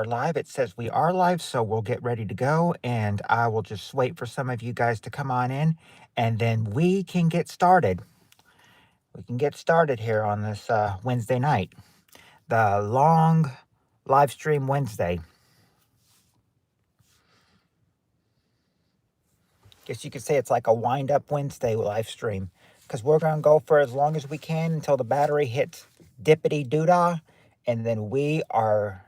live. It says we are live, so we'll get ready to go, and I will just wait for some of you guys to come on in, and then we can get started. We can get started here on this Wednesday night, the long live stream Wednesday. Guess you could say it's like a wind-up Wednesday live stream, because we're going to go for as long as we can until the battery hits dippity-doo-dah, and then we are...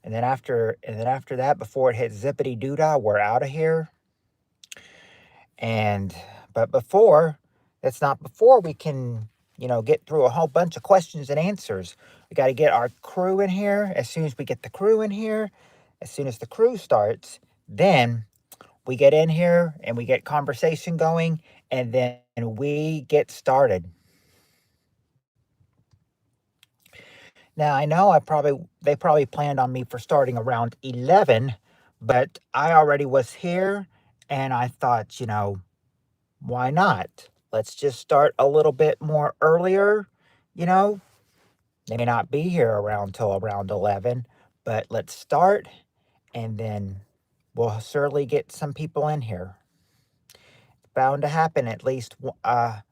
And then after that, before it hits zippity doo-dah, we're out of here. But before, that's not before we can, get through a whole bunch of questions and answers. We got to get our crew in here. As soon as we get the crew in here, as soon as the crew starts, then we get in here and we get conversation going, and then we get started. Now, I know they probably planned on me for starting around 11, but I already was here, and I thought, why not? Let's just start a little bit more earlier, you know? They may not be here till around 11, but let's start, and then we'll certainly get some people in here. It's bound to happen at least, once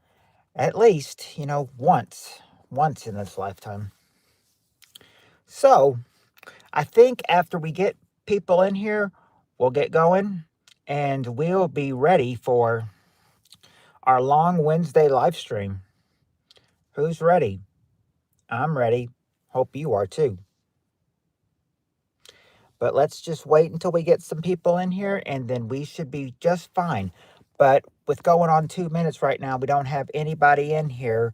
in this lifetime. So, I think after we get people in here, we'll get going, and we'll be ready for our long Wednesday live stream. Who's ready? I'm ready. Hope you are too. But let's just wait until we get some people in here, and then we should be just fine. But with going on 2 minutes right now, we don't have anybody in here.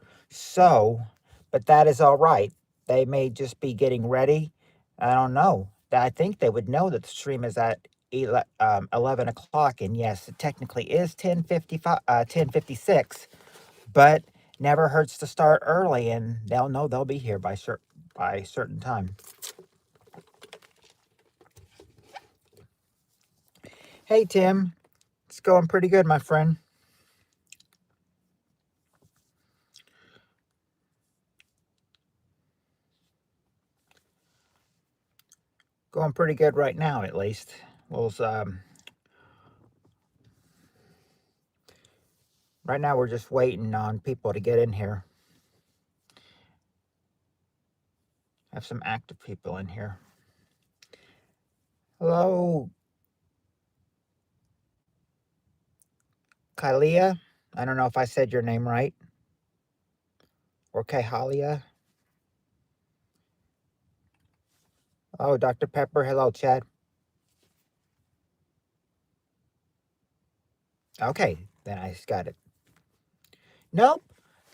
But that is all right. They may just be getting ready. I don't know. I think they would know that the stream is at 11 o'clock. And yes, it technically is 10:56. But never hurts to start early, and they'll know they'll be here by certain time. Hey, Tim. It's going pretty good, my friend. Going pretty good right now, at least. Right now we're just waiting on people to get in here. Have some active people in here. Hello, Kylia. I don't know if I said your name right. Or Kyhalia. Oh, Dr. Pepper. Hello, Chad. Okay, then I got it. Nope,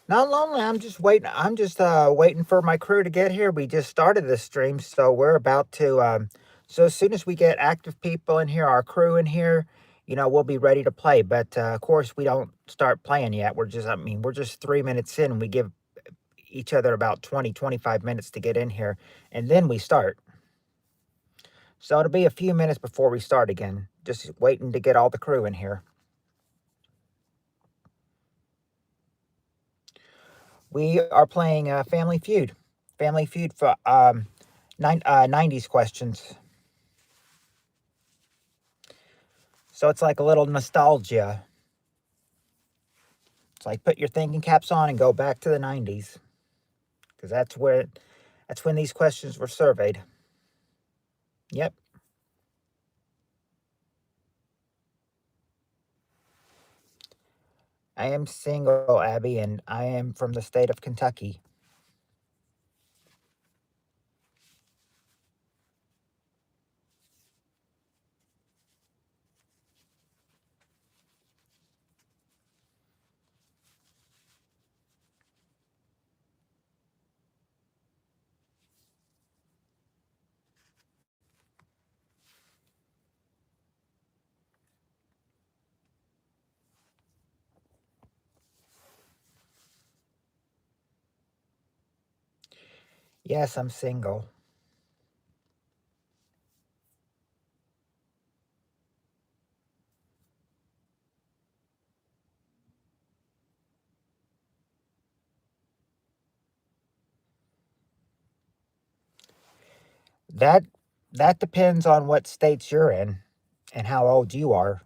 not lonely. I'm just waiting. I'm just waiting for my crew to get here. We just started this stream, so we're about to. So as soon as we get active people in here, our crew in here, we'll be ready to play. But of course, we don't start playing yet. We're just 3 minutes in, and we give each other about 20-25 minutes to get in here, and then we start. So it'll be a few minutes before we start again. Just waiting to get all the crew in here. We are playing Family Feud. Family Feud for 90s questions. So it's like a little nostalgia. It's like put your thinking caps on and go back to the 90s. Because that's when these questions were surveyed. Yep. I am single, Abby, and I am from the state of Kentucky. Yes, I'm single. That that depends on what states you're in and how old you are.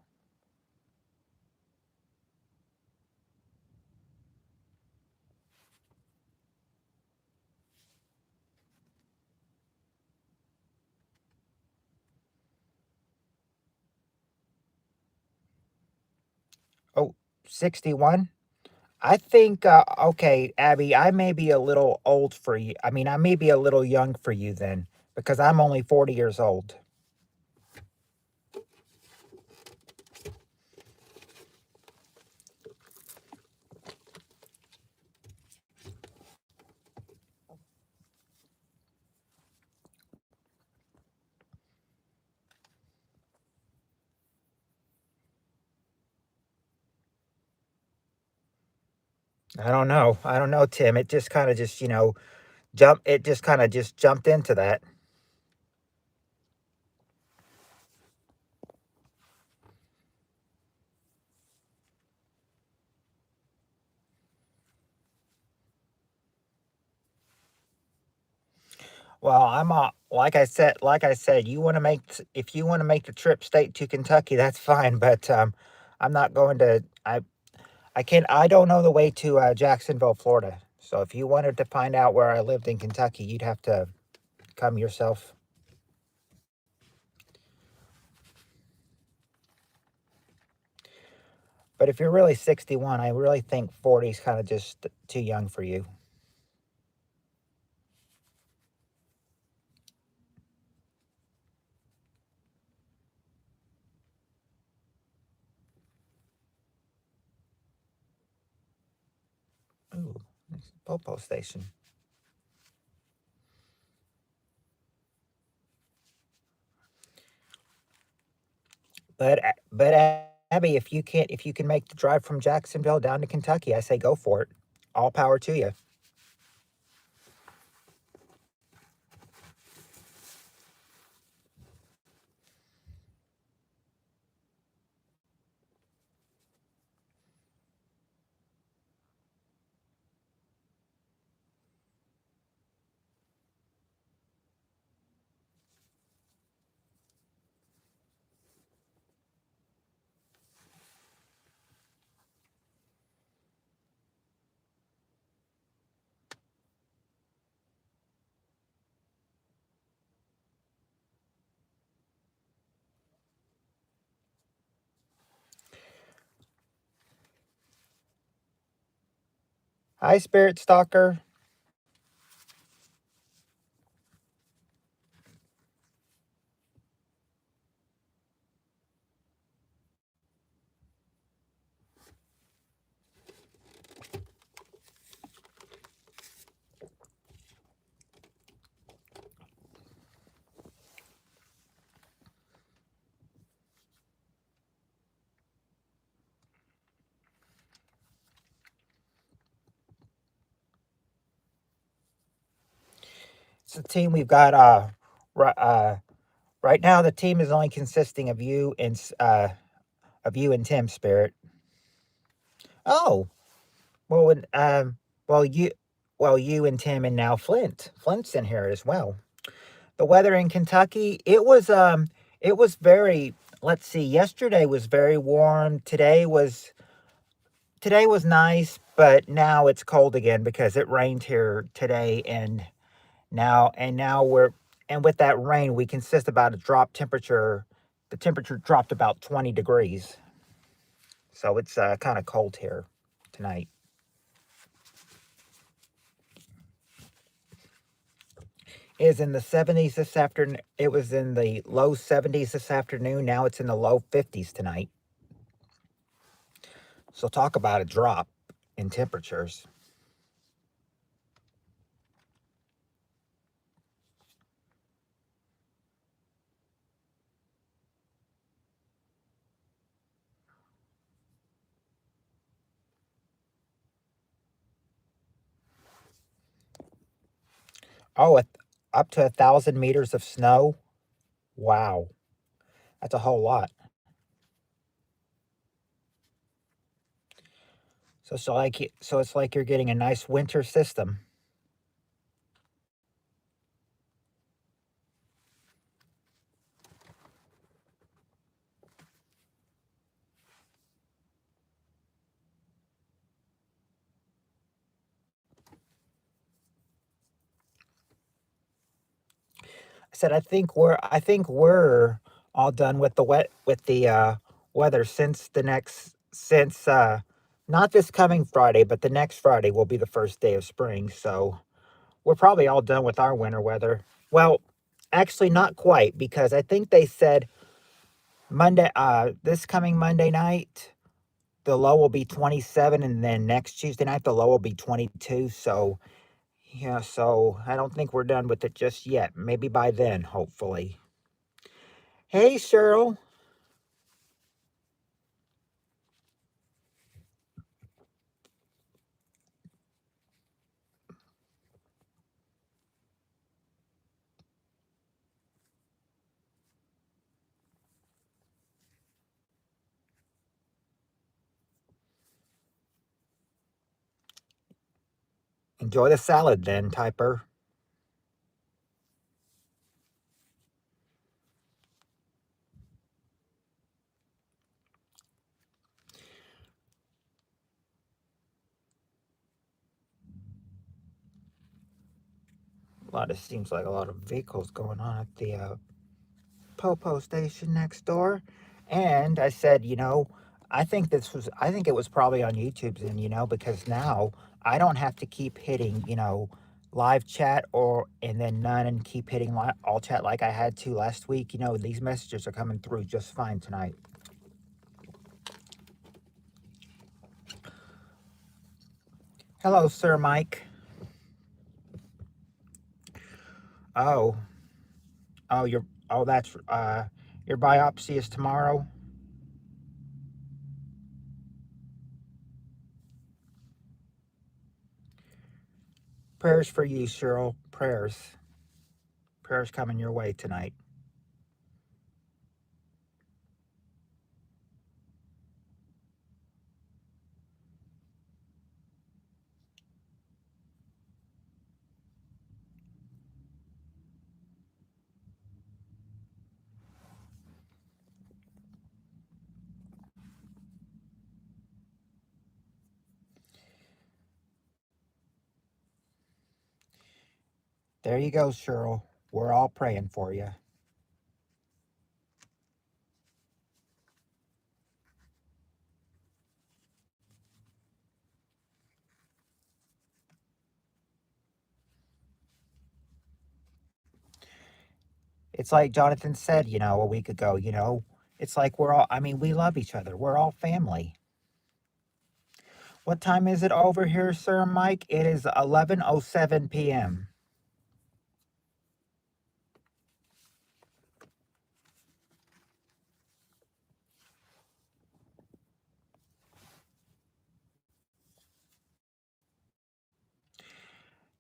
Oh, 61. I think, okay, Abby, I may be a little old for you. I mean, I may be a little young for you then, because I'm only 40 years old. I don't know. I don't know, Tim. It just kind of just, it just kind of just jumped into that. Well, like I said, if you want to make the trip state to Kentucky, that's fine. But I'm not going to. I can't. I don't know the way to Jacksonville, Florida. So if you wanted to find out where I lived in Kentucky, you'd have to come yourself. But if you're really 61, I really think 40 is kind of just too young for you. Ooh, it's a Popo station. But Abby, if you can make the drive from Jacksonville down to Kentucky, I say go for it. All power to you. Hi, Spirit Stalker. It's a team we've got. Right now, the team is only consisting of you and Tim Spirit. Oh, well, well you, you and Tim and now Flint. Flint's in here as well. The weather in Kentucky, it was very. Let's see. Yesterday was very warm. Today was nice, but now it's cold again because it rained here today, and now we're and with that rain, we consist about a drop temperature. The temperature dropped about 20 degrees, so it's kind of cold here tonight. It is in the 70s this afternoon. It was in the low 70s this afternoon. Now it's in the low 50s tonight. So talk about a drop in temperatures. Oh, up to 1,000 meters of snow. Wow, that's a whole lot. So it's like you're getting a nice winter system. said I think we're all done with the weather since the next since not this coming Friday, but the next Friday will be the first day of spring. So we're probably all done with our winter weather. Well, actually not quite, because I think they said Monday this coming Monday night the low will be 27, and then next Tuesday night the low will be 22. So yeah, so I don't think we're done with it just yet. Maybe by then, hopefully. Hey, Cheryl. Enjoy the salad then, Typer. Seems like a lot of vehicles going on at the Popo station next door. And I said, I think it was probably on YouTube's end, because now I don't have to keep hitting, live chat and then none and keep hitting all chat like I had to last week. These messages are coming through just fine tonight. Hello, Sir Mike. Oh, oh, that's, your biopsy is tomorrow? Prayers for you, Cheryl. Prayers. Prayers coming your way tonight. There you go, Cheryl. We're all praying for you. It's like Jonathan said, a week ago, it's like we love each other. We're all family. What time is it over here, Sir Mike? It is 11:07 p.m.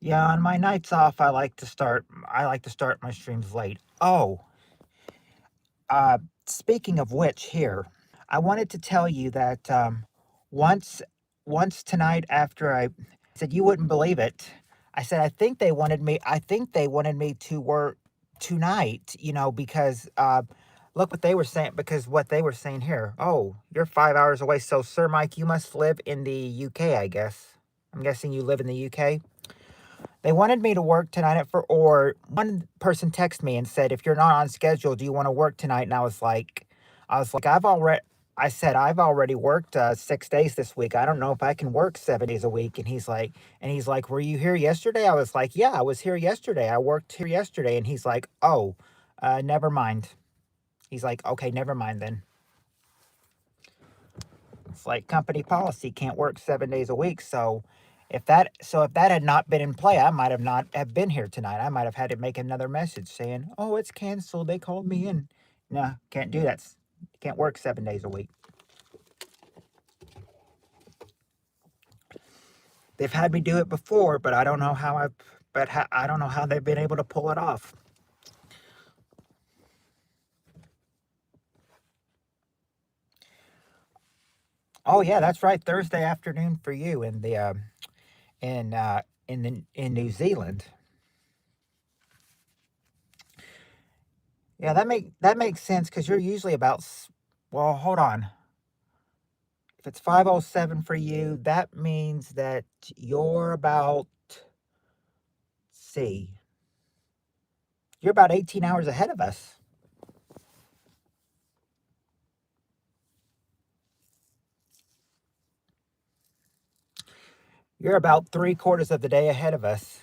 Yeah, on my nights off, I like to start my streams late. Oh, uh, speaking of which, here. I wanted to tell you that once once tonight after I said you wouldn't believe it. I said I think they wanted me to work tonight, because look what they were saying because what they were saying here. Oh, you're 5 hours away. So Sir Mike, you must live in the UK, I guess. I'm guessing you live in the UK. They wanted me to work tonight or one person texted me and said, if you're not on schedule, do you want to work tonight? And I was like, I said, I've already worked 6 days this week. I don't know if I can work 7 days a week. And he's like, were you here yesterday? I was like, yeah, I was here yesterday. I worked here yesterday. And he's like, oh, never mind. He's like, okay, never mind then. It's like company policy, can't work 7 days a week. If that had not been in play, I might have not have been here tonight. I might have had to make another message saying, "Oh, it's canceled. They called me in." No, can't do that. Can't work 7 days a week. They've had me do it before, but I don't know how I don't know how they've been able to pull it off. Oh yeah, that's right. Thursday afternoon for you in the in New Zealand. Yeah, that makes sense because you're usually well, hold on. If it's 5:07 for you, that means that you're about, see, You're about 18 hours ahead of us. You're about 3/4 of the day ahead of us.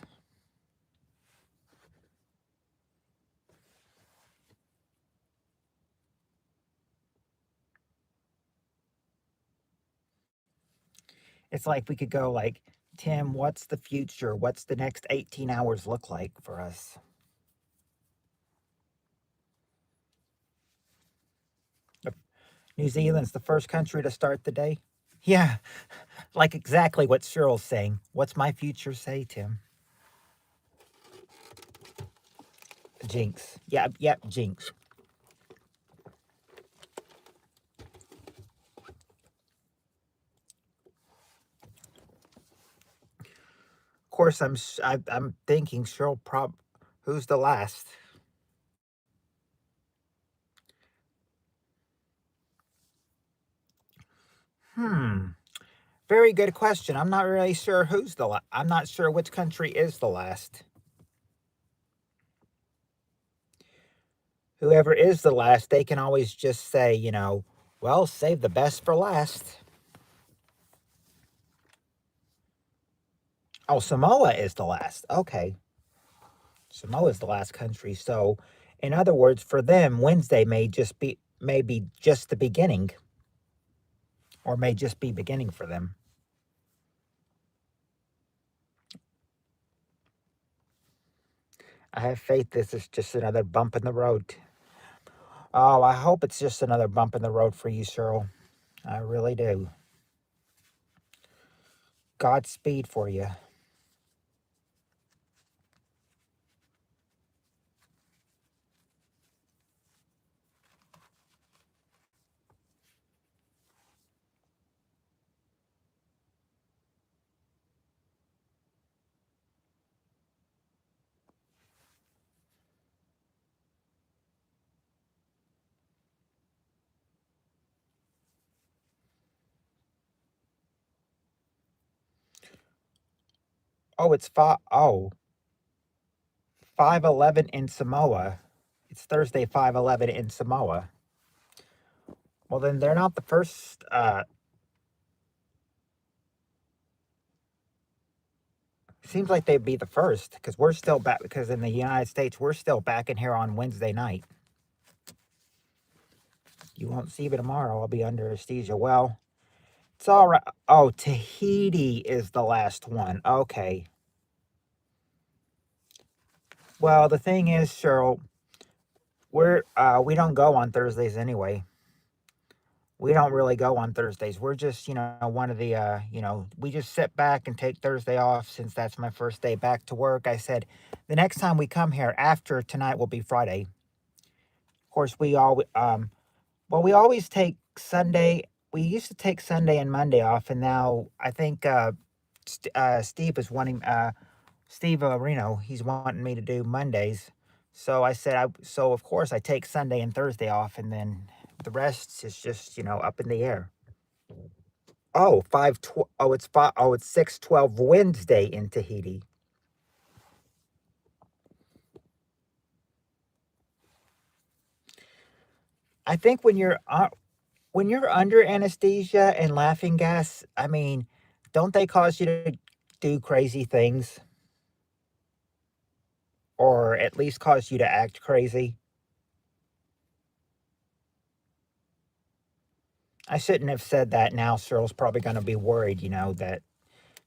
It's like we could go like, Tim, what's the future? What's the next 18 hours look like for us? New Zealand's the first country to start the day. Yeah, like exactly what Cheryl's saying. What's my future say, Tim? Jinx. Yep, jinx. Of course, I'm thinking Cheryl who's the last? Hmm. Very good question. I'm not really sure who's the last. I'm not sure which country is the last. Whoever is the last, they can always just say, well, save the best for last. Oh, Samoa is the last. Okay. Samoa is the last country. So, in other words, for them, Wednesday may be just the beginning, or may just be beginning for them. I have faith this is just another bump in the road. Oh, I hope it's just another bump in the road for you, Cheryl. I really do. Godspeed for you. Oh, it's 5:11 in Samoa. It's Thursday 5:11 in Samoa. Well, then they're not the first. Seems like they'd be the first because we're still back. Because in the United States, we're still back in here on Wednesday night. You won't see me tomorrow. I'll be under anesthesia. Well, it's all right. Oh, Tahiti is the last one. Okay. Well, the thing is, Cheryl, we don't go on Thursdays anyway. We don't really go on Thursdays. We're just, one of the, we just sit back and take Thursday off since that's my first day back to work. I said, the next time we come here after tonight will be Friday. Of course, we always take Sunday. We used to take Sunday and Monday off, and now I think Steve is wanting, Steve Reno, he's wanting me to do Mondays. So I said, so of course I take Sunday and Thursday off, and then the rest is just, up in the air. Oh, it's 6:12 Wednesday in Tahiti. I think when you're under anesthesia and laughing gas, I mean, don't they cause you to do crazy things, or at least cause you to act crazy? I shouldn't have said that. Now Cheryl's probably going to be worried, that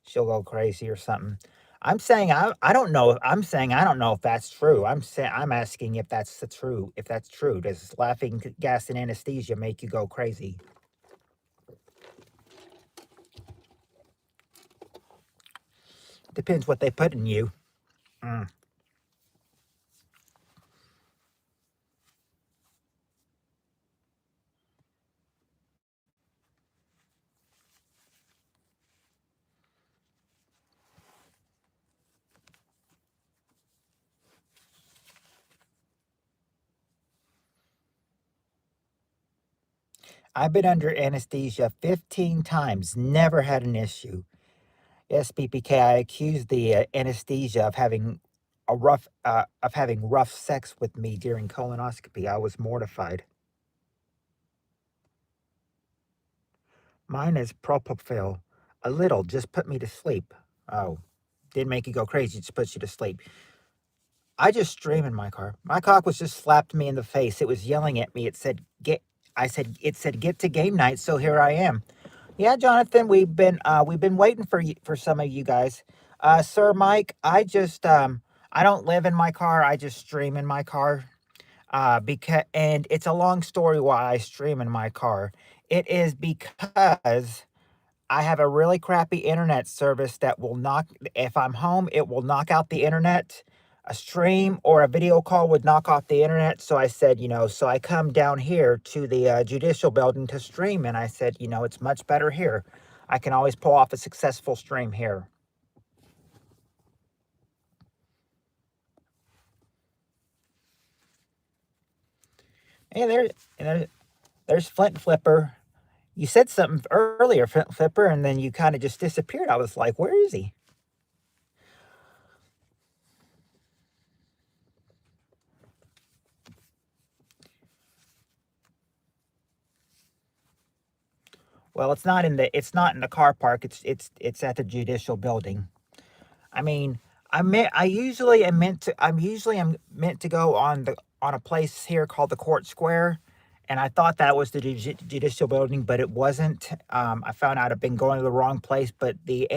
she'll go crazy or something. I don't know. I'm saying I don't know if that's true. I'm asking if that's the true. If that's true, does laughing gas and anesthesia make you go crazy? Depends what they put in you. Mm. I've been under anesthesia 15 times, never had an issue. Yes, BPK, I accuse the anesthesia of having of having rough sex with me during colonoscopy. I was mortified. Mine is propofol. A little, just put me to sleep. Oh, didn't make you go crazy, just puts you to sleep. I just stream in my car. My cock was just slapped me in the face. It was yelling at me. It said, "Get." It said, "Get to game night." So here I am. Yeah, Jonathan, we've been waiting for you, for some of you guys. Sir Mike, I don't live in my car. I just stream in my car. And it's a long story why I stream in my car. It is because I have a really crappy internet service that will knock, if I'm home, it will knock out the internet. A stream or a video call would knock off the internet. So I said, so I come down here to the judicial building to stream. And I said, it's much better here. I can always pull off a successful stream here. Hey, there's Flint Flipper. You said something earlier, Flint Flipper, and then you kind of just disappeared. I was like, where is he? Well, it's not in the car park. It's at the judicial building. I mean, I'm usually am meant to go on a place here called the Court Square, and I thought that was the judicial building, but it wasn't. I found out I've been going to the wrong place, but the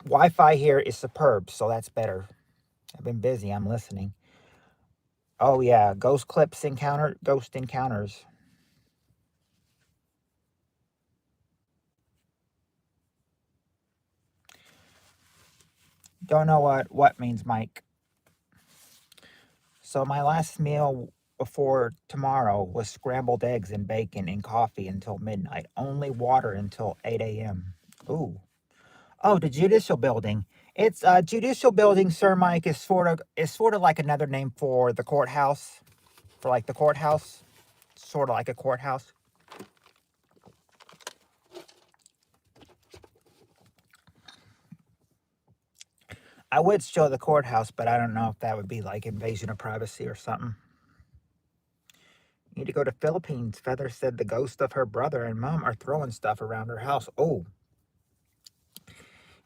Wi-Fi here is superb, so that's better. I've been busy. I'm listening. Oh yeah, ghost encounters. Don't know what means, Mike. So my last meal before tomorrow was scrambled eggs and bacon and coffee until midnight. Only water until 8 a.m. Ooh. Oh, the judicial building. It's judicial building, Sir Mike, is sort of like another name for the courthouse. For like the courthouse. Sort of like a courthouse. I would show the courthouse, but I don't know if that would be like invasion of privacy or something. Need to go to Philippines. Feather said the ghost of her brother and mom are throwing stuff around her house. Oh,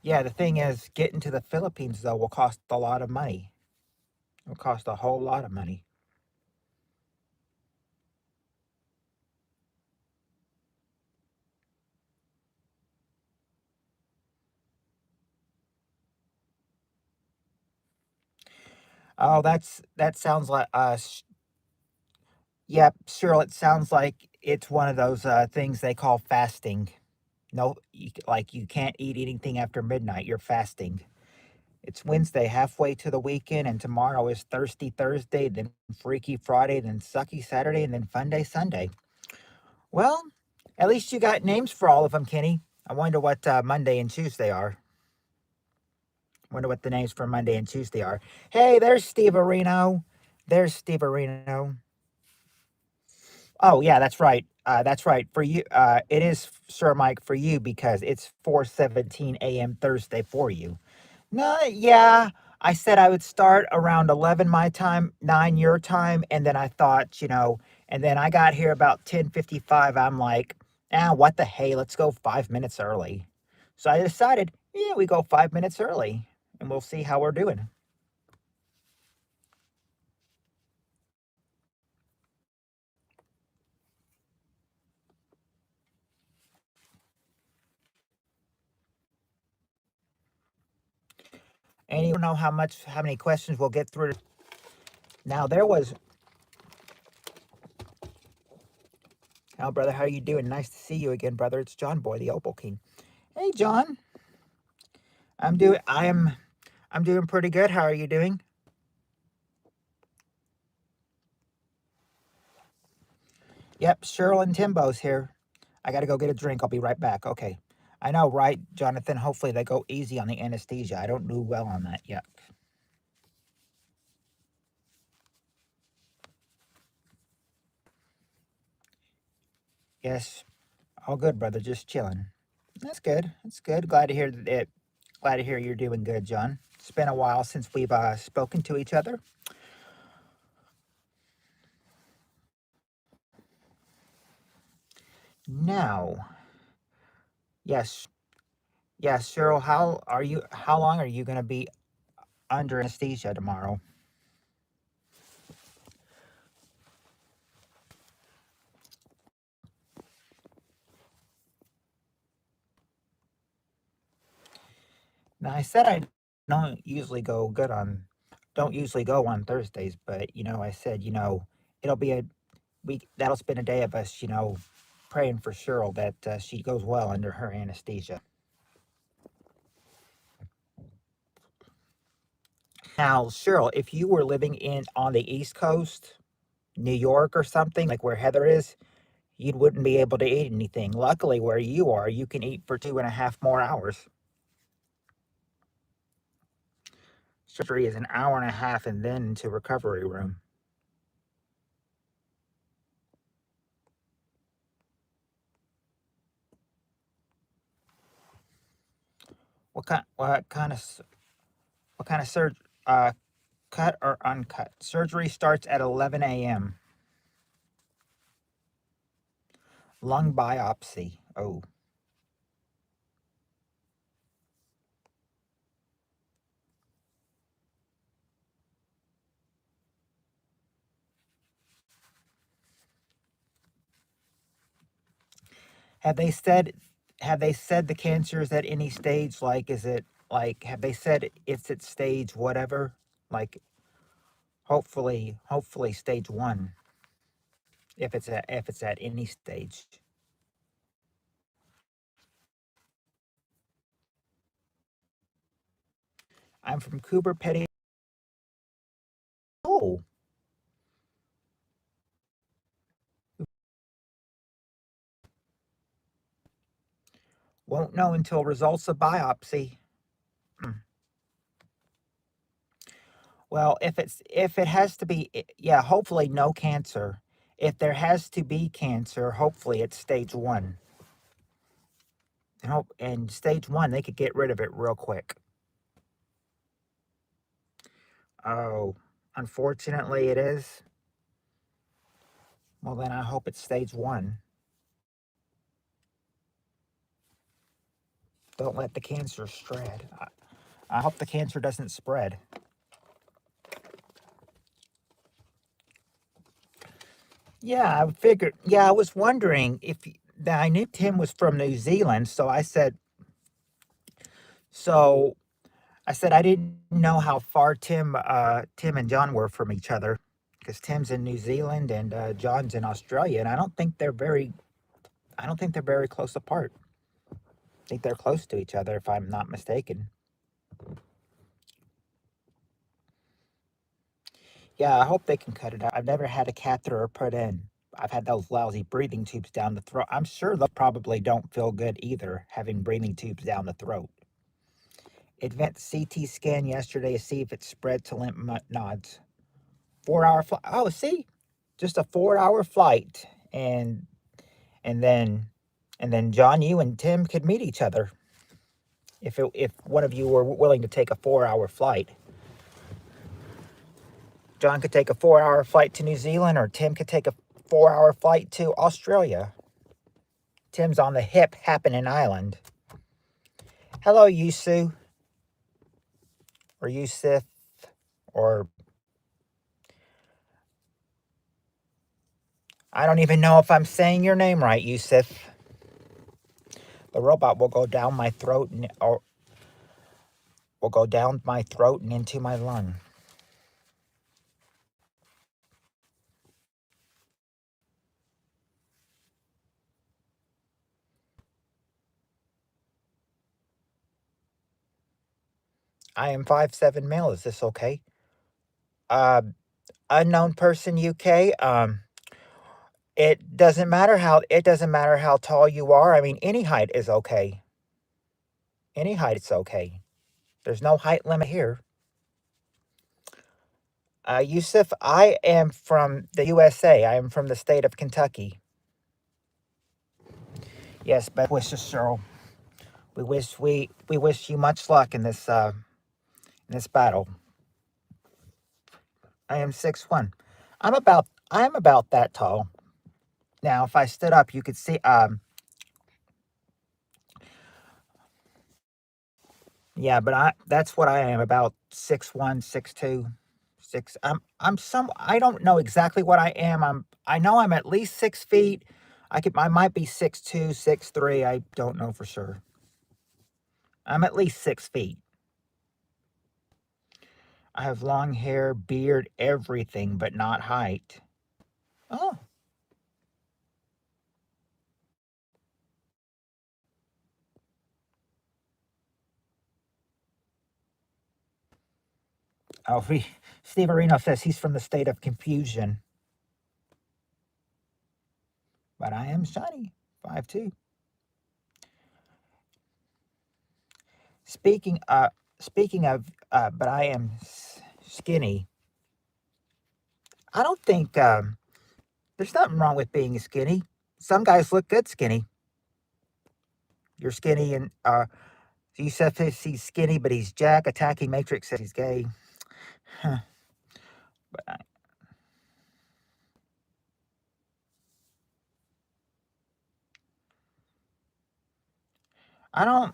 yeah. The thing is, getting to the Philippines though will cost a lot of money. It will cost a whole lot of money. Oh, that sounds like yep, sure. It sounds like it's one of those things they call fasting. No, like you can't eat anything after midnight. You're fasting. It's Wednesday, halfway to the weekend, and tomorrow is Thirsty Thursday, then Freaky Friday, then Sucky Saturday, and then Fun Day Sunday. Well, at least you got names for all of them, Kenny. I wonder what Monday and Tuesday are. Wonder what the names for Monday and Tuesday are. Hey, there's Steve Areno. There's Steve Areno. Oh yeah, that's right. That's right. For you, it is Sir Mike for you because it's 4:17 a.m. Thursday for you. No, yeah. I said I would start around 11 my time, 9 your time, and then I thought, and then I got here about 10:55. I'm like, what the hey, let's go 5 minutes early. So I decided, yeah, we go 5 minutes early, and we'll see how we're doing. And you don't know how many questions we'll get through. Now there was, oh brother, how you doing? Nice to see you again, brother. It's John Boy, the Opal King. Hey, John. I'm doing. I'm doing pretty good. How are you doing? Yep, Cheryl and Timbo's here. I gotta go get a drink. I'll be right back. Okay. I know, right, Jonathan? Hopefully they go easy on the anesthesia. I don't do well on that yet. Yes, all good, brother. Just chilling. That's good. That's good. Glad to hear that. Glad to hear you're doing good, John. It's been a while since we've spoken to each other. Now, yes, yes, Cheryl. How long are you going to be under anesthesia tomorrow? Now I said I don't usually go good on, don't usually go on Thursdays, but I said it'll be a week that'll spend a day of us praying for Cheryl that she goes well under her anesthesia. Now, Cheryl, if you were living in on the East Coast, New York or something like where Heather is, you wouldn't be able to eat anything. Luckily, where you are, you can eat for 2.5 more hours. Surgery is an hour and a half and then into recovery room. What kind of surgery? Cut or uncut? Surgery starts at 11 a.m. Lung biopsy. Oh, have they said? Have they said the cancer is at any stage? Like, is it like? Have they said it's at stage whatever? Like, hopefully stage one. If it's at any stage. I'm from Cooper Petty. Oh, won't know until results of biopsy. Hmm. Well, if it has to be, yeah, hopefully no cancer. If there has to be cancer, hopefully it's stage one. And stage one, they could get rid of it real quick. Oh, unfortunately, it is. Well, then I hope it's stage one. Don't let the cancer spread. I hope the cancer doesn't spread. Yeah, I figured. Yeah, I was wondering if I knew Tim was from New Zealand, so so I said I didn't know how far Tim and John were from each other, because Tim's in New Zealand and John's in Australia, and I don't think they're very close apart. I think they're close to each other, if I'm not mistaken. Yeah, I hope they can cut it out. I've never had a catheter put in. I've had those lousy breathing tubes down the throat. I'm sure they probably don't feel good either, having breathing tubes down the throat. Advanced CT scan yesterday to see if it spread to lymph nodes. 4 hour flight. Oh, see, just a 4 hour flight, and then John, you and Tim could meet each other if one of you were willing to take a 4 hour flight. John could take a 4 hour flight to New Zealand, or Tim could take a 4 hour flight to Australia. Tim's on the hip happening island. Hello, Yusu, or Yusuf, or I don't even know if I'm saying your name right, Yusuf. The robot will go down my throat or will go down my throat and into my lung. I am 5'7" male. Is this okay? Uh, unknown person, UK. It doesn't matter how tall you are. I mean, any height is okay. Any height is okay. There's no height limit here. Yusuf, I am from the USA. I am from the state of Kentucky. Yes, best wishes, Cheryl. We wish you much luck in this in this battle. I am 6'1". I'm about that tall. Now, if I stood up, you could see. Yeah, but that's what I am, about 6'1", 6'2", 6. I'm some. I don't know exactly what I am. I know I'm at least 6 feet. I might be 6'2", 6'3". I don't know for sure. I'm at least 6 feet. I have long hair, beard, everything, but not height. Oh, oh, Steve Areno says he's from the state of confusion, but I am shiny, 5'2". Speaking speaking of, but I am skinny. I don't think there's nothing wrong with being skinny. Some guys look good skinny. You're skinny, and Yusef says he's skinny, but he's Jack. Attacking Matrix says he's gay. Huh. But I don't.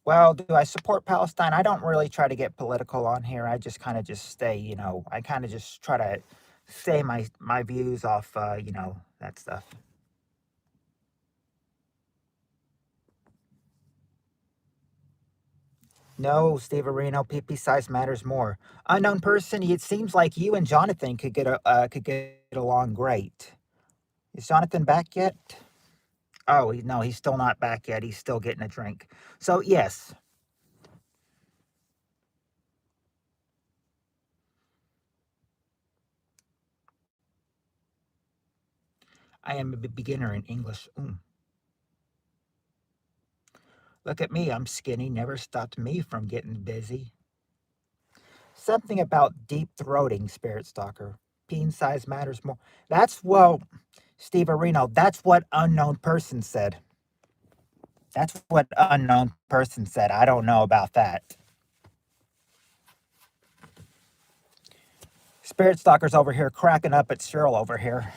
Well, do I support Palestine? I don't really try to get political on here. I just kind of just stay. I kind of just try to say my views off. That stuff. No, Steve Areno, PP size matters more. Unknown person. It seems like you and Jonathan could get along great. Is Jonathan back yet? Oh, no, he's still not back yet. He's still getting a drink. So yes, I am a beginner in English. Look at me. I'm skinny. Never stopped me from getting busy. Something about deep throating, Spirit Stalker. Peen size matters more. Steve Areno. That's what unknown person said. That's what unknown person said. I don't know about that. Spirit Stalker's over here cracking up at Cheryl over here.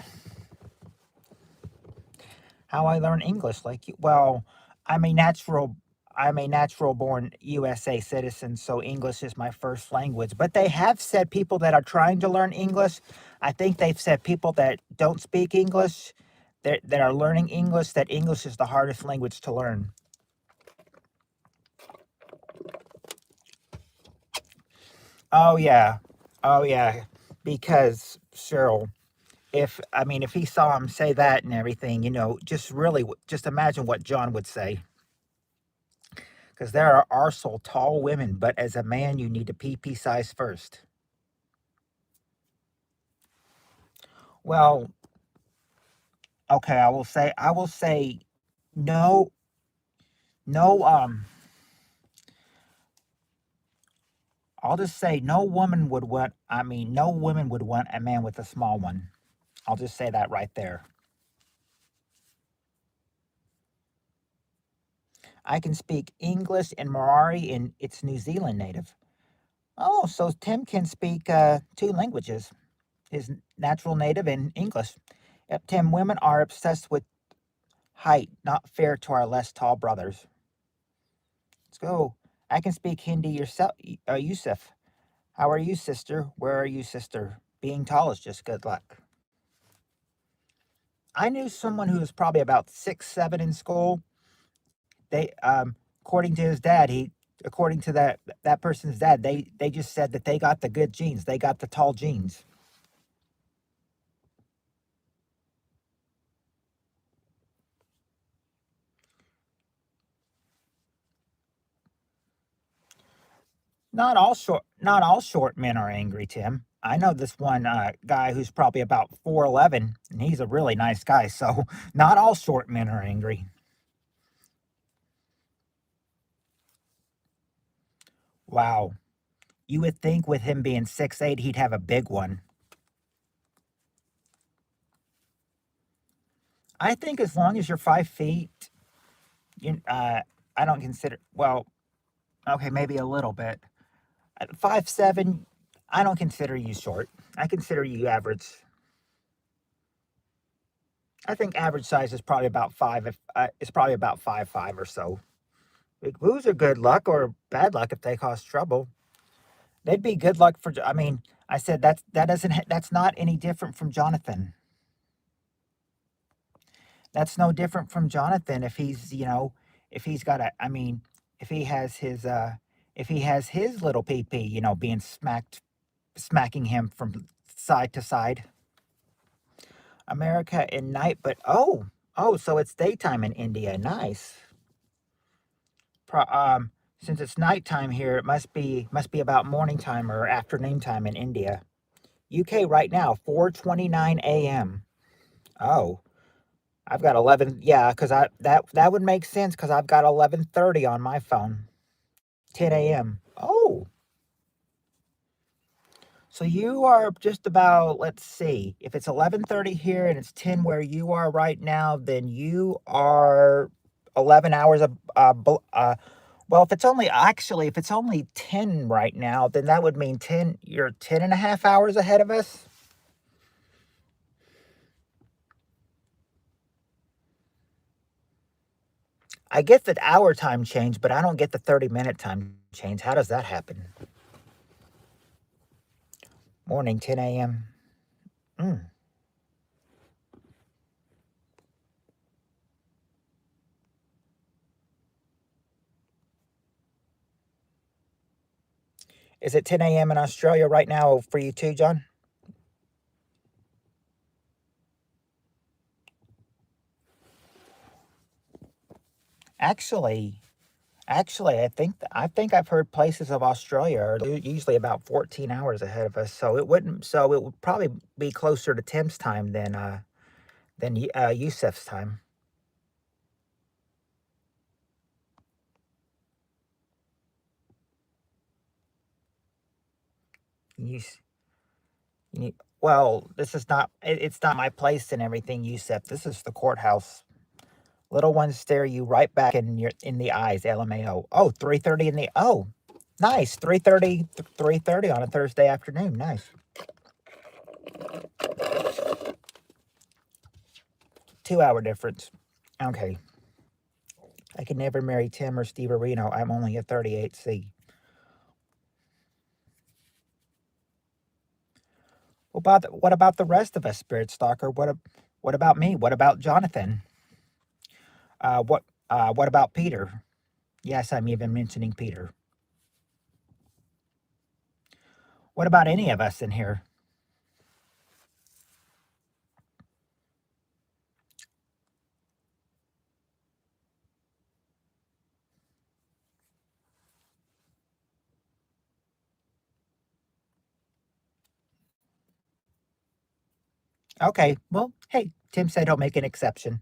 How I learn English like you? Well, I'm a natural I'm a natural born USA citizen, so English is my first language. But they have said people that are trying to learn English, I think they've said people that don't speak English, that are learning English, that English is the hardest language to learn. Oh yeah. Oh yeah. Because Cheryl, if he saw him say that and everything, just imagine what John would say. Because there are also tall women, but as a man, you need a PP size first. Well, okay, I will say no, no. I'll just say no woman would want. I mean, no woman would want a man with a small one. I'll just say that right there. I can speak English and Maori, and it's New Zealand native. Oh, so Tim can speak two languages: his natural native and English. Yep, Tim, women are obsessed with height, not fair to our less tall brothers. Let's go. I can speak Hindi yourself, Yusuf. How are you, sister? Where are you, sister? Being tall is just good luck. I knew someone who was probably about 6'7" in school. They, according to his dad, according to that person's dad, they just said that they got the good genes. They got the tall genes. Not all short men are angry, Tim. I know this one guy who's probably about 4'11", and he's a really nice guy. So not all short men are angry. Wow. You would think with him being 6'8", he'd have a big one. I think as long as you're 5 feet, you, I don't consider. Well, okay, maybe a little bit. At 5'7", I don't consider you short. I consider you average. I think average size is probably about five. If it's probably about 5'5" or so. Big Blues are good luck or bad luck if they cause trouble. They'd be good luck for. I mean, I said that's not any different from Jonathan. That's no different from Jonathan if he's if he's got a. I mean, if he has his if he has his little PP being smacking him from side to side. America in night, but so it's daytime in India. Nice. Pro, since it's nighttime here, it must be about morning time or afternoon time in India. UK right now, 4:29 a.m. Oh, I've got 11. Yeah, because that would make sense because I've got 11:30 on my phone. 10 a.m. Oh, so you are just about. Let's see. If it's 11:30 here and it's 10 where you are right now, then you are 11 hours of well, if it's only 10 right now, then that would mean 10, you're 10 and a half hours ahead of us. I get that hour time change, but I don't get the 30-minute time change. How does that happen? Morning, 10 a.m. Mm. Is it 10 a.m. in Australia right now for you too, John? Actually, I think I've heard places of Australia are usually about 14 hours ahead of us. So it would probably be closer to Tim's time than Yusef's time. Yus, well, this is not. It's not my place and everything, Yusef. This is the courthouse. Little ones stare you right back in the eyes. LMAO. Oh, 3:30 in the. Oh, nice. 3:30 on a Thursday afternoon. Nice. 2 hour difference. Okay. I can never marry Tim or Steve Areno. I'm only a 38C. What about the rest of us, Spirit Stalker? What about me? What about Jonathan? What about Peter? Yes, I'm even mentioning Peter. What about any of us in here? Okay, well, hey, Tim said he'll make an exception.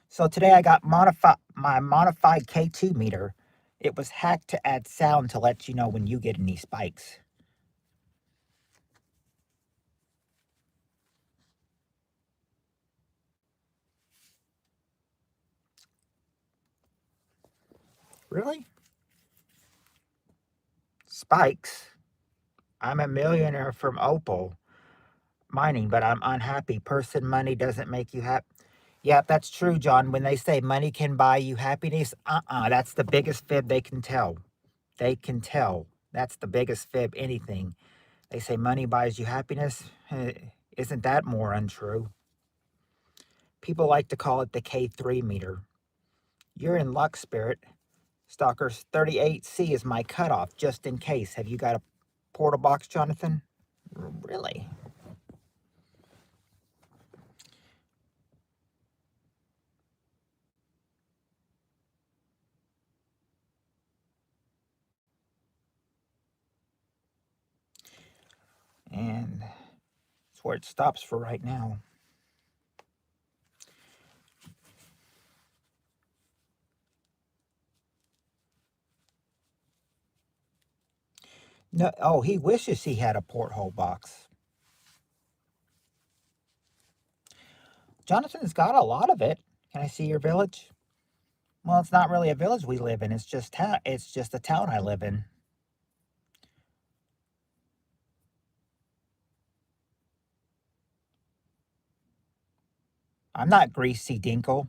So today I got my modified K2 meter. It was hacked to add sound to let you know when you get any spikes. Really? Spikes? I'm a millionaire from Opal mining, but I'm unhappy. Person money doesn't make you happy. Yeah, that's true, John. When they say money can buy you happiness, that's the biggest fib they can tell. They can tell. That's the biggest fib, anything. They say money buys you happiness. Isn't that more untrue? People like to call it the K3 meter. You're in luck, Spirit. Stalkers 38C is my cutoff, just in case. Have you got a portal box, Jonathan? Really? And that's where it stops for right now. No, oh, he wishes he had a porthole box. Jonathan's got a lot of it. Can I see your village? Well, it's not really a village we live in. It's just a town I live in. I'm not Greasy Dinkle.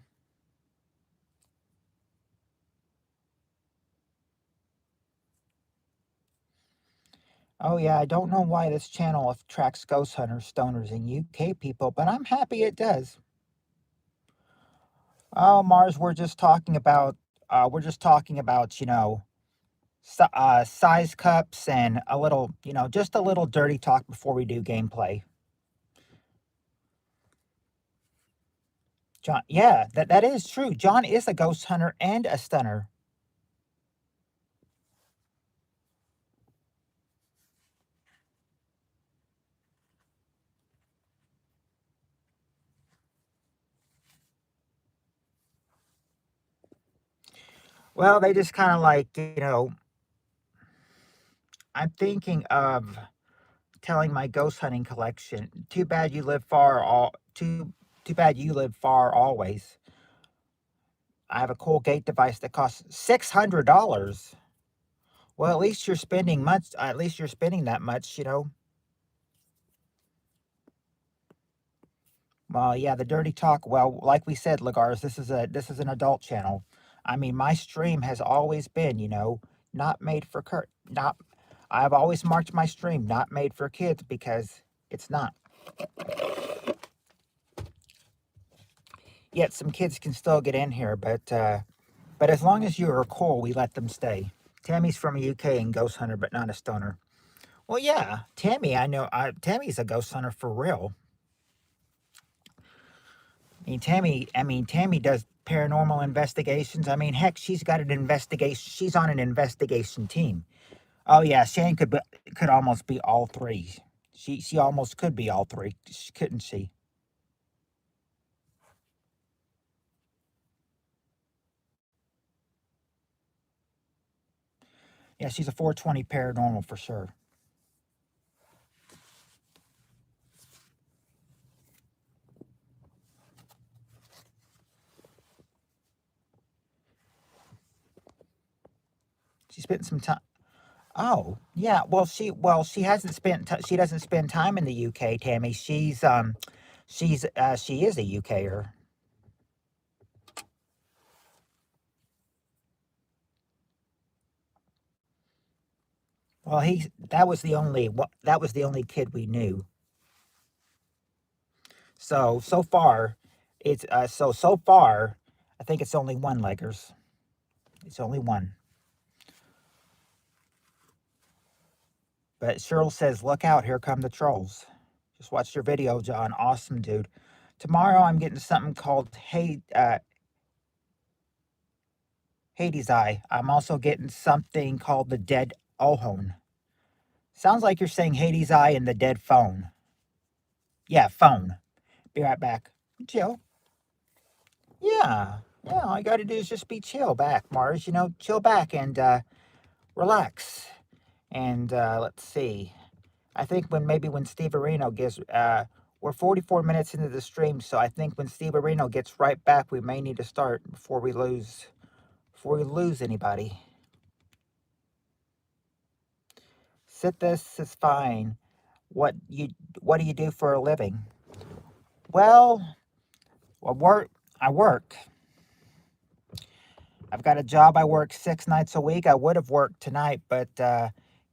Oh yeah, I don't know why this channel attracts ghost hunters, stoners, and UK people, but I'm happy it does. Oh, Mars, we're just talking about, size cups and a little, just a little dirty talk before we do gameplay. John, yeah, that is true. John is a ghost hunter and a stunner. Well, they just kind of I'm thinking of telling my ghost hunting collection. Too bad you live far all too bad you live far always. I have a cool gate device that costs $600. Well, at least you're spending that much. Well, yeah, the dirty talk. Well, like we said, Lagars, this is an adult channel. I mean, my stream has always been, not made for not. I've always marked my stream not made for kids because it's not. Yet some kids can still get in here, but as long as you are cool, we let them stay. Tammy's from the UK and ghost hunter, but not a stoner. Well, yeah, Tammy, I know. Tammy's a ghost hunter for real. I mean, Tammy does paranormal investigations. I mean, heck, she's got an investigation. She's on an investigation team. Oh yeah, Shane could almost be all three. She almost could be all three, couldn't she? Yeah, she's a 420 paranormal for sure. She spent some time. Oh yeah, she hasn't she doesn't spend time in the UK. Tammy, she is a UKer. Well, he that was the only kid we knew. So far, so far, I think it's only one leggers. It's only one. But Cheryl says, "Look out! Here come the trolls." Just watched your video, John. Awesome, dude. Tomorrow I'm getting something called Hades Eye. I'm also getting something called the Dead Ohone. Sounds like you're saying Hades Eye and the Dead Phone. Yeah, phone. Be right back. Chill. Yeah. Yeah, all you got to do is just be chill back, Mars. Chill back and relax. And let's see. I think when Steve Areno gets, we're 44 minutes into the stream, so I think when Steve Areno gets right back, we may need to start before we lose anybody. Sit this is fine. What you what do you do for a living? Well, I work. I work. I've got a job. I work 6 nights a week. I would have worked tonight, but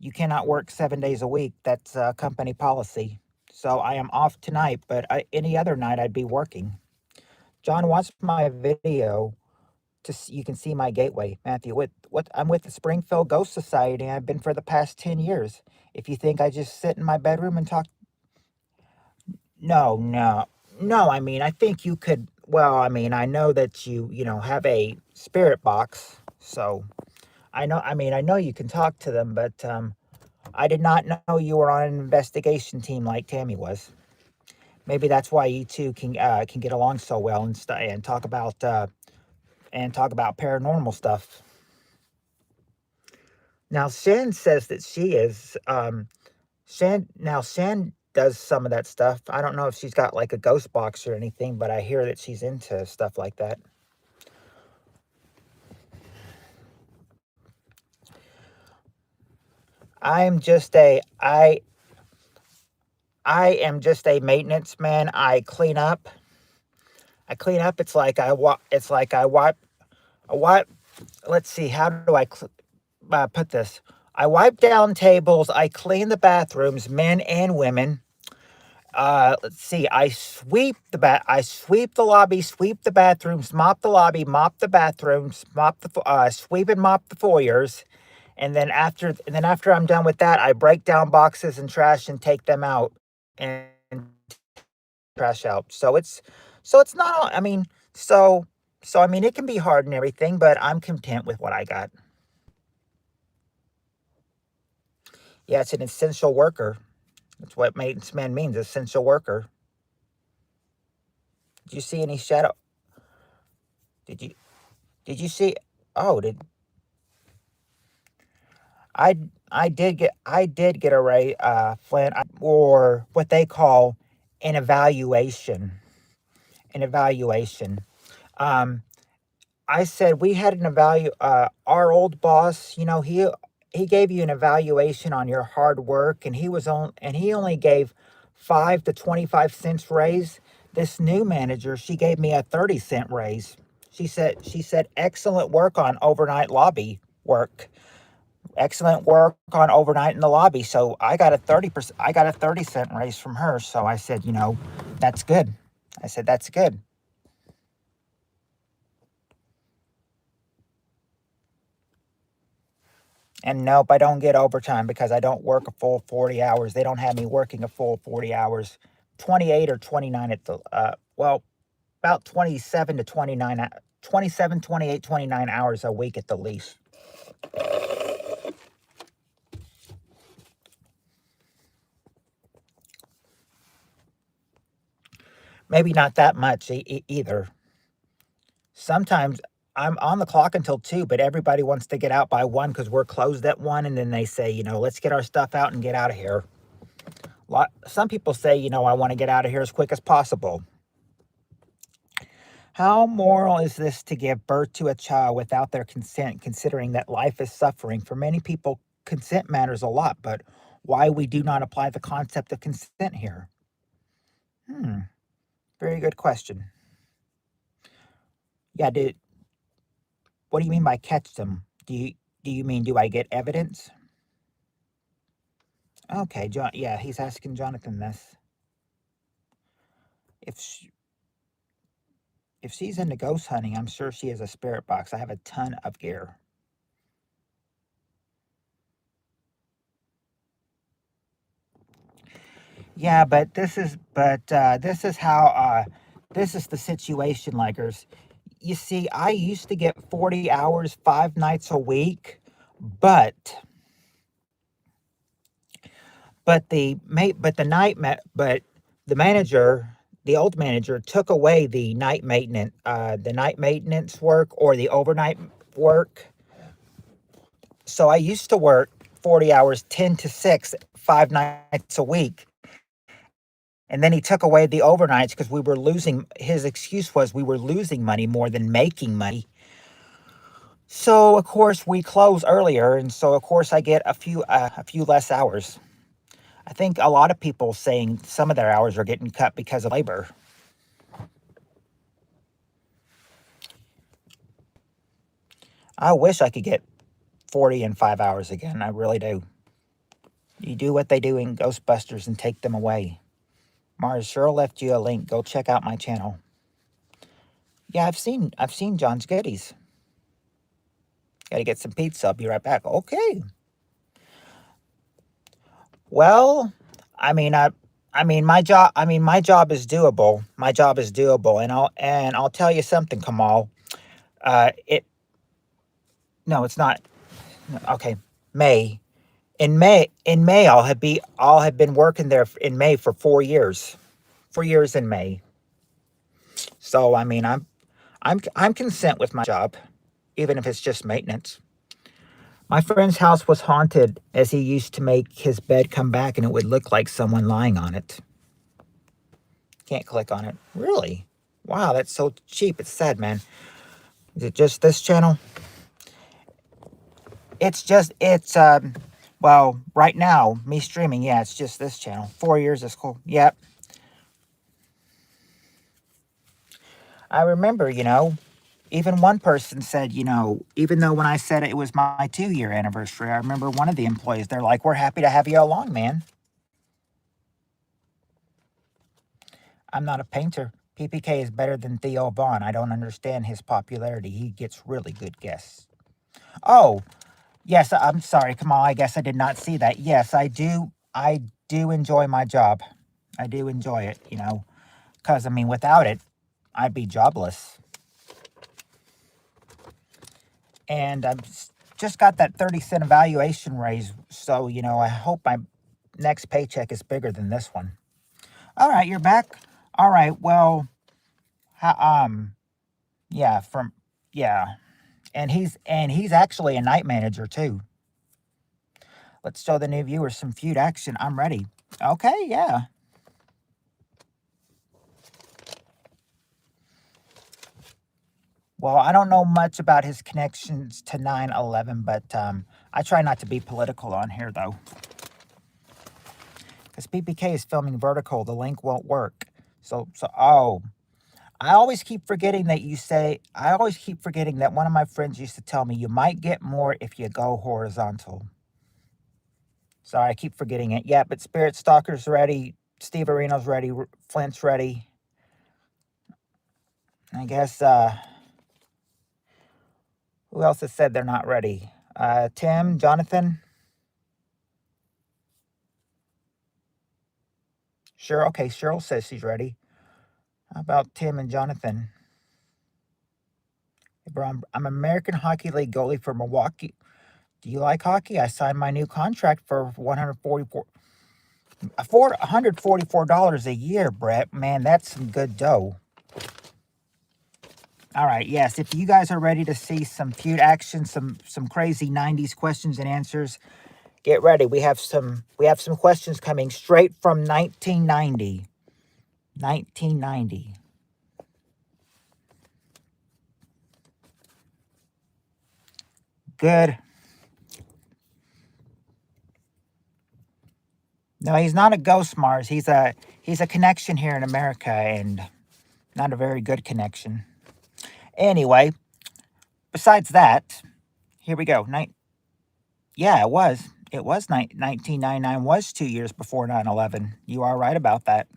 you cannot work 7 days a week. That's company policy. So I am off tonight, but any other night I'd be working. John, watch my video you can see my gateway, Matthew. I'm with the Springfield Ghost Society. And I've been for the past 10 years. If you think I just sit in my bedroom and talk, no, no, no. I mean, I think you could. Well, I mean, I know that you have a spirit box, so I know. I mean, I know you can talk to them, but I did not know you were on an investigation team like Tammy was. Maybe that's why you two can get along so well and talk about paranormal stuff. Now, Shan says that she is. Shan does some of that stuff. I don't know if she's got like a ghost box or anything, but I hear that she's into stuff like that. I'm just a I am just a maintenance man. I clean up. I clean up. It's like I wipe. Let's see. How do I put this? I wipe down tables. I clean the bathrooms, men and women. Let's see. I sweep the lobby, sweep the bathrooms, mop the lobby, mop the bathrooms, sweep and mop the foyers. And then after I'm done with that, I break down boxes and trash and take them out and trash out. So it's not all, I mean it can be hard and everything, but I'm content with what I got. Yeah, it's an essential worker. That's what maintenance man means, essential worker. Did you see any shadow? Did you did you see oh did I I did get a Flint, or what they call an evaluation. An evaluation. Um I said we had our old boss, he gave you an evaluation on your hard work, and he only gave 5 to 25 cents raise. This new manager, she gave me a 30-cent raise. She said excellent work on overnight lobby work. Excellent work on overnight in the lobby. So I got a 30-cent raise from her. So I said, that's good. I said that's good. And nope, I don't get overtime because I don't work a full 40 hours. They don't have me working a full 40 hours. 28 or 29 at the, well, about 27 to 29, 27, 28, 29 hours a week at the least. Maybe not that much either. Sometimes I'm on the clock until 2, but everybody wants to get out by 1 because we're closed at 1. And then they say, let's get our stuff out and get out of here. Some people say, I want to get out of here as quick as possible. How moral is this to give birth to a child without their consent, considering that life is suffering? For many people, consent matters a lot, but why we do not apply the concept of consent here? Very good question. Yeah, what do you mean by catch them? Do you mean, do I get evidence? Okay, John. Yeah, he's asking Jonathan this. If if she's into ghost hunting, I'm sure she has a spirit box. I have a ton of gear. Yeah, but this is the situation, Likers. You see, I used to get 40 hours 5 nights a week, but but the manager, the old manager, took away the night maintenance work or the overnight work. So I used to work 40 hours, 10 to 6, 5 nights a week. And then he took away the overnights because we were losing. His excuse was we were losing money more than making money. So of course we close earlier, and so of course I get a few less hours. I think a lot of people saying some of their hours are getting cut because of labor. I wish I could get 40 and 5 hours again. I really do. You do what they do in Ghostbusters and take them away. Mars sure left you a link. Go check out my channel. Yeah, I've seen John's Goodies. Gotta get some pizza. I'll be right back. Okay. Well, I mean, my job is doable. My job is doable, and I'll tell you something, Kamal. It No, it's not. Okay, May. In May, I'll have been working there in May for 4 years. 4 years in May. So I mean, I'm content with my job, even if it's just maintenance. My friend's house was haunted as he used to make his bed come back and it would look like someone lying on it. Can't click on it. Really? Wow, that's so cheap. It's sad, man. Is it just this channel? Well, right now, me streaming, yeah, it's just this channel. 4 years is cool. Yep. I remember, even one person said, even though when I said it was my 2-year anniversary, I remember one of the employees, they're like, we're happy to have you along, man. I'm not a painter. PPK is better than Theo Vaughn. I don't understand his popularity. He gets really good guests. Oh, yes, I'm sorry, Kamal. I guess I did not see that. Yes, I do. I do enjoy my job. I do enjoy it, because, I mean, without it, I'd be jobless. And I've just got that 30-cent evaluation raise. So, I hope my next paycheck is bigger than this one. All right, you're back. All right, well, yeah, yeah. And he's actually a night manager too. Let's show the new viewers some Feud action. I'm ready. Okay, yeah. Well, I don't know much about his connections to 9/11, but I try not to be political on here, though. Because PPK is filming vertical, the link won't work. Oh, I always keep forgetting that one of my friends used to tell me you might get more if you go horizontal. Sorry, I keep forgetting it. Yeah, but Spirit Stalker's ready. Steve Arena's ready. Flint's ready. I guess, who else has said they're not ready? Tim, Jonathan? Sure, okay, Cheryl says she's ready. How about Tim and Jonathan? Hey, bro, I'm American Hockey League goalie for Milwaukee. Do you like hockey? I signed my new contract for $144 a year, Brett. Man, that's some good dough. All right, yes, if you guys are ready to see some Feud action, some crazy 90s questions and answers, get ready. We have some questions coming straight from 1990. 1990. Good. No, he's not a ghost Mars. He's a connection here in America, and not a very good connection. Anyway, besides that, here we go. Yeah, it was. 1999 was 2 years before 9/11. You are right about that.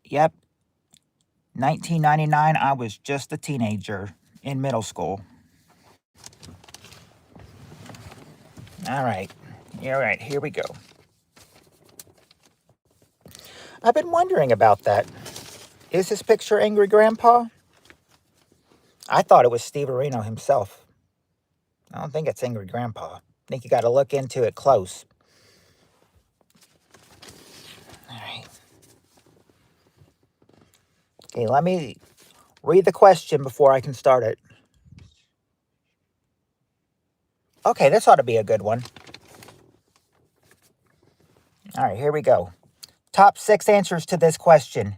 Yep. 1999, I was just a teenager in middle school. All right. Here we go. I've been wondering about that. Is this picture Angry Grandpa? I thought it was Steve Areno himself. I don't think it's Angry Grandpa. I think you got to look into it close. All right. Okay, let me read the question before I can start it. Okay, this ought to be a good one. All right, here we go. Top 6 answers to this question.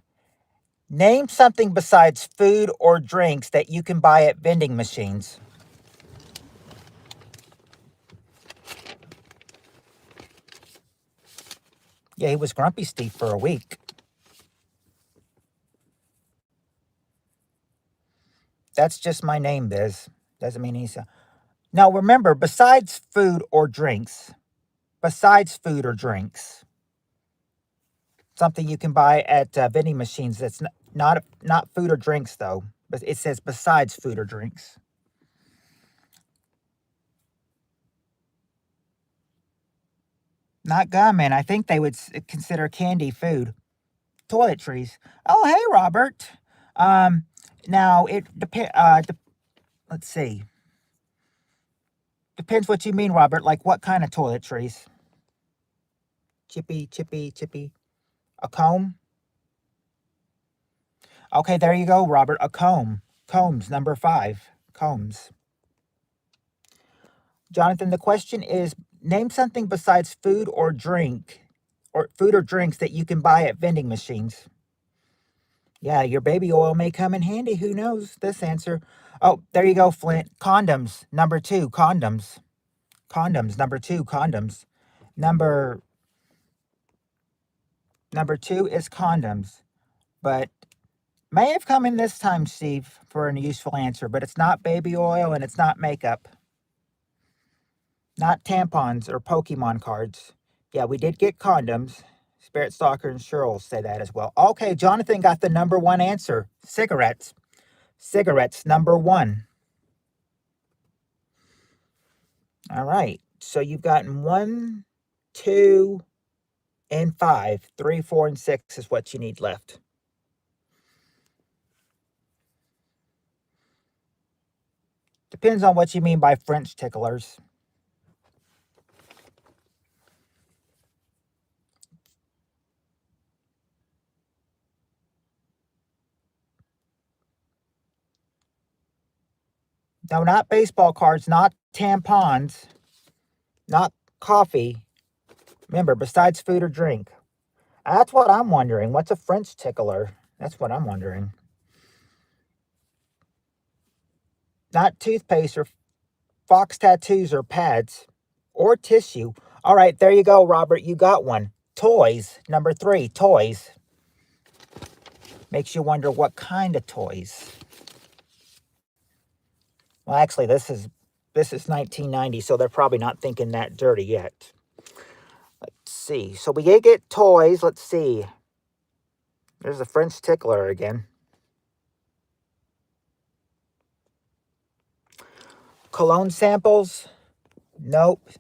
Name something besides food or drinks that you can buy at vending machines. Yeah, he was Grumpy Steve for a week. That's just my name, Biz. Doesn't mean he's... Now, remember, besides food or drinks, something you can buy at vending machines that's not food or drinks, though. But it says besides food or drinks. Not gum, and I think they would consider candy food. Toiletries. Oh, hey, Robert. Now, it depends. Let's see. Depends what you mean, Robert. Like what kind of toiletries? Chippy. A comb? Okay, there you go, Robert. A comb. Combs, number 5. Combs. Jonathan, the question is, name something besides food or drinks that you can buy at vending machines. Yeah, your baby oil may come in handy. Who knows this answer? Oh, there you go, Flint. Condoms, number 2. Condoms. Number 2. Condoms. Number 2 is condoms. But May have come in this time, Steve, for a useful answer, but it's not baby oil and it's not makeup. Not tampons or Pokemon cards. Yeah, we did get condoms. Spirit Stalker and Cheryl say that as well. Okay, Jonathan got the number one answer. Cigarettes. Cigarettes, number one. All right. So you've gotten 1, 2, and 5. 3, 4, and 6 is what you need left. Depends on what you mean by French ticklers. No, not baseball cards, not tampons, not coffee. Remember, besides food or drink. That's what I'm wondering. What's a French tickler? That's what I'm wondering. Not toothpaste or fox tattoos or pads or tissue. All right, there you go, Robert. You got one. Toys. Number 3, toys. Makes you wonder what kind of toys. Well, actually, this is 1990, so they're probably not thinking that dirty yet. Let's see. So we get toys. Let's see. There's a French tickler again. Cologne samples? Nope.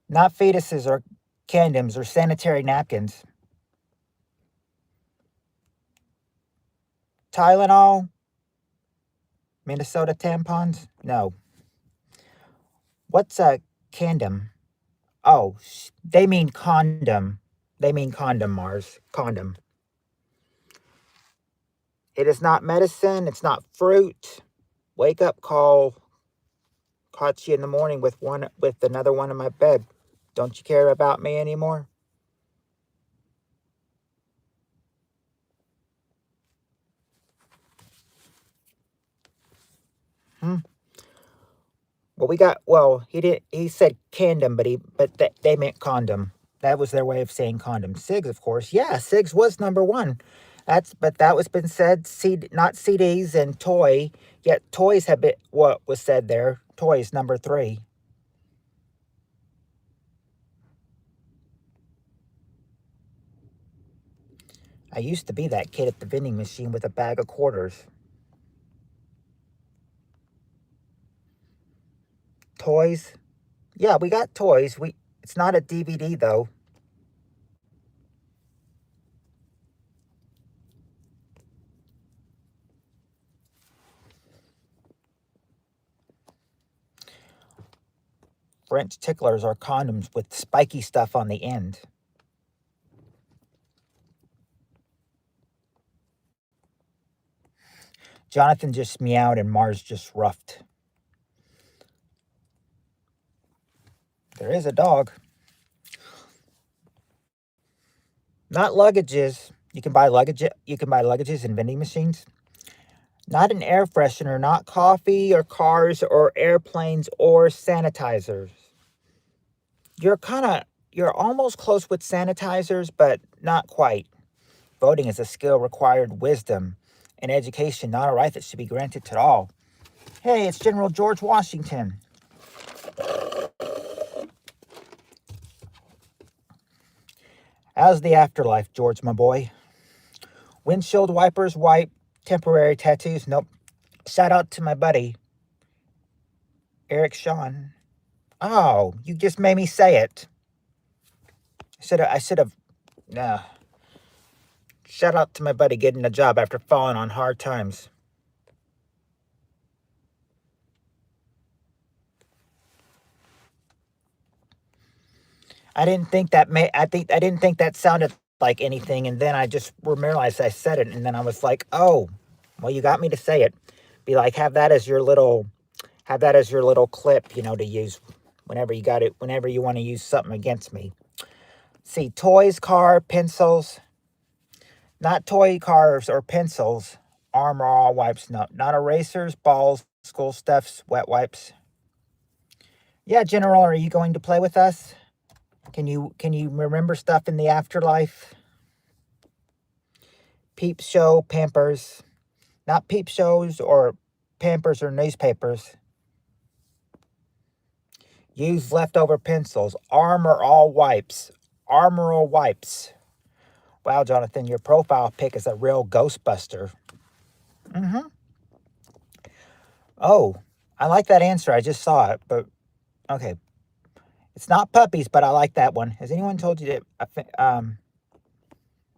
Not fetuses or condoms or sanitary napkins. Tylenol? Minnesota tampons? No. What's a condom? Oh, they mean condom. They mean condom, Mars. Condom. It is not medicine. It's not fruit. Wake up call. Caught you in the morning with another one in my bed. Don't you care about me anymore? Well, he said condom, but they meant condom. That was their way of saying condom. SIGs, of course. Yeah, SIGs was number one. But that was been said, not CDs and toy, yet toys have been, what was said there. Toys, number 3. I used to be that kid at the vending machine with a bag of quarters. Toys? Yeah, we got toys. It's not a DVD, though. French ticklers are condoms with spiky stuff on the end. Jonathan just meowed and Mars just roughed. There is a dog. Not luggages. You can buy luggages in vending machines. Not an air freshener, not coffee or cars or airplanes or sanitizers. You're almost close with sanitizers, but not quite. Voting is a skill required wisdom and education, not a right that should be granted to all. Hey, it's General George Washington. How's the afterlife, George, my boy? Windshield wipers, wipe. Temporary tattoos, nope. Shout out to my buddy, Eric Sean. Oh, you just made me say it. I should have, nah. Shout out to my buddy getting a job after falling on hard times. I didn't think that sounded like anything, and then I just realized I said it, and then I was like, oh, well, you got me to say it. Be like, have that as your little clip, to use whenever you want to use something against me. See, toys, car, pencils, not toy cars or pencils, arm or all wipes, no, not erasers, balls, school stuffs, wet wipes. Yeah, General, are you going to play with us? Can you remember stuff in the afterlife? Peep show, Pampers. Not peep shows or Pampers or newspapers. Use leftover pencils. Armor all wipes. Armor all wipes. Wow, Jonathan, your profile pic is a real Ghostbuster. Mm-hmm. Oh, I like that answer. I just saw it, but okay. It's not puppies, but I like that one. Has anyone told you that?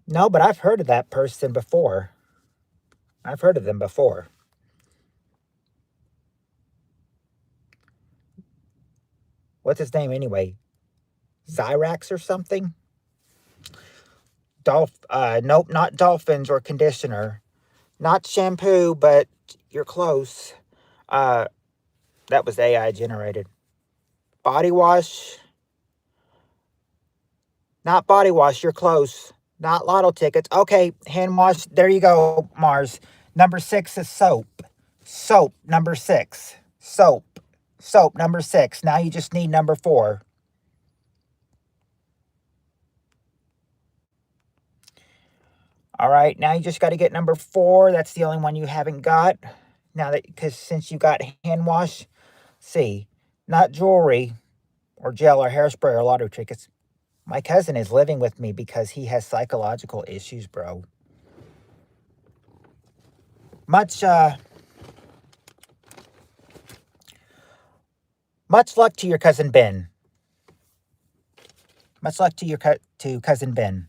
No, but I've heard of that person before. I've heard of them before. What's his name anyway? Zyrax or something? Nope, not dolphins or conditioner. Not shampoo, but you're close. Uh, that was AI generated. Body wash. Not body wash, you're close. Not lotto tickets. Okay, hand wash. There you go, Mars. Number 6 is soap. Soap, number 6. Soap. Soap, number 6. Now you just need number 4. All right, now you just got to get number 4. That's the only one you haven't got. Now that, because since you got hand wash, see, not jewelry or gel or hairspray or lotto tickets. My cousin is living with me because he has psychological issues, bro. Much luck to your cousin Ben. Much luck to your cousin Ben.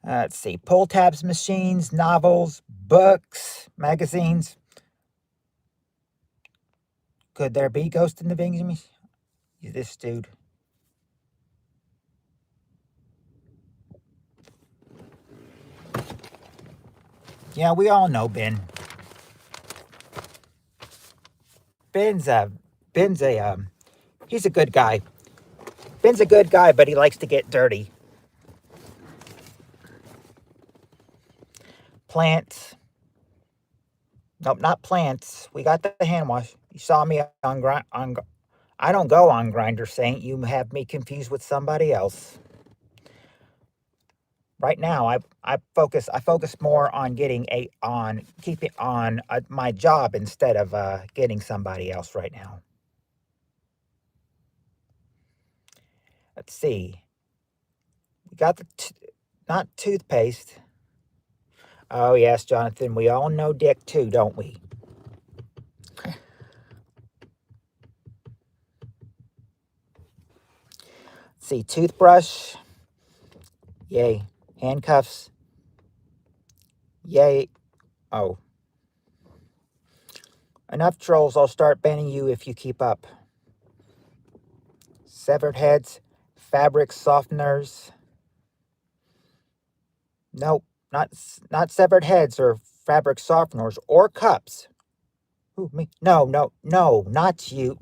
Let's see. Pull tabs machines, novels, books, magazines. Could there be ghost in the vending machine? This dude. Yeah, we all know Ben. Ben's he's a good guy. Ben's a good guy, but he likes to get dirty. Plants. Nope, not plants. We got the hand wash. You saw me on I don't go on Grindr, Saint. You have me confused with somebody else. Right now, I focus more on keeping on my job instead of getting somebody else right now. Let's see. We got the not toothpaste. Oh yes, Jonathan. We all know Dick too, don't we? Let's see, toothbrush. Yay. Handcuffs. Yay. Oh. Enough trolls. I'll start banning you if you keep up. Severed heads. Fabric softeners. Nope. Not severed heads or fabric softeners or cups. Who, me? No, not you,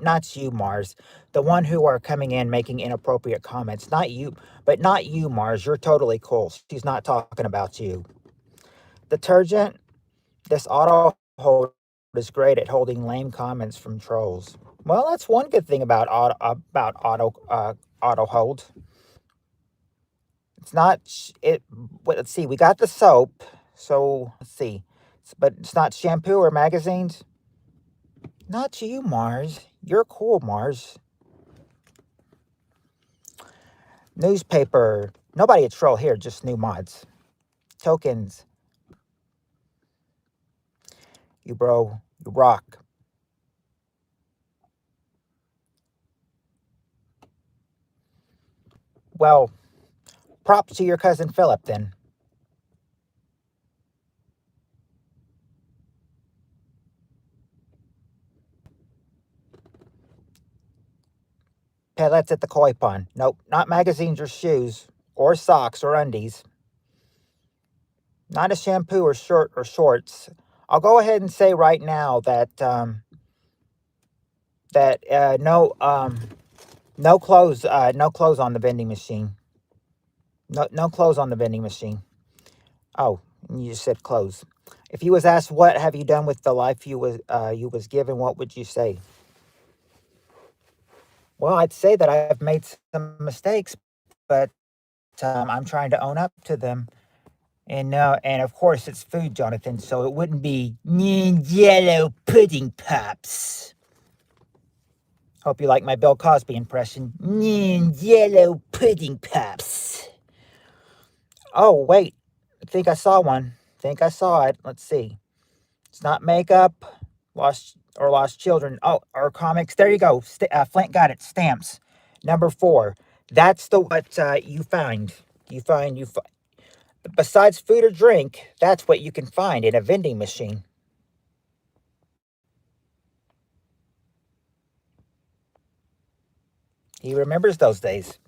Mars. The one who are coming in making inappropriate comments. Not you, Mars. You're totally cool. She's not talking about you. Detergent. This auto hold is great at holding lame comments from trolls. Well, that's one good thing about auto hold. It's not it. Let's see. We got the soap. So let's see. But it's not shampoo or magazines. Not you, Mars. You're cool, Mars. Newspaper. Nobody a troll here, just new mods. Tokens. You bro. You rock. Well, props to your cousin Philip then. Pellets at the koi pond. Nope, not magazines or shoes or socks or undies. Not a shampoo or shirt or shorts. I'll go ahead and say right now that no clothes on the vending machine. No clothes on the vending machine. Oh, you just said clothes. If you was asked what have you done with the life you was given, what would you say? Well, I'd say that I've made some mistakes, but I'm trying to own up to them And of course it's food, Jonathan, so it wouldn't be Yellow Pudding Pops. Hope you like my Bill Cosby impression. Yellow Pudding Pops. Oh, wait. I think I saw one. Think I saw it. Let's see. It's not makeup, lost children. Oh, or comics. There you go. Flint got it. Stamps. Number 4. That's the what you find. Besides food or drink, that's what you can find in a vending machine. He remembers those days.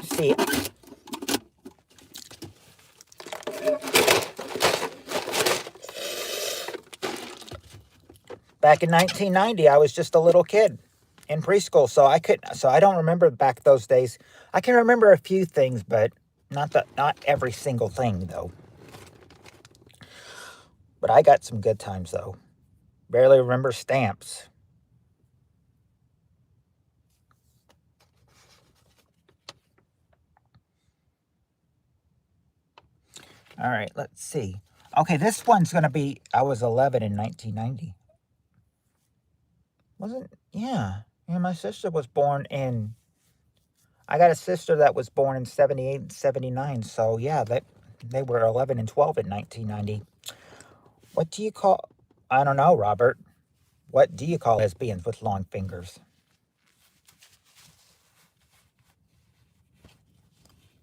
See, back in 1990, I was just a little kid in preschool, so I don't remember back those days. I can remember a few things, but not every single thing though. But I got some good times though. Barely remember stamps. All right, let's see. Okay, this one's going to be, I was 11 in 1990. Yeah, my sister was born in, I got a sister that was born in 78 and 79. So yeah, they were 11 and 12 in 1990. What do you call, I don't know, Robert. What do you call lesbians with long fingers?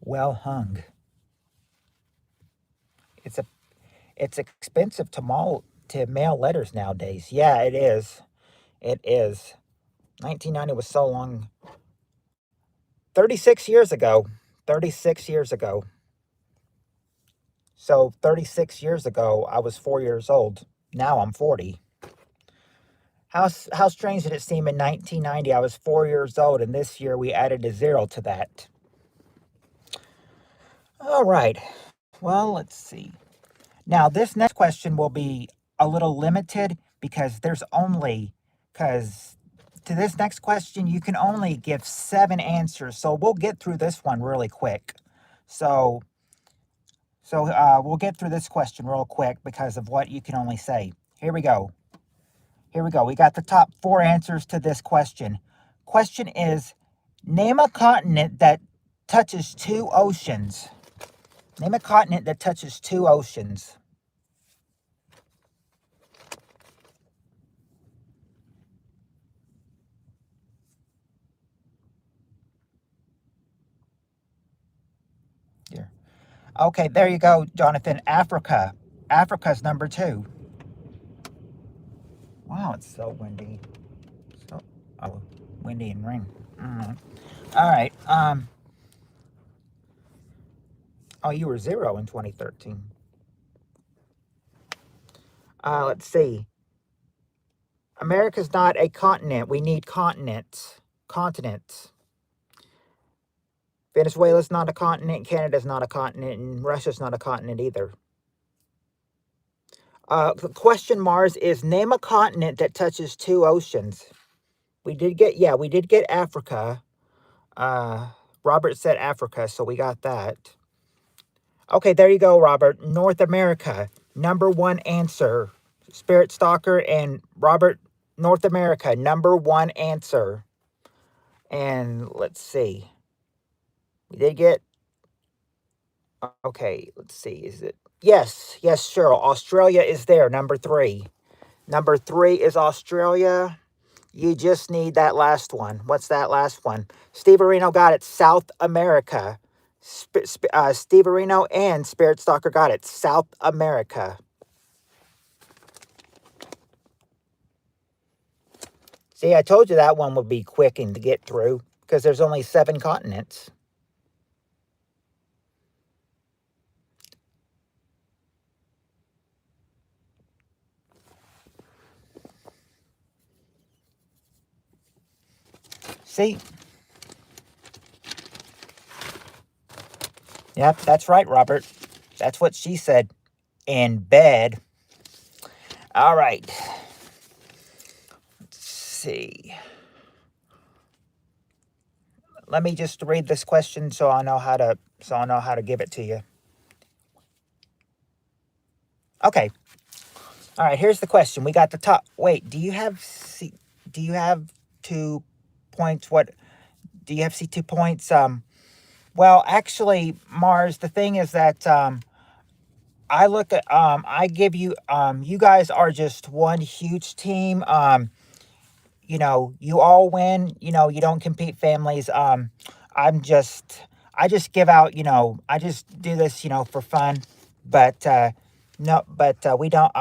Well hung. It's expensive to mail letters nowadays. Yeah, it is. It is. 1990 was so long. 36 years ago. 36 years ago. So 36 years ago, I was 4 years old. Now I'm 40. How strange did it seem in 1990? I was 4 years old, and this year we added a 0 to that. All right. Well, let's see. Now, this next question will be a little limited because to this next question, you can only give 7 answers. So we'll get through this one really quick. So we'll get through this question real quick because of what you can only say. Here we go. We got the top 4 answers to this question. Question is, name a continent that touches 2 oceans. Name a continent that touches 2 oceans. Here. Okay, there you go, Jonathan. Africa. Africa's number 2. Wow, it's so windy. Windy and rain. All right. Oh, you were 0 in 2013. Let's see. America's not a continent. We need continents. Continents. Venezuela's not a continent. Canada's not a continent. And Russia's not a continent either. The question, Mars, is name a continent that touches 2 oceans. We did get Africa. Robert said Africa, so we got that. Okay, there you go, Robert. North America, number 1 answer. Spirit Stalker and Robert, North America, number 1 answer. And let's see. We did get, okay, let's see, is it? Yes, Cheryl. Australia is there, number 3. Number 3 is Australia. You just need that last one. What's that last one? Steve Areno got it. South America. Steve Areno and Spirit Stalker got it. South America. See, I told you that one would be quick and to get through because there's only 7 continents. See? Yep, that's right, Robert. That's what she said in bed. All right. Let's see. Let me just read this question so I know how to give it to you. Okay. All right, here's the question. We got the top. Wait, do you have 2 points? What do you have C2 points? Well, actually, Mars, the thing is that I look at I give you you guys are just one huge team. You know, you all win, you know, you don't compete families. I'm just I just give out, you know, I just do this, you know, for fun. But no, but we don't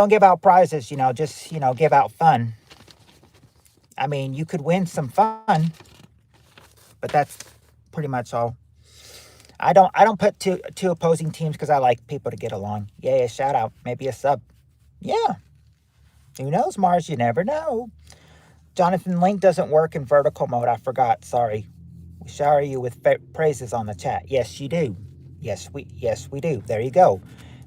give out prizes, you know, just, you know, give out fun. I mean, you could win some fun, but that's pretty much all. I don't put two opposing teams because I like people to get along. Yeah, a shout out, maybe a sub. Yeah, who knows, Mars? You never know. Jonathan, link doesn't work in vertical mode. I forgot. Sorry. We shower you with praises on the chat. Yes, you do. Yes we do. There you go.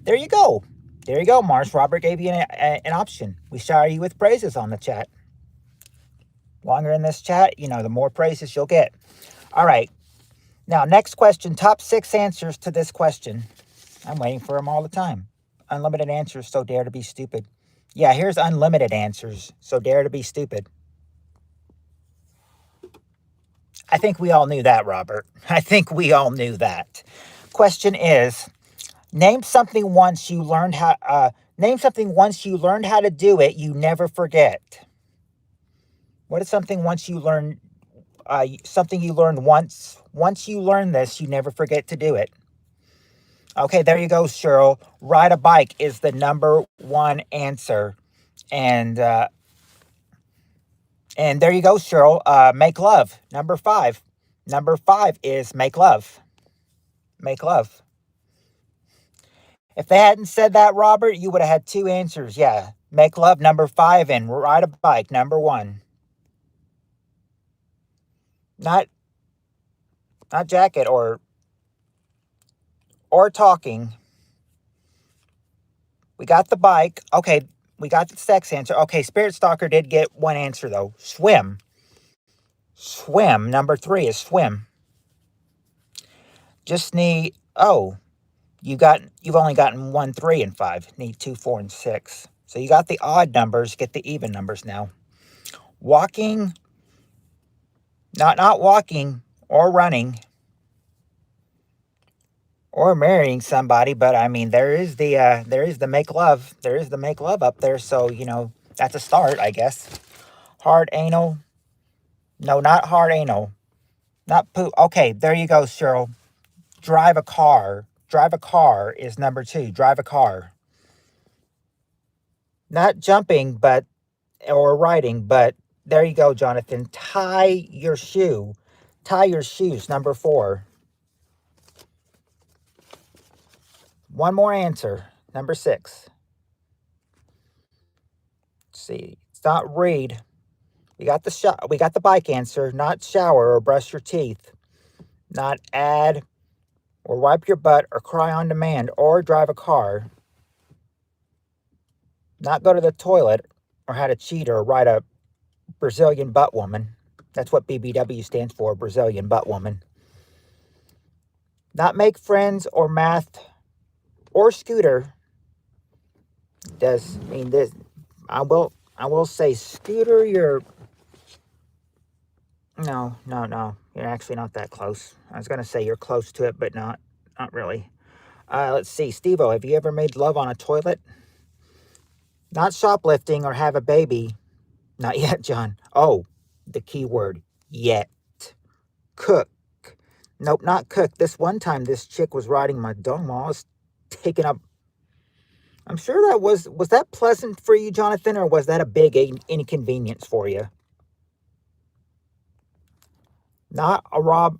There you go. There you go, Mars. Robert gave you an option. We shower you with praises on the chat. Longer in this chat, you know, the more praises you'll get. All right. Now, next question. Top 6 answers to this question. I'm waiting for them all the time. Unlimited answers, so dare to be stupid. Yeah, here's unlimited answers, so dare to be stupid. I think we all knew that, Robert. I think we all knew that. Question is, name something once you learned how to do it, you never forget. What is something once you learn something you learned once you learn this, you never forget to do it? Okay, there you go, Cheryl. Ride a bike is the number 1 answer. And there you go, Cheryl. Make love, number 5. Number 5 is make love. Make love. If they hadn't said that, Robert, you would have had 2 answers. Yeah, make love, number 5, and ride a bike, number 1. Not jacket or talking. We got the bike. Okay, we got the sex answer. Okay, Spirit Stalker did get 1 answer though. Swim. Swim. Number 3 is swim. Just need you've only gotten 1, 3, and 5. Need 2, 4, and 6. So you got the odd numbers, get the even numbers now. Walking, not walking or running or marrying somebody, but I mean there is the make love. There is the make love up there, so you know, that's a start, I guess. Hard anal. No, not hard anal. Not poo. Okay, there you go, Cheryl. Drive a car. Drive a car is number 2. Drive a car. Not jumping, or riding, but there you go, Jonathan. Tie your shoe. Tie your shoes, number 4. 1 more answer, number 6. Let's see, it's not read. We got the bike answer, not shower or brush your teeth, not add or wipe your butt or cry on demand or drive a car, not go to the toilet or how to cheat or ride a Brazilian butt woman. That's what BBW stands for, Brazilian butt woman. Not make friends or math or scooter. Does mean this. I will say scooter, no. You're actually not that close. I was gonna say you're close to it, but not really. Let's see, Steve-O, have you ever made love on a toilet? Not shoplifting or have a baby. Not yet, John. Oh, the key word, yet. Cook. Nope, not cook. This one time, this chick was riding my dome while I was taking up. I'm sure that was that pleasant for you, Jonathan, or was that a big inconvenience for you? Not rob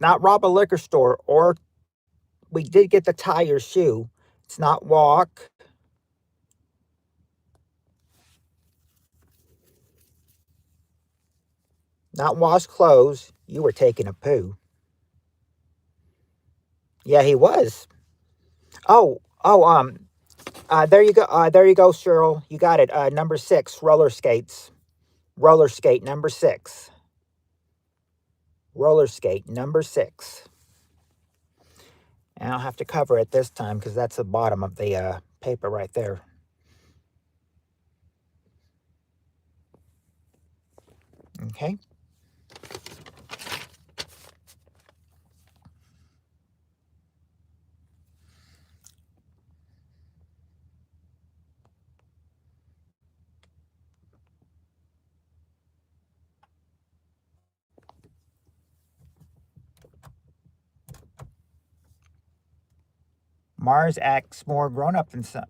a liquor store, or we did get the tie your shoe. It's not walk. Not wash clothes. You were taking a poo. Yeah, he was. Oh, there you go. There you go, Cheryl. You got it. Number 6, roller skates. Roller skate, number 6. Roller skate, number 6. And I'll have to cover it this time because that's the bottom of the paper right there. Okay. Mars acts more grown up than some.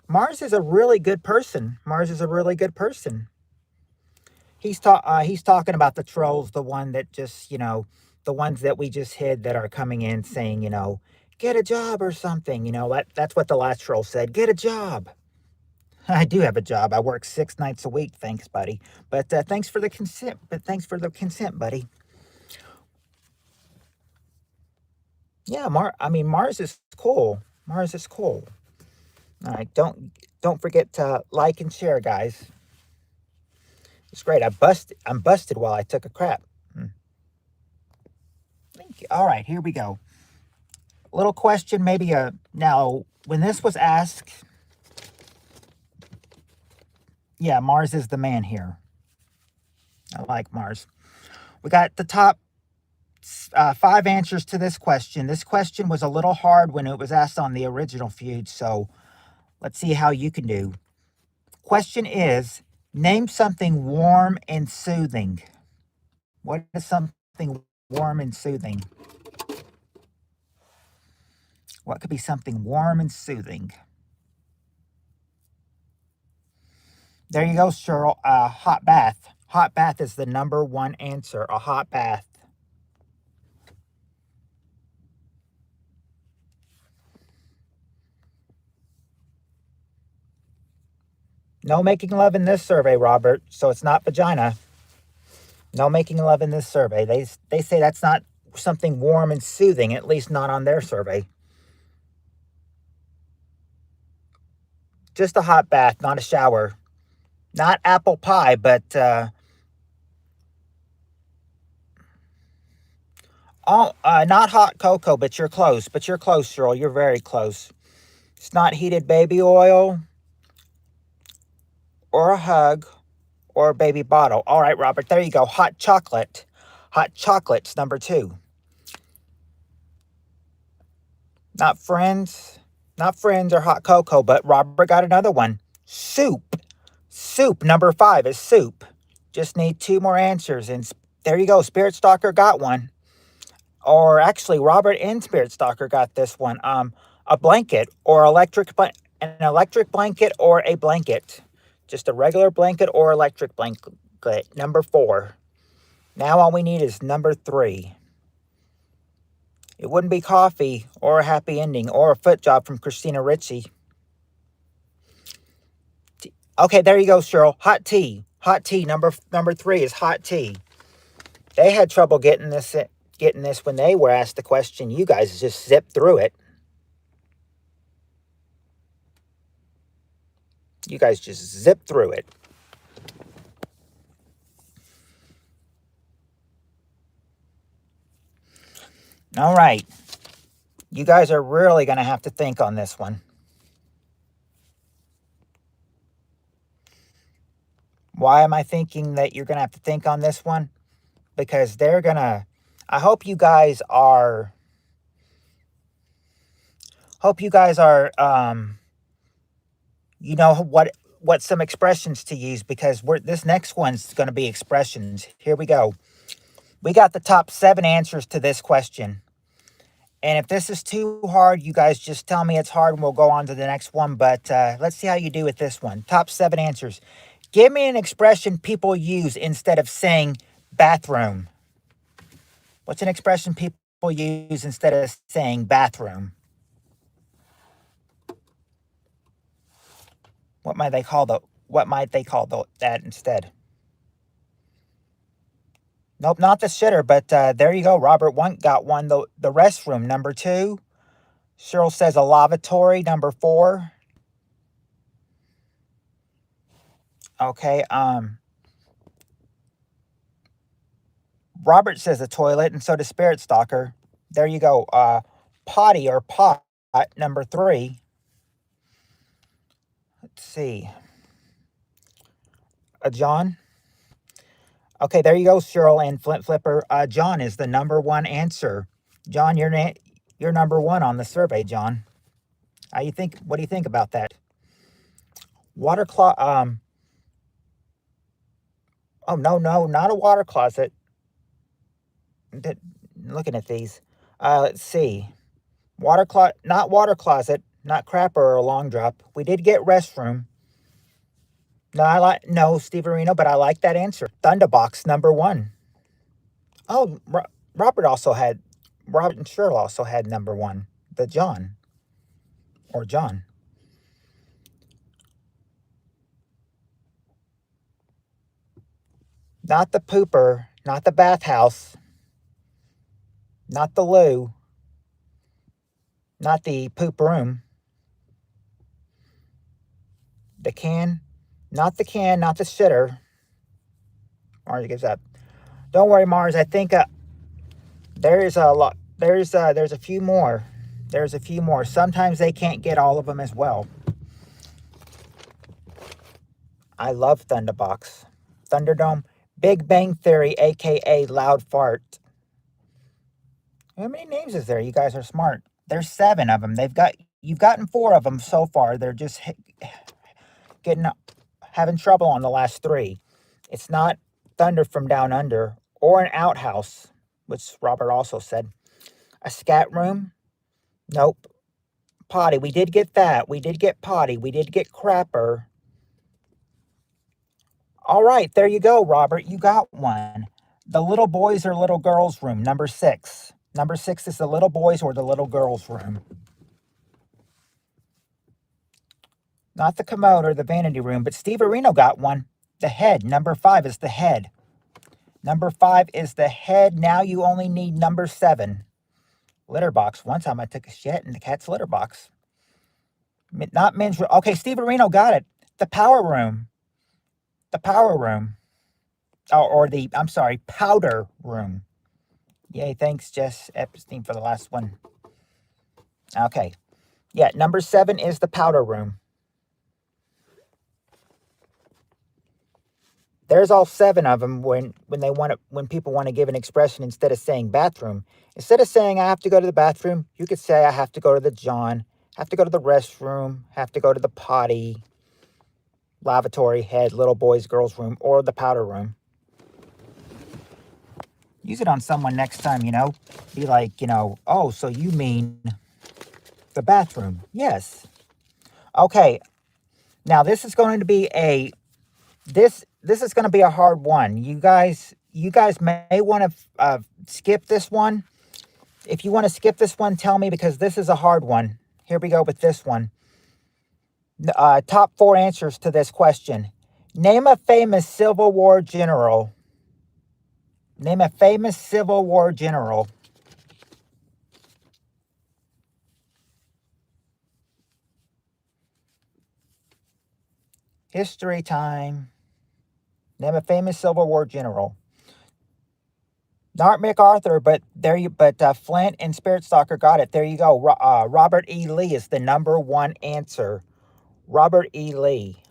Mars is a really good person. Mars is a really good person. He's talking about the trolls, the one that just, the ones that we just hid that are coming in saying, get a job or something. That's what the last troll said. Get a job. I do have a job. I work 6 nights a week. Thanks, buddy. But thanks for the consent. But thanks for the consent, buddy. Yeah, Mars is cool. Mars is cool. All right, don't forget to like and share, guys. It's great. I'm busted while I took a crap. Thank you. All right, here we go. Little question, maybe now when this was asked, yeah, Mars is the man here. I like Mars. We got the top 5 answers to this question. This question was a little hard when it was asked on the original Feud, so let's see how you can do. Question is, name something warm and soothing. What is something warm and soothing? What could be something warm and soothing? There you go, Cheryl. Hot bath. Hot bath is the number 1 answer. A hot bath. No making love in this survey, Robert. So it's not vagina. No making love in this survey. They say that's not something warm and soothing, at least not on their survey. Just a hot bath, not a shower. Not apple pie, but not hot cocoa, but you're close. But you're close, Cheryl. You're very close. It's not heated baby oil or a hug or a baby bottle. All right, Robert, there you go. Hot chocolate. Hot chocolate's number 2. Not friends. Not friends or hot cocoa, but Robert got another one. Soup. Soup, number 5 is soup. Just need 2 more answers. And there you go. Spirit Stalker got one. Or actually, Robert and Spirit Stalker got this one. A blanket or an electric blanket or a blanket. Just a regular blanket or electric blanket. Number 4. Now all we need is number 3. It wouldn't be coffee or a happy ending or a foot job from Christina Ritchie. Okay, there you go, Cheryl. Hot tea. Hot tea. Number 3 is hot tea. They had trouble getting this when they were asked the question. You guys just zipped through it. You guys just zipped through it. All right. You guys are really going to have to think on this one. Why am I thinking that you're going to have to think on this one? Because they're going to... I hope you guys are... you know what some expressions to use, because this next one's going to be expressions. Here we go. We got the top 7 answers to this question. And if this is too hard, you guys just tell me it's hard and we'll go on to the next one. But let's see how you do with this one. Top 7 answers. Give me an expression people use instead of saying bathroom. What's an expression people use instead of saying bathroom? What might they call that instead? Nope, not the shitter, but there you go. Robert got one. The restroom, number 2. Cheryl says a lavatory, number 4. Okay, Robert says a toilet, and so does Spirit Stalker. There you go. potty or pot, number 3. Let's see. John. Okay, there you go, Cheryl and Flint Flipper. John is the number 1 answer. John, you're number 1 on the survey, John. What do you think about that? Water closet. Oh, no, not a water closet. Looking at these. Let's see. Not water closet, not crapper or a long drop. We did get restroom. No, Steve Areno, but I like that answer. Thunderbox, number 1. Oh, Robert and Cheryl also had number 1. The John. Or John. Not the pooper, not the bathhouse, not the loo, not the poop room. The can, not the shitter. Mars gives up. Don't worry, Mars. I think there is a lot. There's a few more. There's a few more. Sometimes they can't get all of them as well. I love Thunderbox. Thunderdome. Big Bang Theory, a.k.a. Loud Fart. How many names is there? You guys are smart. There's 7 of them. You've gotten 4 of them so far. They're just having trouble on the last 3. It's not Thunder from Down Under or an outhouse, which Robert also said. A scat room? Nope. Potty. We did get that. We did get potty. We did get crapper. All right, there you go, Robert. You got one. The little boys or little girls room, number 6. Number 6 is the little boys or the little girls room. Not the commode or the vanity room, but Steve Areno got one. The head, number 5 is the head. Number 5 is the head. Now you only need number 7. Litter box. One time I took a shit in the cat's litter box. Not men's room. Okay, Steve Areno got it. The power room. The power room. I'm sorry, powder room. Yay, thanks, Jess Epstein, for the last one. Okay. Yeah, number 7 is the powder room. There's all 7 of them when people want to give an expression instead of saying bathroom. Instead of saying I have to go to the bathroom, you could say I have to go to the John, have to go to the restroom, have to go to the potty, lavatory, head, little boys, girls room, or the powder room. Use it on someone next time, Be like, oh, so you mean the bathroom. Yes. Okay. Now, this is going to be this is going to be a hard one. You guys may want to skip this one. If you want to skip this one, tell me, because this is a hard one. Here we go with this one. Top 4 answers to this question. Name a famous Civil War general. Name a famous Civil War general. History time. Name a famous Civil War general. Not MacArthur, but Flint and Spirit Stalker got it. There you go. Robert E. Lee is the number 1 answer. Robert E. Lee.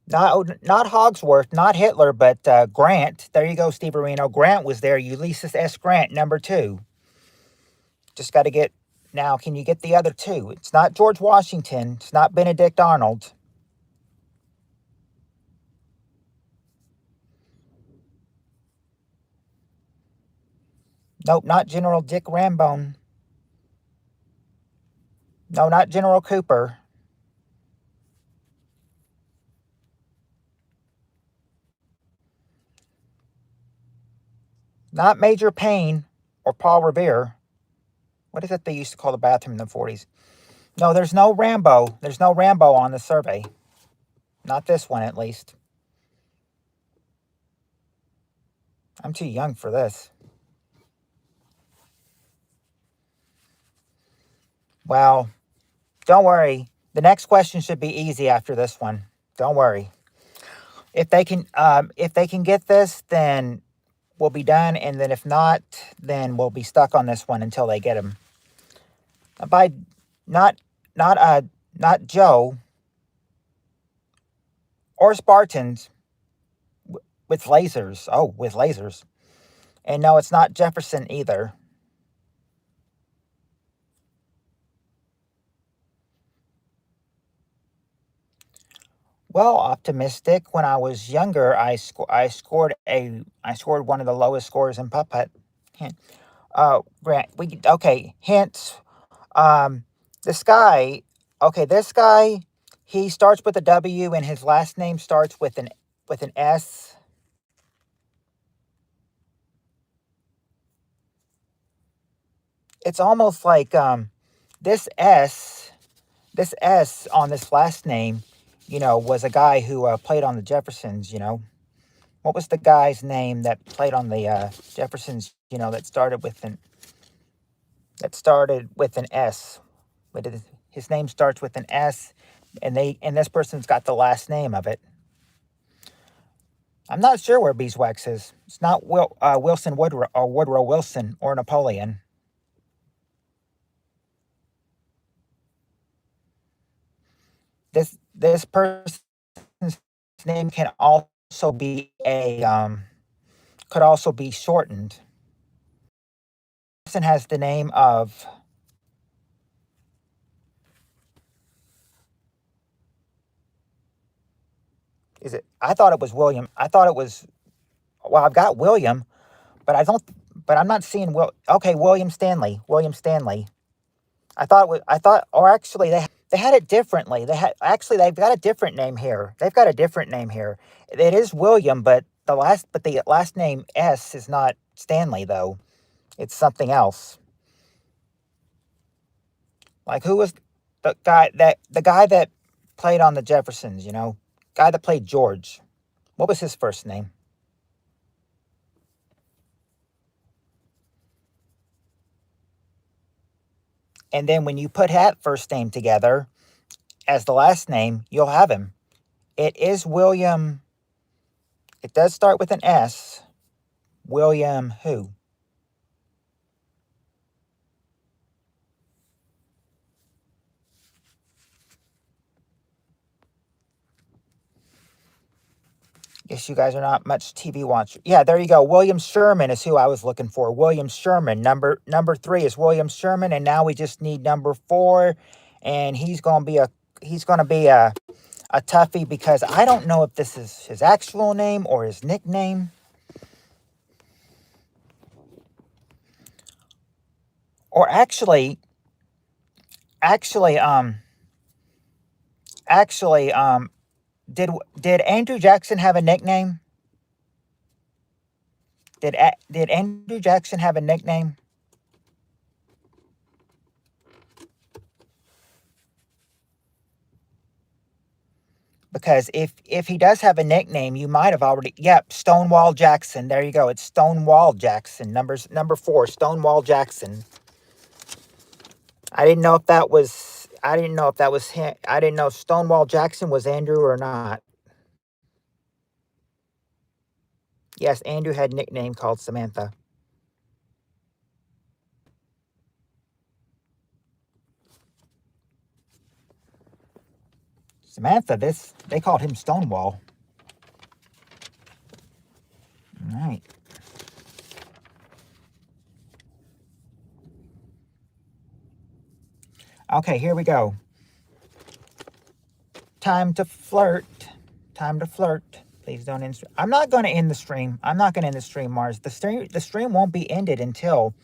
Not Hogsworth, not Hitler, but Grant. There you go, Steve Areno. Grant was there. Ulysses S. Grant, number 2. Just got to get... Now, can you get the other 2? It's not George Washington. It's not Benedict Arnold. Nope, not General Dick Rambone. No, not General Cooper. Not Major Payne or Paul Revere. What is it they used to call the bathroom in the 40s? No, there's no Rambo. There's no Rambo on the survey. Not this one, at least. I'm too young for this. Well, don't worry. The next question should be easy after this one. Don't worry. If they can get this, then we'll be done, and then if not, then we'll be stuck on this one until they get him. By not not Joe or Spartans with lasers. Oh, with lasers. And no, it's not Jefferson either. Well, optimistic. When I was younger, I scored one of the lowest scores in putt. Grant, okay. Hints. Um, this guy. Okay, this guy. He starts with a W, and his last name starts with an S. It's almost like this S on this last name, was a guy who played on the Jeffersons. What was the guy's name that played on the Jeffersons? That started with an S. But his name starts with an S, and this person's got the last name of it. I'm not sure where Beeswax is. It's not Wilson Woodrow or Woodrow Wilson or Napoleon. This person's name can also be could also be shortened. This person has the name of. Is it? I thought it was William. I thought it was. Well, I've got William, but I don't. But I'm not seeing Will. Okay, William Stanley. William Stanley. I thought it was. I thought, or actually, they had it differently. They've got a different name here. They've got a different name here. It is William, but the last name S is not Stanley though. It's something else. Like, who was the guy that played on the Jeffersons? Guy that played George. What was his first name? And then when you put that first name together as the last name, you'll have him. It is William. It does start with an S. William who? Guess you guys are not much TV watchers. Yeah, there you go. William Sherman is who I was looking for. William Sherman. Number 3 is William Sherman, and now we just need number 4, and he's gonna be a toughie because I don't know if this is his actual name or his nickname. Or actually, did Andrew Jackson have a nickname? Did Andrew Jackson have a nickname? Because if he does have a nickname, you might have already. Yep, Stonewall Jackson. There you go. It's Stonewall Jackson. Number 4, Stonewall Jackson. I didn't know if that was him. I didn't know if Stonewall Jackson was Andrew or not. Yes, Andrew had a nickname called Samantha. Samantha, they called him Stonewall. All right. Okay, here we go. Time to flirt. Please don't end. I'm not going to end the stream. Mars. The stream won't be ended until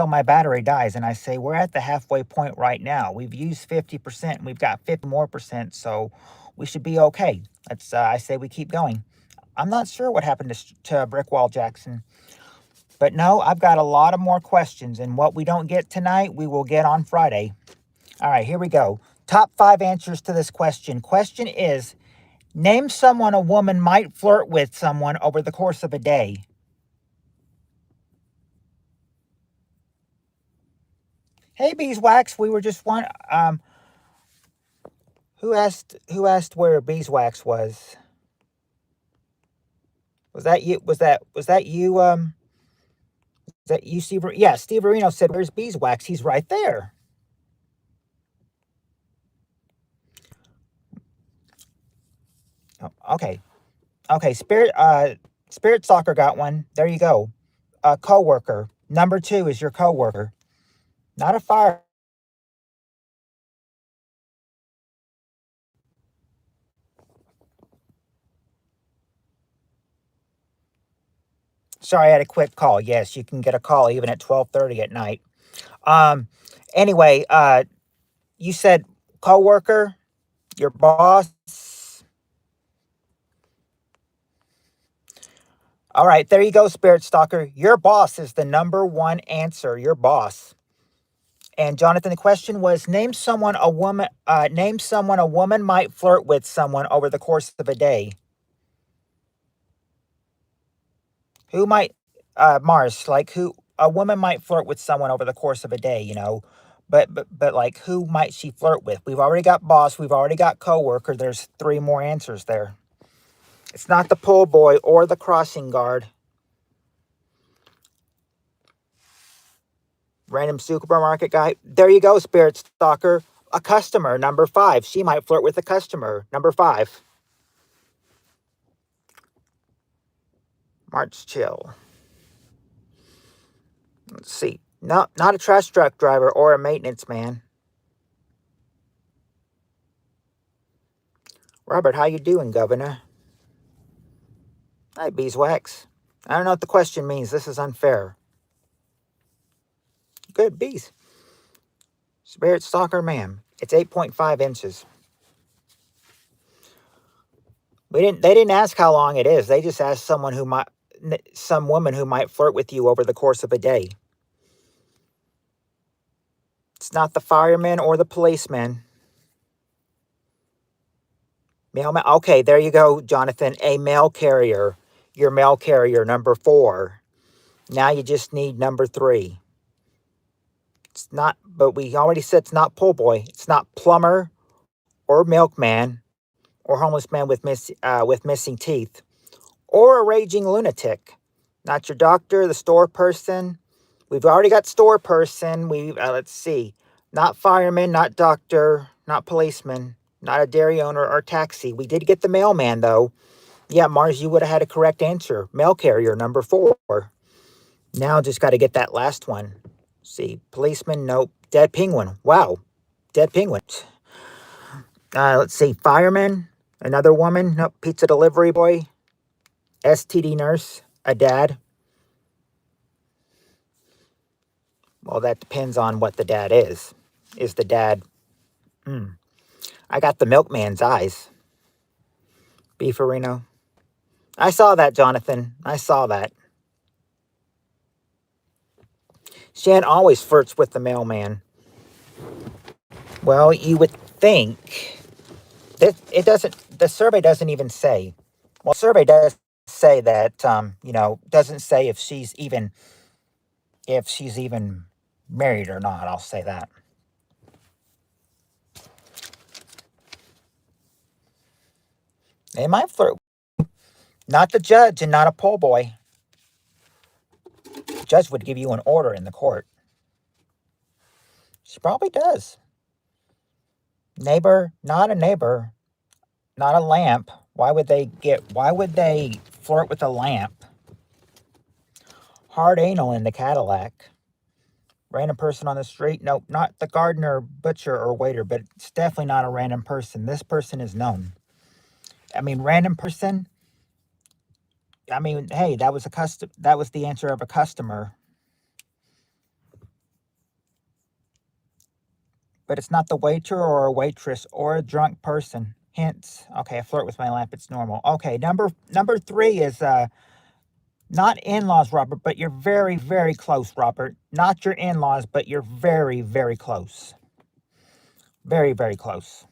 my battery dies. And I say we're at the halfway point right now. We've used 50%. And we've got 50 more percent, so we should be okay. I say we keep going. I'm not sure what happened to Brickwall Jackson. But no, I've got a lot of more questions. And what we don't get tonight, we will get on Friday. All right, here we go. Top 5 answers to this question. Question is, name someone a woman might flirt with someone over the course of a day. Hey, Beeswax, we were just one. Who asked where Beeswax was? Was that you? Was that you? Is that you, Steve? Yeah, Steve Areno said, "Where's Beeswax?" He's right there. Oh, okay, okay. Spirit Soccer got one. There you go. Coworker. Number two is your coworker, not a fire. Sorry, I had a quick call. Yes, you can get a call even at 12:30 at night. Um. Anyway, you said coworker, your boss. All right, there you go, Spirit Stalker. Your boss is the number one answer. Your boss. And Jonathan, the question was: Name someone a woman might flirt with someone over the course of a day. Who might, Mars? Like who? A woman might flirt with someone over the course of a day. But like who might she flirt with? We've already got boss. We've already got coworker. There's three more answers there. It's not the pool boy or the crossing guard. Random supermarket guy. There you go, Spirit Stalker. A customer, number five. She might flirt with a customer, number five. March chill. Let's see. No, not a trash truck driver or a maintenance man. Robert, how you doing, Governor? Hi, Beeswax. I don't know what the question means. This is unfair. Good, bees. Spirit Stalker, ma'am. It's 8.5 inches. They didn't ask how long it is. They just asked some woman who might flirt with you over the course of a day. It's not the fireman or the policeman. Mailman. Okay, there you go, Jonathan. A mail carrier. Your mail carrier, number four. Now you just need number three. It's not, but we already said it's not pool boy. It's not plumber or milkman or homeless man with missing teeth or a raging lunatic. Not your doctor, the store person. We've already got store person. Let's see. Not fireman, not doctor, not policeman, not a dairy owner or taxi. We did get the mailman though. Yeah, Mars, you would have had a correct answer. Mail carrier, number four. Now just got to get that last one. See, policeman, nope. Dead penguin. Wow, dead penguin. Let's see, fireman, another woman, nope. Pizza delivery boy, STD nurse, a dad. Well, that depends on what the dad is. Is the dad... I got the milkman's eyes. Beefarino. I saw that, Jonathan. I saw that. Shan always flirts with the mailman. Well, you would think that it doesn't. The survey doesn't even say. Well, the survey does say that. Doesn't say if she's even married or not. I'll say that. They might flirt. Not the judge and not a poll boy. The judge would give you an order in the court. She probably does. Neighbor, not a neighbor, not a lamp. Why would they flirt with a lamp? Hard anal in the Cadillac. Random person on the street. Nope, not the gardener, butcher, or waiter, but it's definitely not a random person. This person is known. I mean, random person. I mean, hey, that was the answer of a customer. But it's not the waiter or a waitress or a drunk person. Hence, okay, I flirt with my lamp, it's normal. Okay, number three is not in-laws, Robert, but you're very, very close, Robert. Not your in-laws, but you're very, very close. Very, very close.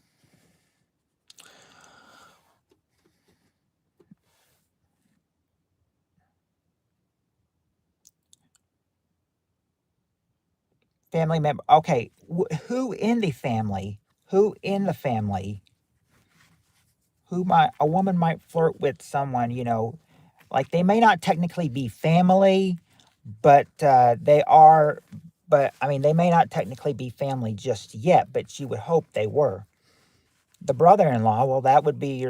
Family member. Okay, who in the family? Who in the family? A woman might flirt with someone, Like, they may not technically be family, but they are, but I mean, they may not technically be family just yet, but you would hope they were. The brother-in-law, well, that would be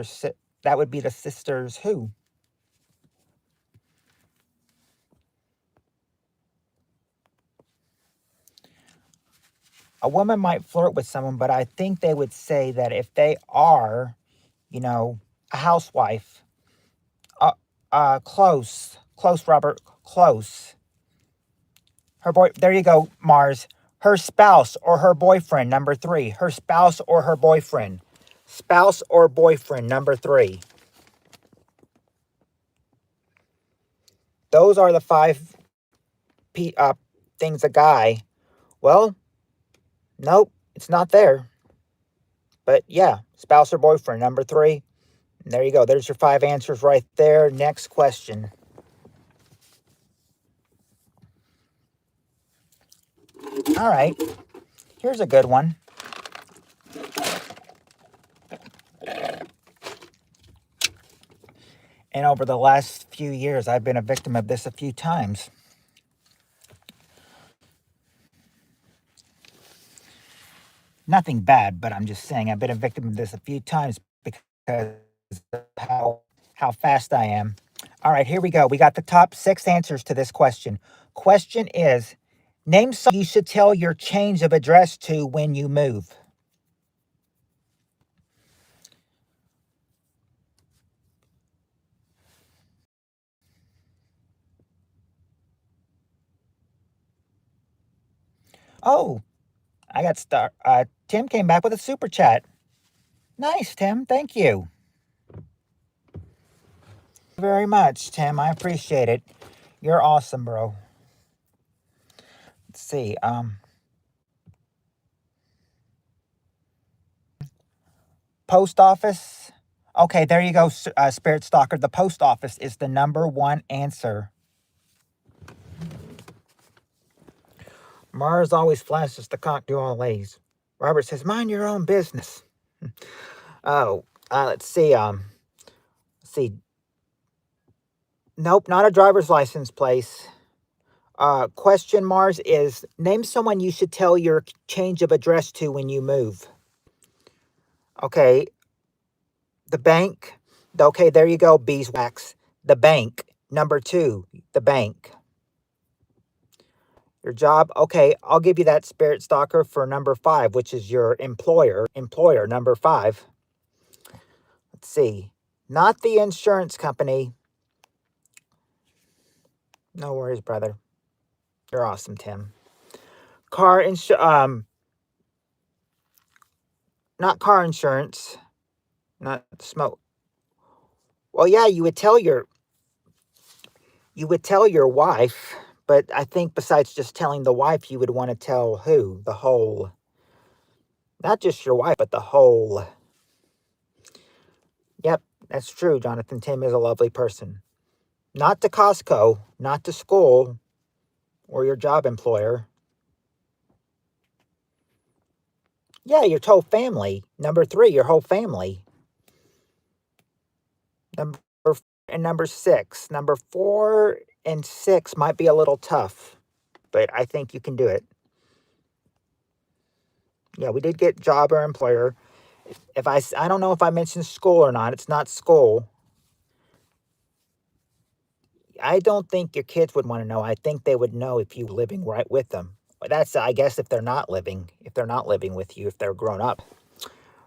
that would be the sister's who? A woman might flirt with someone, but I think they would say that if they are, you know, a housewife, close, Robert, close. There you go, Mars. Her spouse or her boyfriend, number 3. Her spouse or her boyfriend. Spouse or boyfriend, number 3. Those are the 5 things a guy. Well, nope, it's not there. But yeah, spouse or boyfriend, number 3. And there you go. There's your 5 answers right there. Next question. All right. Here's a good one. And over the last few years, I've been a victim of this a few times. Nothing bad, but I'm just saying I've been a victim of this a few times because of how fast I am. All right, here we go. We got the top 6 answers to this question. Question is, name someone you should tell your change of address to when you move. Oh, I got Tim came back with a super chat. Nice, Tim. Thank you very much, Tim. I appreciate it. You're awesome, bro. Let's see. Post office. Okay, there you go, Spirit Stalker. The post office is the number 1 answer. Mars always flashes the cock to all ladies. Robert says, mind your own business. Oh, let's see. Let's see. Nope, not a driver's license place. Question, Mars, is name someone you should tell your change of address to when you move. Okay, the bank. Okay, there you go, beeswax. The bank. Number 2, the bank. Your job. Okay, I'll give you that, Spirit Stalker, for number 5, which is your employer, number 5. Let's see. Not the insurance company. No worries, brother. You're awesome, Tim. Not car insurance. Not smoke. Well, yeah, you would tell your wife, but I think besides just telling the wife, you would want to tell who? The whole, not just your wife, but the whole. Yep, that's true, Jonathan. Tim is a lovely person. Not to Costco, not to school, or your job employer. Yeah, your whole family. Number 3, your whole family. Number 6. Number 4 and 6 might be a little tough, but I think you can do it. Yeah, we did get job or employer. I don't know if I mentioned school or not. It's not school. I don't think your kids would want to know. I think they would know if you were living right with them. That's, I guess, if they're not living with you, if they're grown up.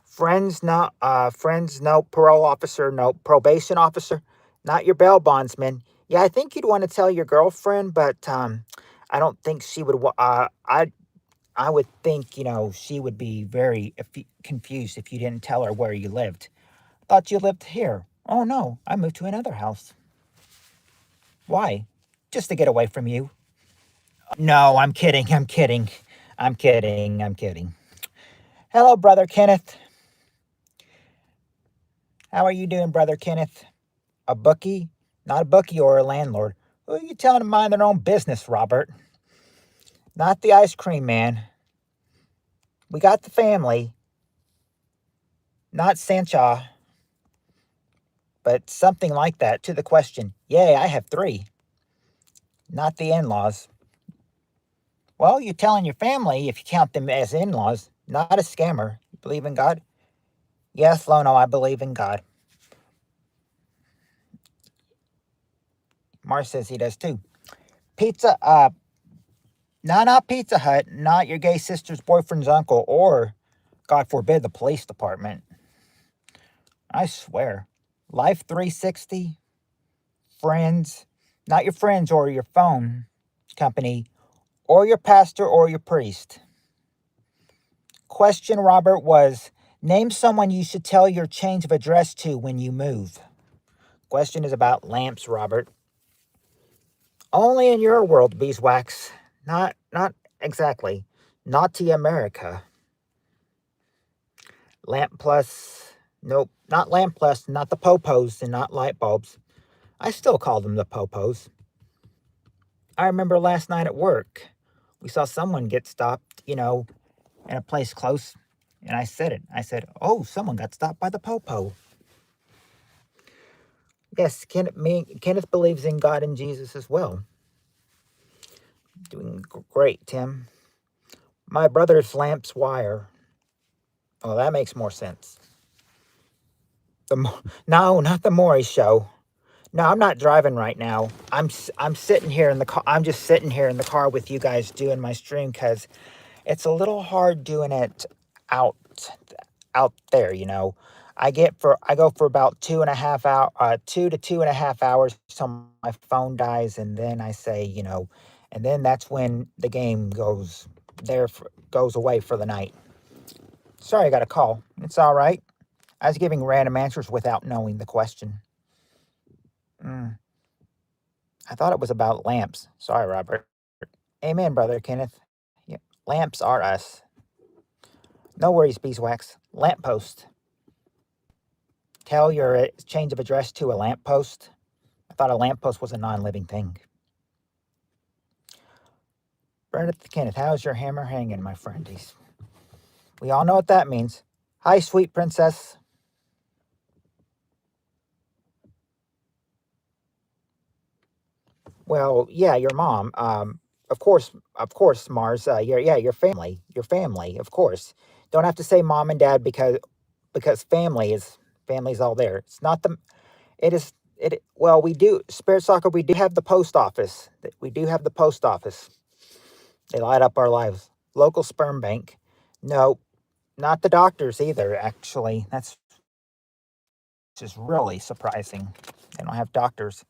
Friends, no. Friends, no. Parole officer, no. Probation officer, not your bail bondsman. Yeah, I think you'd want to tell your girlfriend, but I don't think she would. I would think, she would be very confused if you didn't tell her where you lived. Thought you lived here. Oh no, I moved to another house. Why? Just to get away from you. No, I'm kidding. I'm kidding. I'm kidding. I'm kidding. Hello, Brother Kenneth. How are you doing, Brother Kenneth? A bookie? Not a bookie or a landlord. Who are you telling to mind their own business, Robert? Not the ice cream man. We got the family. Not Sancha. but something like that to the question. Yay, I have 3. Not the in-laws. Well, you're telling your family if you count them as in-laws. Not a scammer. You believe in God? Yes, Lono, I believe in God. Mars says he does too. Pizza, no, not Pizza Hut, not your gay sister's boyfriend's uncle, or, God forbid, the police department. I swear. Life 360, friends, not your friends or your phone company, or your pastor or your priest. Question, Robert, was name someone you should tell your change of address to when you move. Question is about lamps, Robert. Only in your world, beeswax. Not exactly. Naughty America. Lamp Plus. Nope, not Lamp Plus, not the popos and not light bulbs. I still call them the popos. I remember last night at work, we saw someone get stopped, in a place close, and I said it. I said, oh, someone got stopped by the popo. Yes, Kenneth believes in God and Jesus as well. Doing great, Tim. My brother's lamp's wire. Oh, that makes more sense. No, not the Maury show. No, I'm not driving right now. I'm sitting here in the car. I'm just sitting here in the car with you guys doing my stream because it's a little hard doing it out there. I go for about 2 to 2.5 hours till my phone dies, and then I say, and then that's when the game goes away for the night. Sorry, I got a call. It's all right. I was giving random answers without knowing the question. I thought it was about lamps. Sorry, Robert. Amen, Brother Kenneth. Yep. Lamps are us. No worries, beeswax. Lamppost. Tell your change of address to a lamppost. I thought a lamppost was a non-living thing. Brother Kenneth, how's your hammer hanging, my friendies? We all know what that means. Hi, sweet princess. Well, yeah, your mom. Of course, Mars. Your family, of course. Don't have to say mom and dad because family's all there. It's not the. It is it. Well, we do Spirit Soccer. We do have the post office. We do have the post office. They light up our lives. Local sperm bank. No, not the doctors either. Actually, that's just really surprising. They don't have doctors.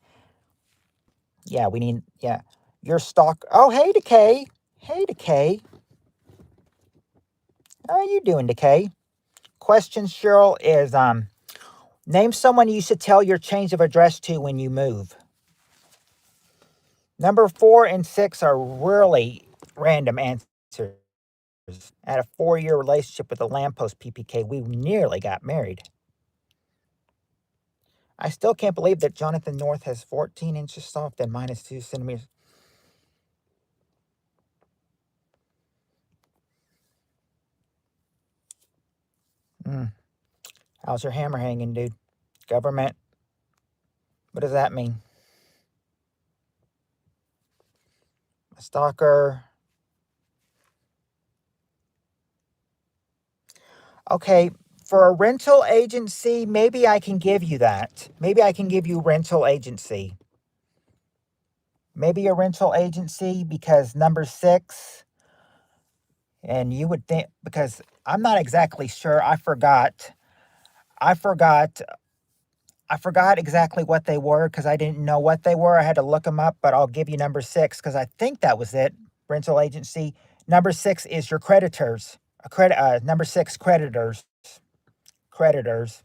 Yeah, we need. Yeah, your stock. Oh, hey, Decay. Hey, Decay. How are you doing, Decay? Question, Cheryl, is name someone you should tell your change of address to when you move. Number 4 and 6 are really random answers. I had a 4-year relationship with a lamppost PPK. We nearly got married. I still can't believe that Jonathan North has 14 inches soft and minus 2 centimeters. How's your hammer hanging, dude? Government. What does that mean? A stalker. Okay, for a rental agency, maybe I can give you that. Maybe I can give you rental agency. Maybe a rental agency because number 6, and you would think, because I'm not exactly sure. I forgot exactly what they were because I didn't know what they were. I had to look them up, but I'll give you number 6 because I think that was it. Rental agency. Number 6 is your creditors. Number 6, creditors. Creditors.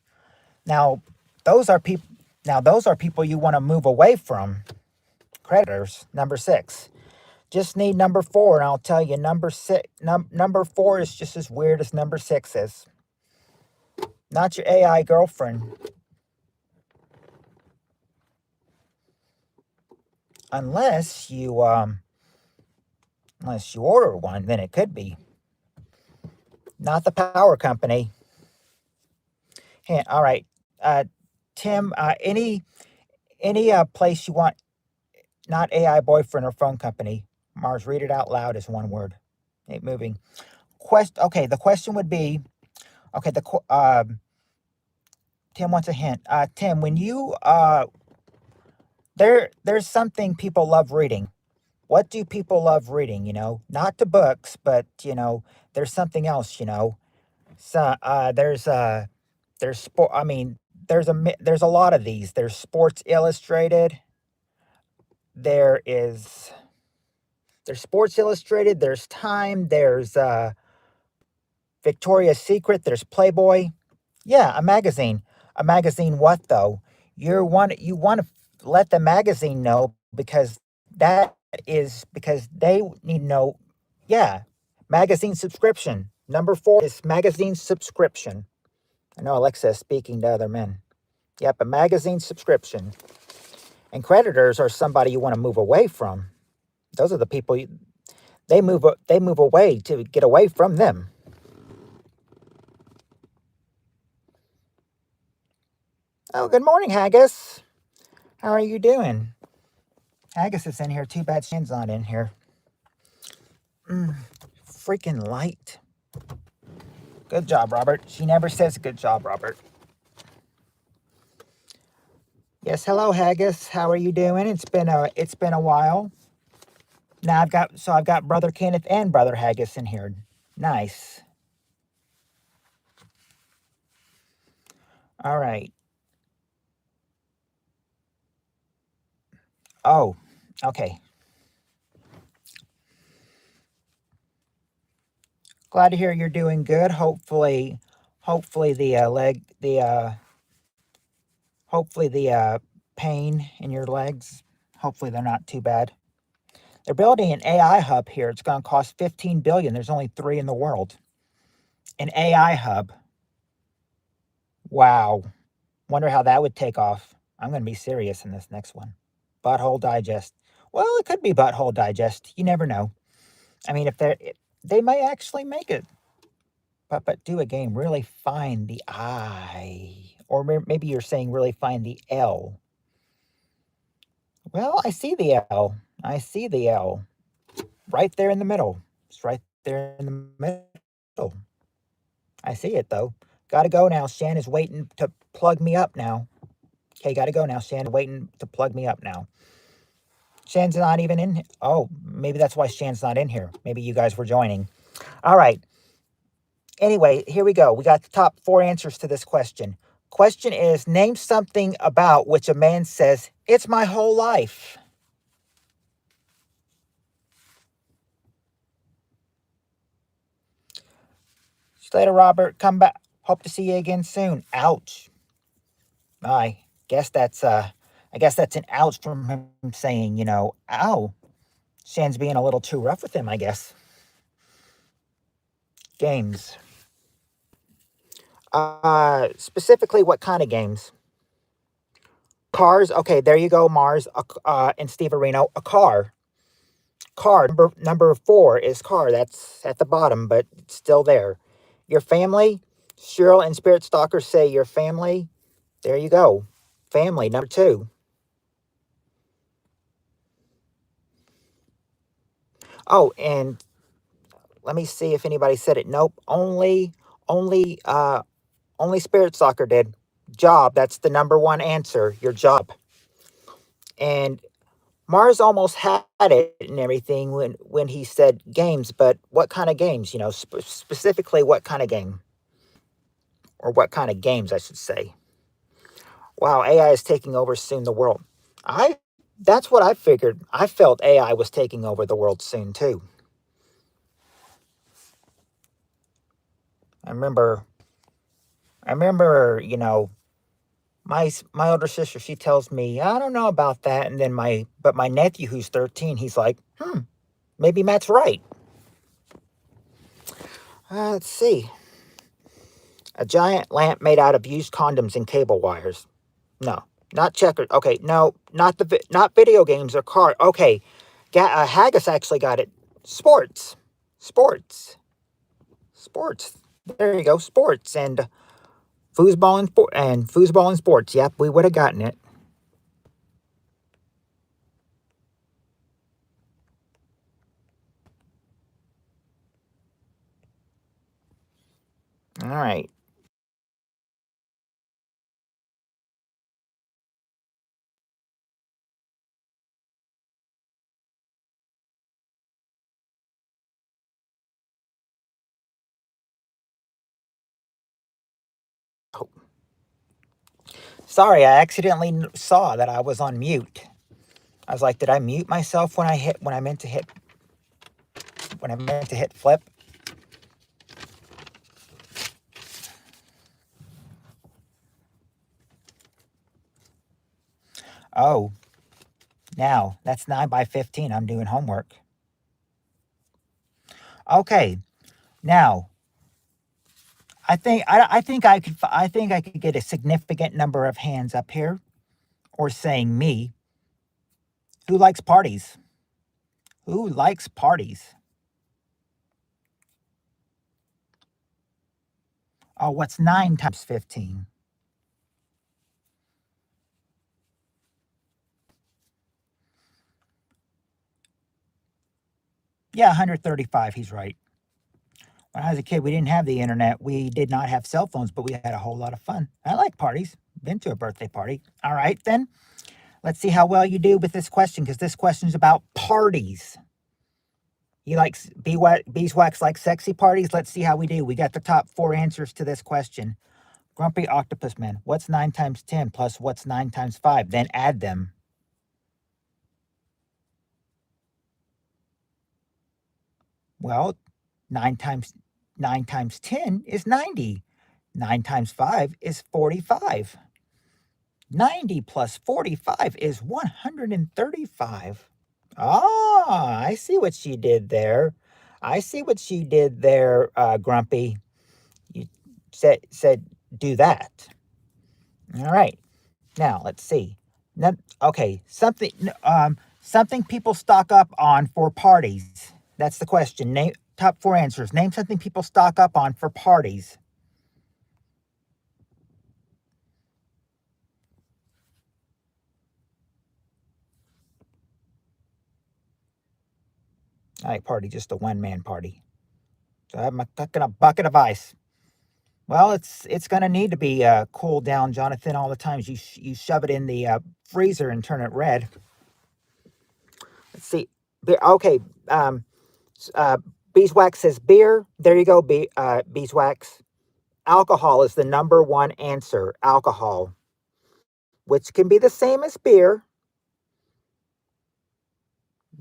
Now, those are people. Now, those are people you want to move away from. Creditors. Number 6. Just need number 4, and I'll tell you, number 4 is just as weird as number 6 is. Not your AI girlfriend. Unless you order one, then it could be. Not the power company. All right. Tim, any place you want, not AI boyfriend or phone company. Mars, read it out loud as one word. Ain't moving. Okay, the question would be, okay, Tim wants a hint. Tim, when you there's something people love reading. What do people love reading? Not the books, but there's something else. So there's sport. I mean, there's a lot of these. There's Sports Illustrated. There is there's Sports Illustrated. There's Time. There's Victoria's Secret. There's Playboy. Yeah, a magazine. A magazine what though? You want to let the magazine know because that is because they need to know. Yeah, magazine subscription. Number 4 is magazine subscription. I know Alexa is speaking to other men. Yep, a magazine subscription. And creditors are somebody you want to move away from. Those are the people they move away to get away from them. Oh, good morning, Haggis. How are you doing? Haggis is in here. Too bad Shan's not in here. Freaking light. Good job, Robert. She never says good job, Robert. Yes, hello, Haggis. How are you doing? It's been a while. Now I've got Brother Kenneth and Brother Haggis in here. Nice. All right. Oh, okay. Glad to hear you're doing good. Hopefully the pain in your legs, hopefully they're not too bad. They're building an AI hub here. It's going to cost $15 billion. There's only 3 in the world. An AI hub. Wow. Wonder how that would take off. I'm going to be serious in this next one. Butthole Digest. Well, it could be Butthole Digest. You never know. I mean, if they may actually make it. But do a game. Really find the I. Or maybe you're saying really find the L. Well, I see the L. I see the L. Right there in the middle. It's right there in the middle. I see it though. Gotta go now. Shan is waiting to plug me up now. Okay, gotta go now. Shan waiting to plug me up now. Shan's not even in. Oh, maybe that's why Shan's not in here. Maybe you guys were joining. All right. Anyway, here we go. We got the top 4 answers to this question. Question is, name something about which a man says, it's my whole life. See you later, Robert. Come back. Hope to see you again soon. Ouch. I guess that's an ouch from him saying, ow. Shan's being a little too rough with him, I guess. Games. Specifically, what kind of games? Cars. Okay, there you go, Mars and Steve Areno. A car. Car. Number 4 is car. That's at the bottom, but it's still there. Your family. Cheryl and Spirit Stalker say your family. There you go. Family. Number 2. Oh, and let me see if anybody said it. Nope. Only Spirit Stalker did. Job. That's the number 1 answer. Your job. And Mars almost had it and everything when he said games, but what kind of games? Specifically what kind of game? Or what kind of games, I should say. Wow, AI is taking over soon the world. That's what I figured. I felt AI was taking over the world soon too. I remember, my older sister, she tells me, I don't know about that. And then my nephew who's 13, he's like, maybe Matt's right. Let's see. A giant lamp made out of used condoms and cable wires. No, not checkers. Okay, no, not video games or car. Okay, Haggis actually got it. Sports. There you go, sports. And Foosball and sports. Yep, we would have gotten it. All right. Oh, sorry, I accidentally saw that I was on mute. I was like, did I mute myself when I meant to hit flip? Oh, now that's 9 by 15. I'm doing homework. Okay, now I think I could get a significant number of hands up here, or saying me. Who likes parties? Who likes parties? Oh, what's 9 times 15? Yeah, 135. He's right. When I was a kid, we didn't have the internet. We did not have cell phones, but we had a whole lot of fun. I like parties. Been to a birthday party. All right, then. Let's see how well you do with this question, because this question is about parties. You like beeswax like sexy parties? Let's see how we do. We got the top 4 answers to this question. Grumpy Octopus Man, what's 9 times 10 plus what's 9 times 5? Then add them. Well, 9 times 10 is 90. 9 times 5 is 45. 90 plus 45 is 135. Ah, I see what she did there. I see what she did there, Grumpy. You said do that. All right. Now let's see. Okay, something people stock up on for parties. That's the question. Name top 4 answers. Name something people stock up on for parties. All right, party, just a one-man party. So I'm cooking a bucket of ice. Well, it's going to need to be cooled down, Jonathan. All the times you shove it in the freezer and turn it red. Let's see. Okay. Uh, Beeswax says beer. There you go, Beeswax. Alcohol is the number 1 answer. Alcohol, which can be the same as beer.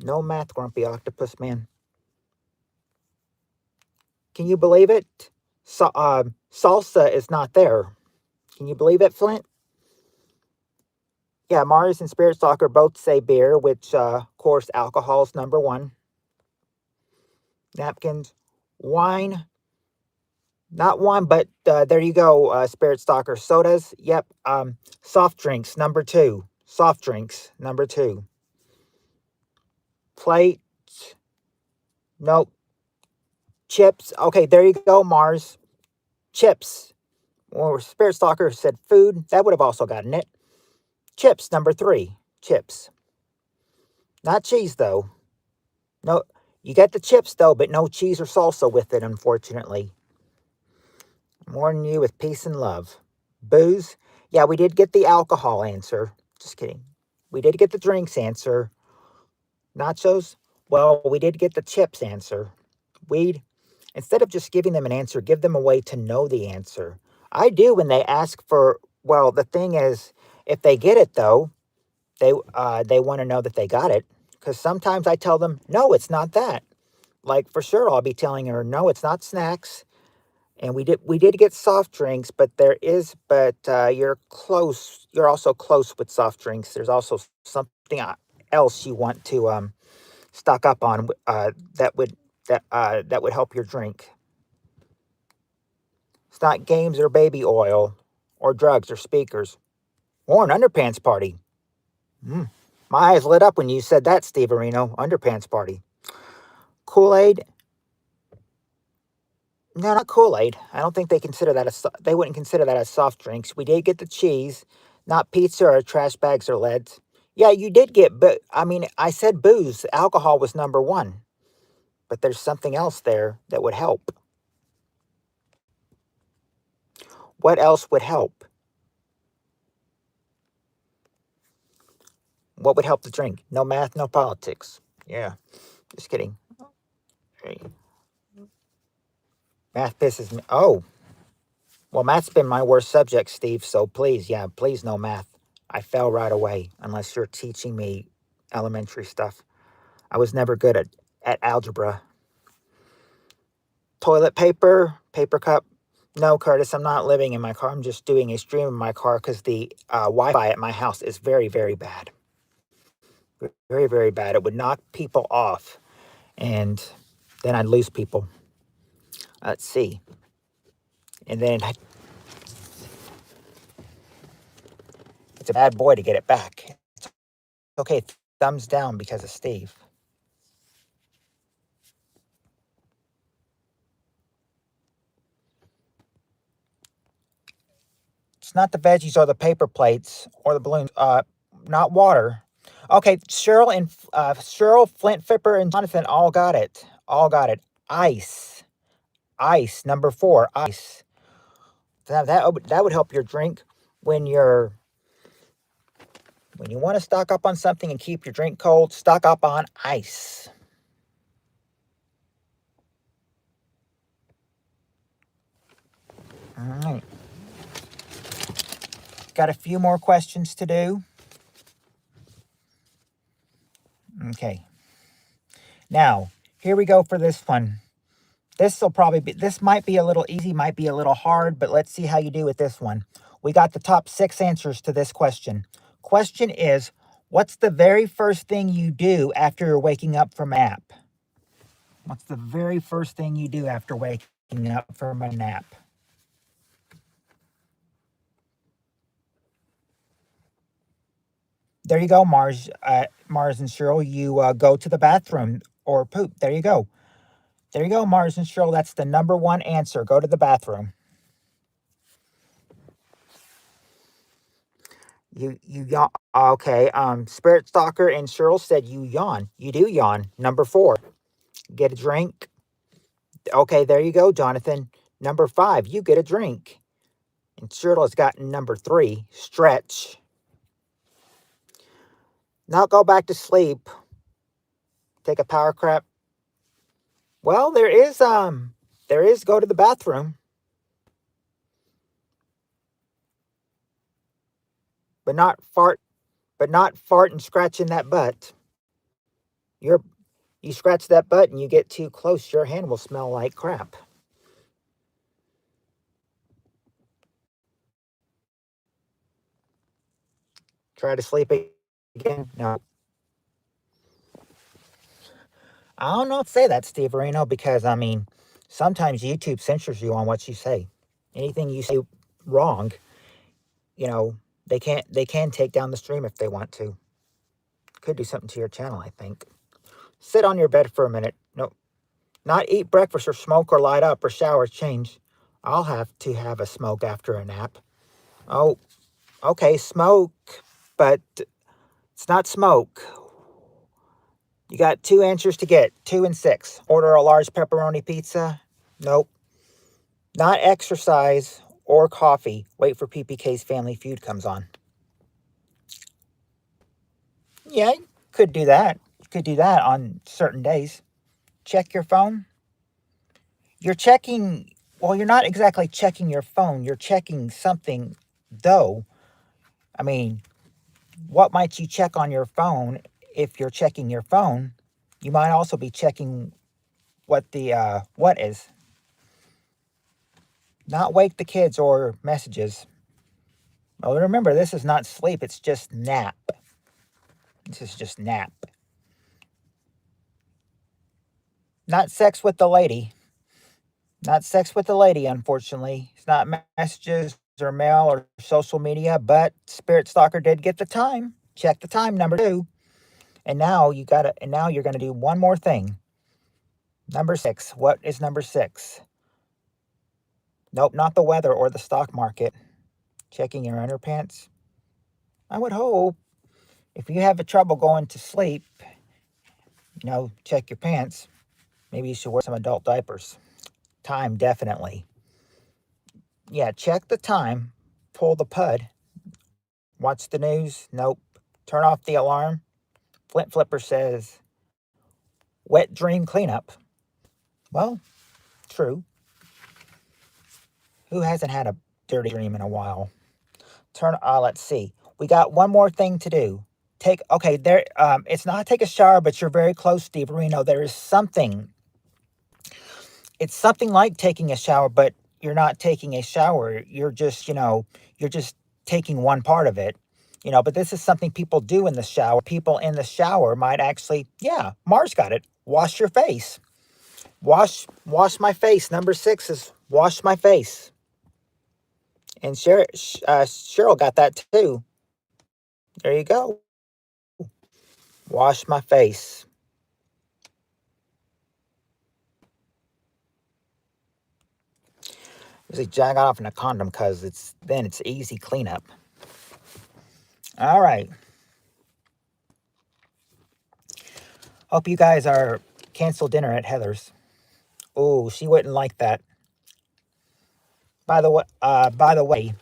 No math, Grumpy Octopus Man. Can you believe it? Salsa is not there. Can you believe it, Flint? Yeah, Mars and Spirit Stalker both say beer, which, of course, alcohol is number 1. Napkins, wine, not 1, but there you go, Spirit Stalker. Sodas, yep. Soft drinks, number 2. Soft drinks, number 2. Plate, nope. Chips, okay, there you go, Mars. Chips, or Spirit Stalker said food, that would have also gotten it. Chips, number 3. Chips. Not cheese, though. No, you get the chips, though, but no cheese or salsa with it, unfortunately. I'm warning you with peace and love. Booze, yeah, we did get the alcohol answer. Just kidding. We did get the drinks answer. Nachos, well, we did get the chips answer. Weed, instead of just giving them an answer, give them a way to know the answer. I do when they ask for, well, the thing is, if they get it, though, they want to know that they got it. Because sometimes I tell them, no, it's not that. Like, for sure, I'll be telling her, no, it's not snacks. And we did get soft drinks, but you're close. You're also close with soft drinks. There's also something else you want to stock up on that would help your drink. It's not games or baby oil or drugs or speakers or an underpants party. My eyes lit up when you said that, Steve Areno. Underpants party. Kool-Aid. No, not Kool-Aid. I don't think they consider that they wouldn't consider that as soft drinks. We did get the cheese, not pizza or trash bags or leads. Yeah, you did get, but I mean, I said booze. Alcohol was number one, but there's something else there that would help. What else would help? What would help the drink? No math, no politics. Yeah, just kidding. Hey, math pisses me. Oh, well, math's been my worst subject, Steve. So please, yeah, please, no math. I fail right away unless you're teaching me elementary stuff. I was never good at algebra. Toilet paper, paper cup. No, Curtis, I'm not living in my car. I'm just doing a stream in my car because the Wi-Fi at my house is very, very bad. Very, very bad. It would knock people off, and then I'd lose people. Let's see. And then it's a bad boy to get it back. It's okay, thumbs down because of Steve. It's not the veggies or the paper plates or the balloons. Not water. Okay, Cheryl, Flint, Fipper, and Jonathan all got it. All got it. Ice. Ice. Number 4. Ice. That would help your drink when you're when you want to stock up on something and keep your drink cold. Stock up on ice. All right. Got a few more questions to do. Okay. Now, here we go for this one. This might be a little easy, might be a little hard, but let's see how you do with this one. We got the top 6 answers to this question. Question is, what's the very first thing you do after you're waking up from a nap? What's the very first thing you do after waking up from a nap? There you go, Mars and Cheryl. You go to the bathroom or poop. There you go. There you go, Mars and Cheryl. That's the number 1 answer. Go to the bathroom. You yawn. Okay. Spirit Stalker and Cheryl said you yawn. You do yawn. Number 4. Get a drink. Okay, there you go, Jonathan. Number 5. You get a drink. And Cheryl has gotten number 3. Stretch. Not go back to sleep. Take a power crap. Well, there is go to the bathroom, but not fart and scratching that butt. You're you scratch that butt and you get too close, your hand will smell like crap. Try to sleep again. No. I don't know if to say that, Steve Areno, because I mean, sometimes YouTube censors you on what you say. Anything you say wrong, you know, they can take down the stream if they want to. Could do something to your channel, I think. Sit on your bed for a minute. No, not eat breakfast or smoke or light up or shower, change. I'll have to have a smoke after a nap. Oh, okay, smoke, but it's not smoke. You got 2 answers to get, 2 and 6. Order a large pepperoni pizza. Nope. Not exercise or coffee. Wait for PPK's Family Feud comes on. Yeah, you could do that. You could do that on certain days. Check your phone. You're checking, well, you're not exactly checking your phone. You're checking something, though. I mean, what might you check on your phone if you're checking your phone? You might also be checking what the what is. Not wake the kids or messages. Well, remember, this is not sleep. It's just nap. This is just nap. Not sex with the lady. Not sex with the lady, unfortunately. It's not messages or mail or social media, but Spirit Stalker did get the time. Check the time, number 2. And now you're gonna do one more thing. Number 6. What is number 6? Nope, not the weather or the stock market. Checking your underpants. I would hope if you have trouble going to sleep, check your pants. Maybe you should wear some adult diapers. Time, definitely. Yeah, check the time. Pull the pud. Watch the news. Nope. Turn off the alarm. Flint Flipper says, wet dream cleanup. Well, true. Who hasn't had a dirty dream in a while? Let's see. We got one more thing to do. It's not take a shower, but you're very close, Steve Reno. There is something. It's something like taking a shower, but you're not taking a shower. You're just taking one part of it. But this is something people do in the shower. People in the shower might actually, yeah, Mars got it. Wash your face. Wash my face. Number 6 is wash my face. And Cheryl got that too. There you go. Wash my face. Usually jag off in a condom because it's easy cleanup. All right. Hope you guys are cancel dinner at Heather's. Oh, she wouldn't like that. By the way,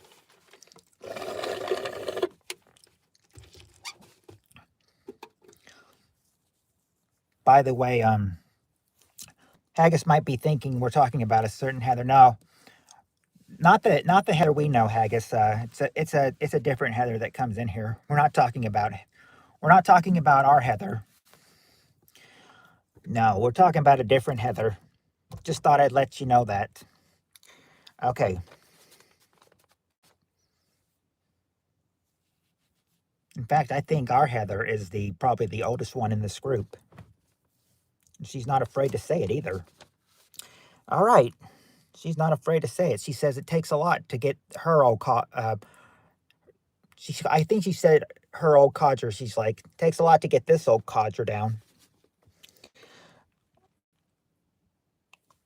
Haggis might be thinking we're talking about a certain Heather. No, not the Heather we know, Haggis. It's a different Heather that comes in here. We're not talking about our Heather. No, we're talking about a different Heather. Just thought I'd let you know that. Okay. In fact, I think our Heather is probably the oldest one in this group. She's not afraid to say it either. All right. She's not afraid to say it. She says it takes a lot to get her old I think she said her old codger. She's like, takes a lot to get this old codger down.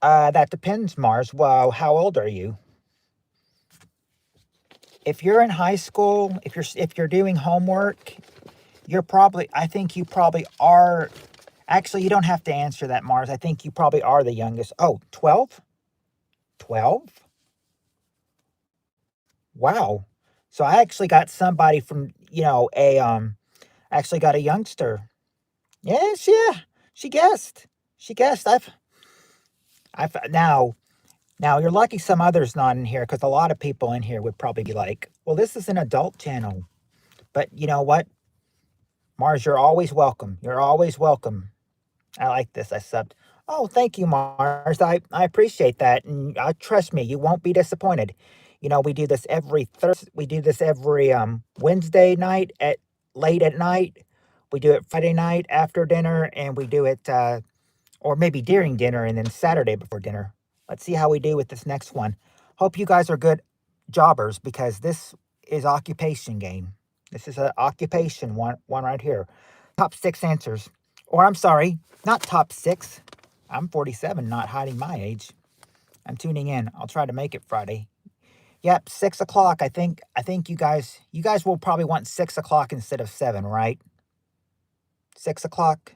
That depends, Mars. Well, how old are you? If you're in high school, if you're doing homework, I think you probably are. Actually, you don't have to answer that, Mars. I think you probably are the youngest. Oh, 12? 12? Wow. So I actually got somebody from, actually got a youngster. Yes, yeah. She guessed. She guessed. Now you're lucky some others not in here because a lot of people in here would probably be like, well, this is an adult channel. But you know what? Mars, you're always welcome. You're always welcome. I like this. I subbed. Oh, thank you, Mars. I appreciate that. And trust me, you won't be disappointed. We do this every Thursday. We do this every Wednesday night at late at night. We do it Friday night after dinner, and we do it or maybe during dinner and then Saturday before dinner. Let's see how we do with this next one. Hope you guys are good jobbers because this is occupation game. This is an occupation one right here. Top 6 answers. Or I'm sorry, not top 6. I'm 47, not hiding my age. I'm tuning in. I'll try to make it Friday. Yep, 6 o'clock. I think you guys will probably want 6 o'clock instead of 7, right? 6 o'clock?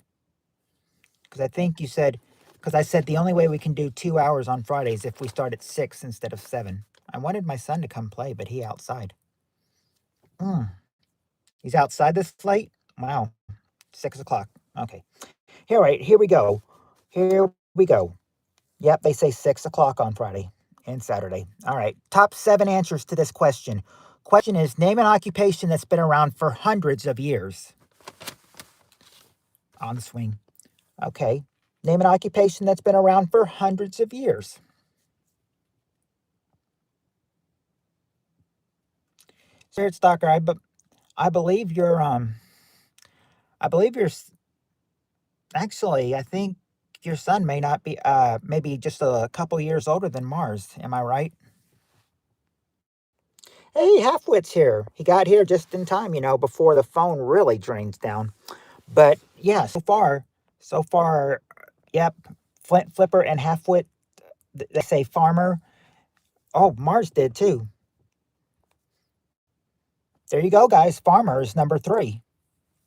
Because I said the only way we can do 2 hours on Fridays if we start at 6 instead of 7. I wanted my son to come play, but he outside. He's outside this late? Wow. 6 o'clock. Okay. Here we go. Here we go. Yep, they say 6 o'clock on Friday and Saturday. All right. Top 7 answers to this question. Question is, name an occupation that's been around for hundreds of years. On the swing. Okay. Name an occupation that's been around for hundreds of years. Spirit Stalker, I believe you're actually, I think your son may not be maybe just a couple years older than Mars. Am I right? Hey, Halfwit's here. He got here just in time, before the phone really drains down. But yeah, so far, yep. Flint Flipper and Halfwit, they say farmer. Oh, Mars did too. There you go, guys. Farmer is number 3.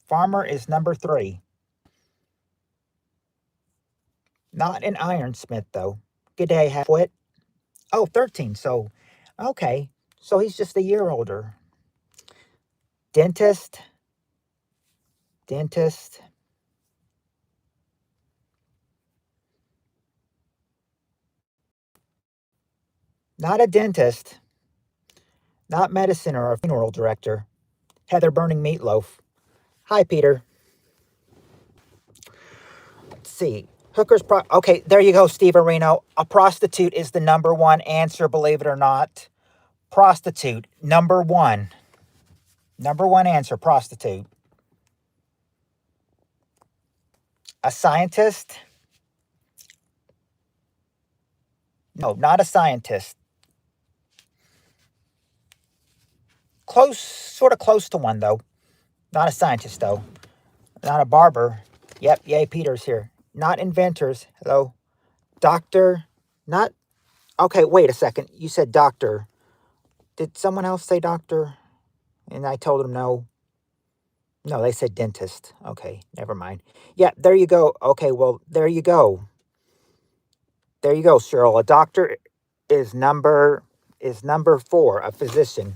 Farmer is number 3. Not an ironsmith, though. Good day, halfwit. Oh, 13. So, okay. So he's just a year older. Dentist. Dentist. Not a dentist. Not medicine or a funeral director. Heather burning meatloaf. Hi, Peter. Let's see. Okay, there you go, Steve Areno. A prostitute is the number 1 answer, believe it or not. Prostitute, number 1. Number 1 answer, prostitute. A scientist? No, not a scientist. Close, sort of close to one, though. Not a scientist, though. Not a barber. Yep, yay, Peter's here. Not inventors. Hello. Doctor. Not. Okay, wait a second. You said doctor. Did someone else say doctor? And I told them no. No, they said dentist. Okay, never mind. Yeah, there you go. Okay, well, there you go. There you go, Cheryl. A doctor is number 4, a physician.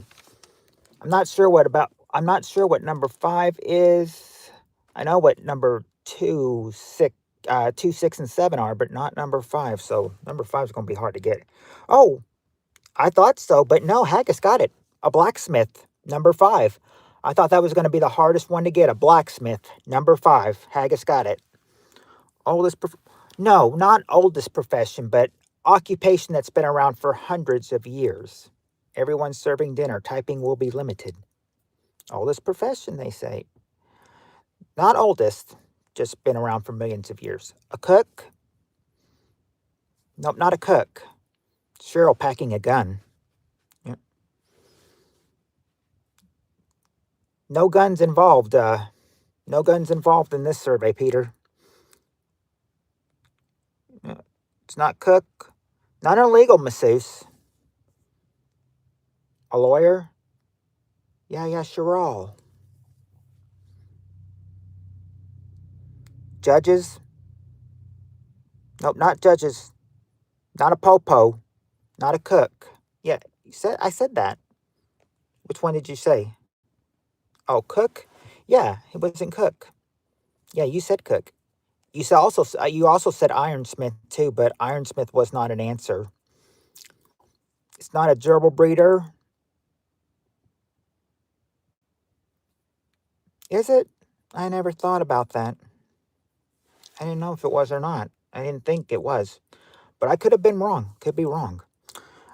I'm not sure what number 5 is. I know what number 2, 6, 2, 6, and 7 are, but not number 5. So number 5 is going to be hard to get. Oh, I thought so, but no, Haggis got it. A blacksmith, number 5. I thought that was going to be the hardest one to get. A blacksmith, number 5. Haggis got it. No, not oldest profession, but occupation that's been around for hundreds of years. Everyone's serving dinner. Typing will be limited. Oldest profession, they say. Not oldest, just been around for millions of years. A cook? Nope, not a cook. Cheryl packing a gun. Yep. No guns involved. No guns involved in this survey, Peter. It's not cook. Not a legal masseuse. A lawyer? Yeah, Cheryl. Judges? Nope, not judges. Not a popo. Not a cook. Yeah, I said that. Which one did you say? Oh, cook? Yeah, it wasn't cook. Yeah, you said cook. You also said ironsmith too, but ironsmith was not an answer. It's not a gerbil breeder. Is it? I never thought about that. I didn't know if it was or not. I didn't think it was. But I could have been wrong. Could be wrong.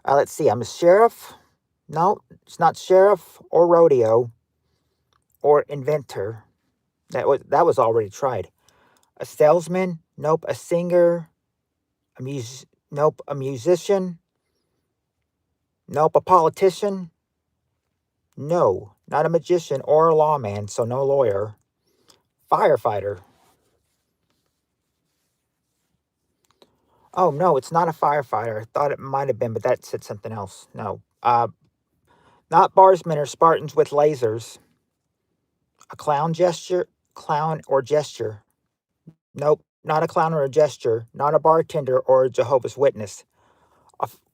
Let's see. I'm a sheriff. No, it's not sheriff or rodeo or inventor. That was already tried. A salesman? Nope. A singer? Nope. A musician? Nope. A politician? No. Not a magician or a lawman, so no lawyer. Firefighter. Oh, no, it's not a firefighter. I thought it might have been, but that said something else. No. Not barsmen or Spartans with lasers. A clown or gesture. Nope, not a clown or a gesture. Not a bartender or a Jehovah's Witness.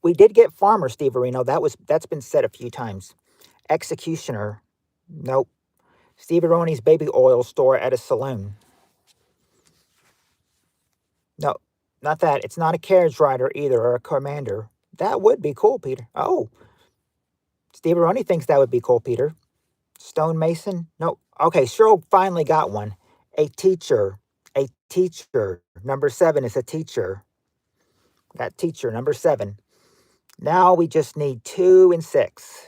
We did get farmer, Steve Areno. That's been said a few times. Executioner. Nope. Steve Aroni's baby oil store at a saloon. No, not that. It's not a carriage rider either or a commander. That would be cool, Peter. Oh, Steve Aroni thinks that would be cool, Peter. Stonemason? No. Okay, Cheryl finally got one. A teacher. A teacher. Number 7 is a teacher. Got teacher, number 7. Now we just need 2 and 6.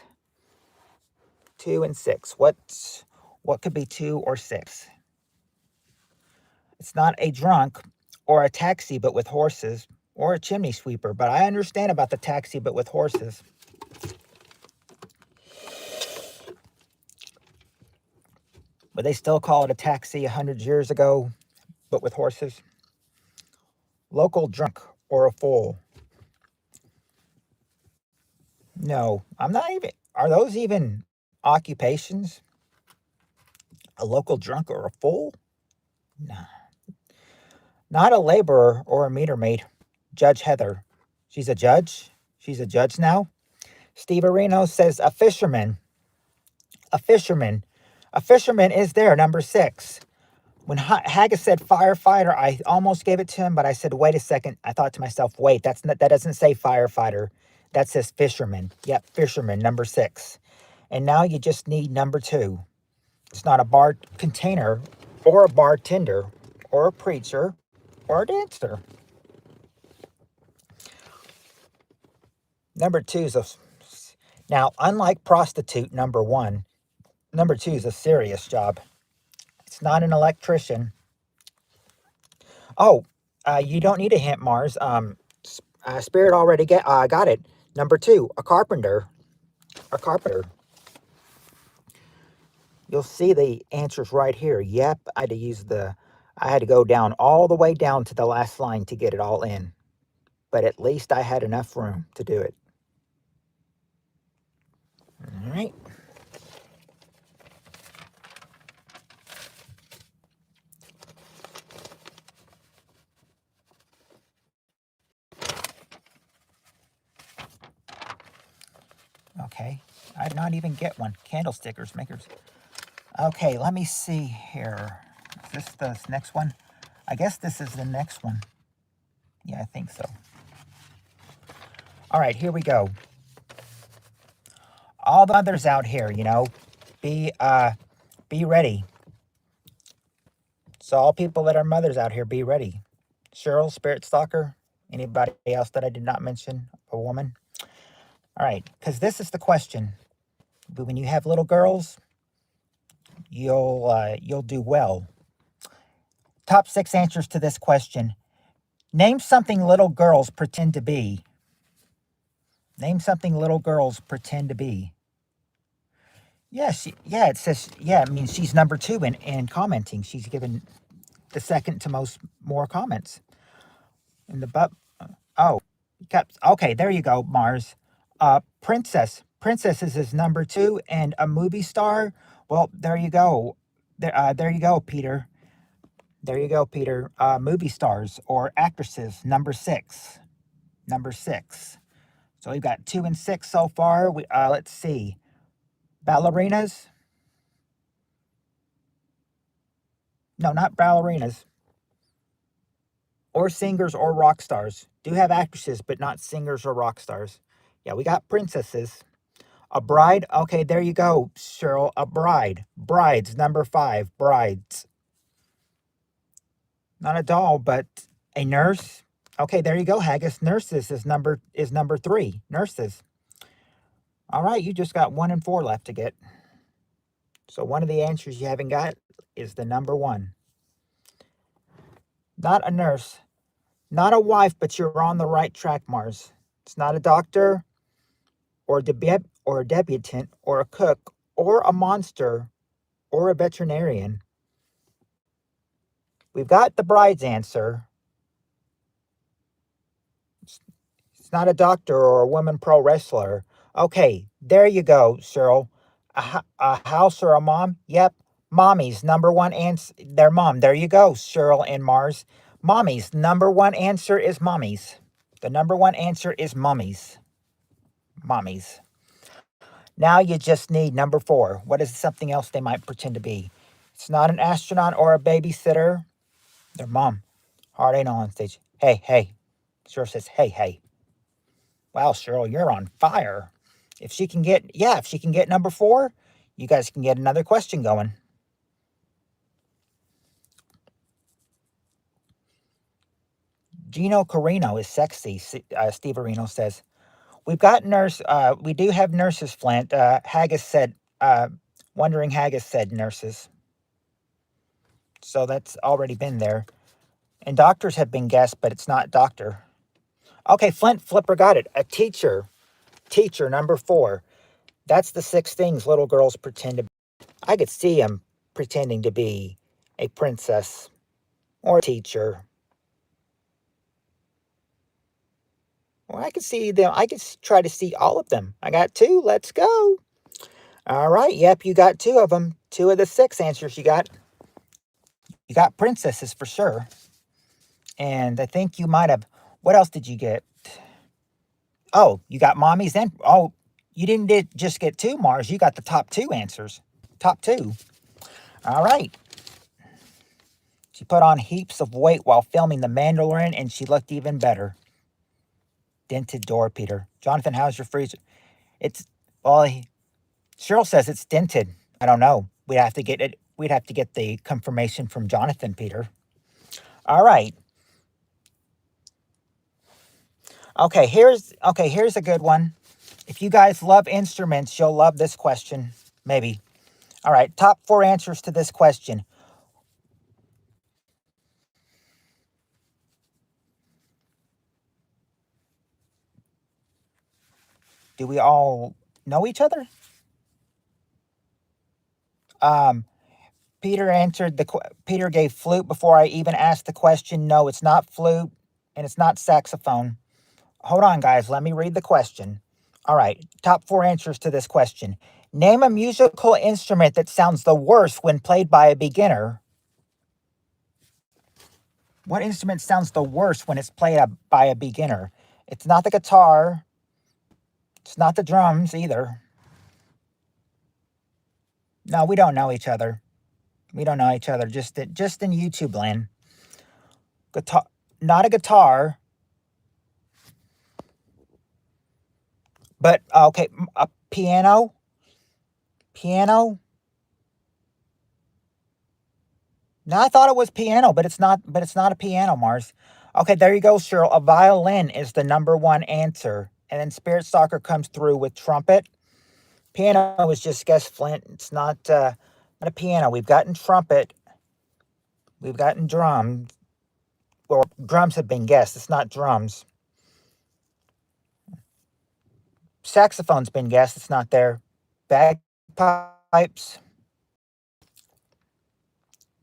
2 and 6. What could be 2 or 6? It's not a drunk or a taxi but with horses or a chimney sweeper, but I understand about the taxi but with horses. But they still call it a taxi 100 years ago, but with horses. Local drunk or a fool. No, I'm not even. Are those even occupations? A local drunk or a fool? No. Not a laborer or a meter maid. Judge Heather. She's a judge? She's a judge now? Steve Areno says a fisherman. A fisherman. A fisherman is there, number 6. When Haggis said firefighter, I almost gave it to him, but I said, wait a second. I thought to myself, wait, that doesn't say firefighter. That says fisherman. Yep, fisherman, number 6. And now you just need number 2. It's not a bar container or a bartender or a preacher or a dancer. Number 2 is a... Now, unlike prostitute, number 1, number 2 is a serious job. It's not an electrician. Oh, you don't need a hint, Mars. Spirit already got it. Number 2, a carpenter. A carpenter. You'll see the answers right here. Yep, I had to go down all the way down to the last line to get it all in. But at least I had enough room to do it. All right. Okay. I did not even get one. Candlestickers makers. Okay, let me see here. Is this the next one? I guess this is the next one. Yeah, I think so. All right, here we go. All the mothers out here, be ready. So all people that are mothers out here, be ready. Cheryl, Spirit Stalker, anybody else that I did not mention, a woman? All right, because this is the question. When you have little girls, you'll do well. Top 6 answers to this question. Name something little girls pretend to be. Name something little girls pretend to be. Yes, it says, I mean, she's number 2 in commenting. She's given the second to more comments. In the okay, there you go, Mars. Princess. Princesses is number 2, and a movie star. Well, there you go. There you go, Peter. There you go, Peter. Movie stars or actresses, number 6. Number 6. So we've got 2 and 6 so far. Let's see. Ballerinas. No, not ballerinas. Or singers or rock stars. Do have actresses, but not singers or rock stars. Yeah, we got princesses. A bride. Okay, there you go, Cheryl. A bride. Brides, number 5. Brides. Not a doll, but a nurse. Okay, there you go, Haggis. Nurses is number 3. Nurses. All right, you just got 1 and 4 left to get. So one of the answers you haven't got is the number 1. Not a nurse. Not a wife, but you're on the right track, Mars. It's not a doctor or a debutante or a cook or a monster or a veterinarian. We've got the bride's answer. It's not a doctor or a woman pro wrestler. Okay, there you go, Cheryl. A house or a mom? Yep. Mommy's number 1 answer. Their mom. There you go, Cheryl and Mars. Mommy's number 1 answer is mommies. The number 1 answer is mommies. Mommies. Now you just need number 4. What is something else they might pretend to be? It's not an astronaut or a babysitter. Their mom. Heart ain't on stage. Hey. Cheryl says, hey. Wow, Cheryl, you're on fire. If she can get number 4, you guys can get another question going. Gino Carino is sexy, Steve Areno says. We do have nurses, Flint. Haggis said, Wondering Haggis said nurses. So that's already been there. And doctors have been guessed, but it's not doctor. Okay, Flipper got it. A teacher. Teacher, number 4. That's the 6 things little girls pretend to be. I could see them pretending to be a princess or a teacher. Well, I can see them. I can try to see all of them. I got 2. Let's go. All right. Yep, you got 2 of them. 2 of the 6 answers you got. You got princesses for sure. And I think you might have. What else did you get? Oh, you got mommies and. Oh, you didn't just get 2, Mars. You got the top 2 answers. Top 2. All right. She put on heaps of weight while filming The Mandalorian, and she looked even better. Dented door, Peter. Jonathan, how's your freezer? It's, well, Cheryl says it's dented. I don't know. We'd have to get it. We'd have to get the confirmation from Jonathan, Peter. All right. Okay, here's a good one. If you guys love instruments, you'll love this question. Maybe. All right, top 4 answers to this question. Do we all know each other? Peter answered Peter gave flute before I even asked the question. No, it's not flute and it's not saxophone. Hold on, guys. Let me read the question. All right, top 4 answers to this question. Name a musical instrument that sounds the worst when played by a beginner. What instrument sounds the worst when it's played by a beginner? It's not the guitar. It's not the drums either. No, we don't know each other. We don't know each other. Just in YouTube land. Guitar, not a guitar. But okay, a piano. Piano. No, I thought it was piano, but it's not. But it's not a piano, Mars. Okay, there you go, Cheryl. A violin is the number 1 answer, and then Spirit Stalker comes through with trumpet. Piano is just guess Flint. It's not a piano. We've gotten trumpet. We've gotten drums. Well, drums have been guessed. It's not drums. Saxophone's been guessed. It's not there. Bagpipes.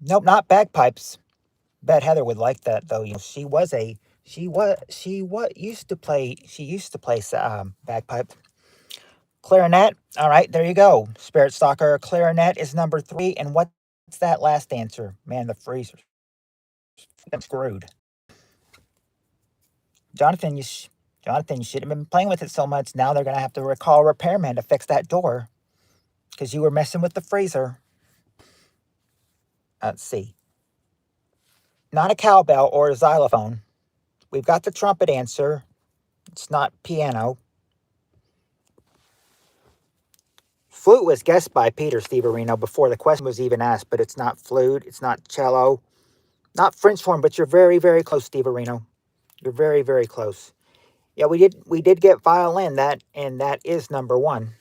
Nope, not bagpipes. Bet Heather would like that though. You know, she used to play. She used to play bagpipe. Clarinet. All right, there you go. Spirit Stalker. Clarinet is number 3. And what's that last answer? Man, the freezer. I'm screwed. Jonathan, you should have been playing with it so much. Now they're gonna have to call a repairman to fix that door because you were messing with the freezer. Let's see. Not a cowbell or a xylophone. We've got the trumpet answer. It's not piano. Flute was guessed by Peter Steverino before the question was even asked, but it's not flute. It's not cello. Not French horn, but you're very, very close, Steverino. You're very, very close. Yeah, we did get violin, and that is number 1.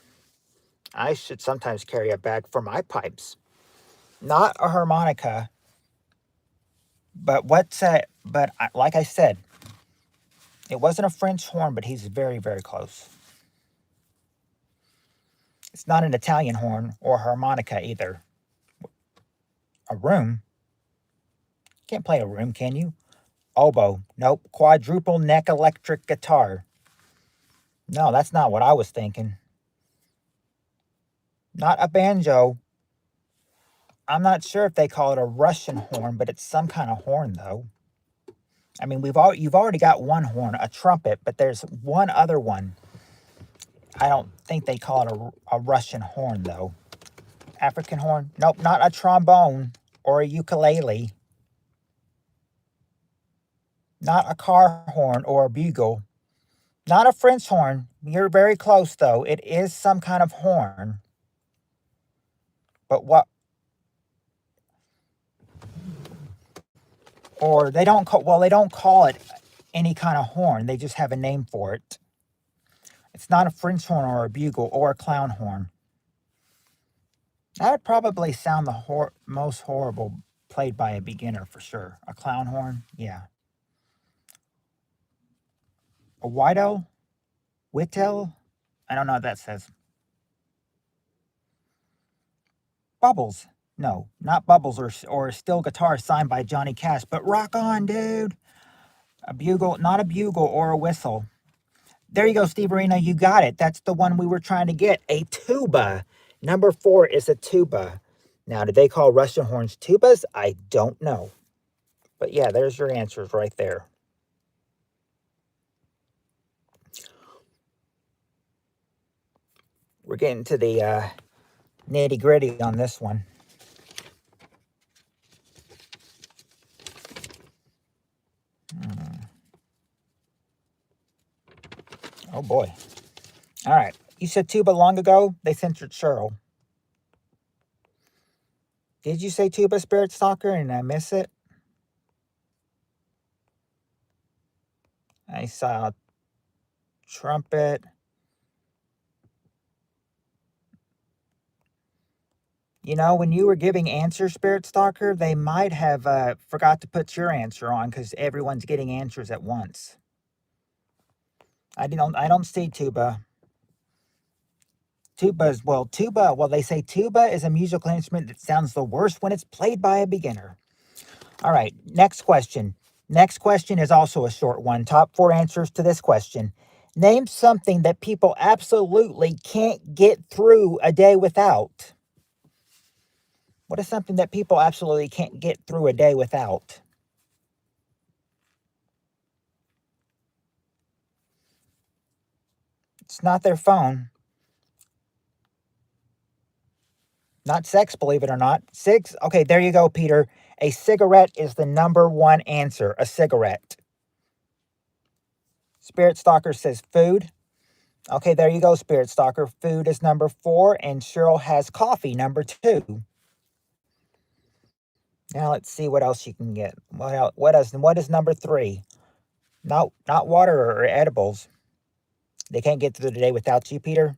I should sometimes carry a bag for my pipes. Not a harmonica. But like I said, it wasn't a French horn, but he's very, very close. It's not an Italian horn or harmonica either. A room? Can't play a room, can you? Oboe. Nope. Quadruple neck electric guitar. No, that's not what I was thinking. Not a banjo. I'm not sure if they call it a Russian horn, but it's some kind of horn, though. I mean, you've already got one horn, a trumpet, but there's one other one. I don't think they call it a Russian horn, though. African horn? Nope, not a trombone or a ukulele. Not a car horn or a bugle. Not a French horn. You're very close, though. It is some kind of horn. But what? Or they don't call it any kind of horn. They just have a name for it. It's not a French horn or a bugle or a clown horn. That would probably sound the most horrible played by a beginner for sure. A clown horn? Yeah. A whittle? Whittle? I don't know what that says. Bubbles. No, not Bubbles or a steel guitar signed by Johnny Cash, but rock on, dude. A bugle, not a bugle or a whistle. There you go, Steve Arena. You got it. That's the one we were trying to get. A tuba. Number 4 is a tuba. Now, did they call Russian horns tubas? I don't know. But yeah, there's your answers right there. We're getting to the nitty-gritty on this one. Oh, boy. All right. You said tuba long ago. They censored Cheryl. Did you say tuba, Spirit Stalker, and I miss it? I saw trumpet. You know, when you were giving answers, Spirit Stalker, they might have forgot to put your answer on because everyone's getting answers at once. I don't see tuba. Tuba, they say tuba is a musical instrument that sounds the worst when it's played by a beginner. All right, next question. Next question is also a short one. Top 4 answers to this question. Name something that people absolutely can't get through a day without. What is something that people absolutely can't get through a day without? It's not their phone. Not sex, believe it or not. Okay, there you go, Peter. A cigarette is the number 1 answer. A cigarette. Spirit Stalker says food. Okay, there you go, Spirit Stalker. Food is number 4, and Cheryl has coffee, number 2. Now let's see what else you can get. What is number 3? Not water or edibles. They can't get through the day without you, Peter.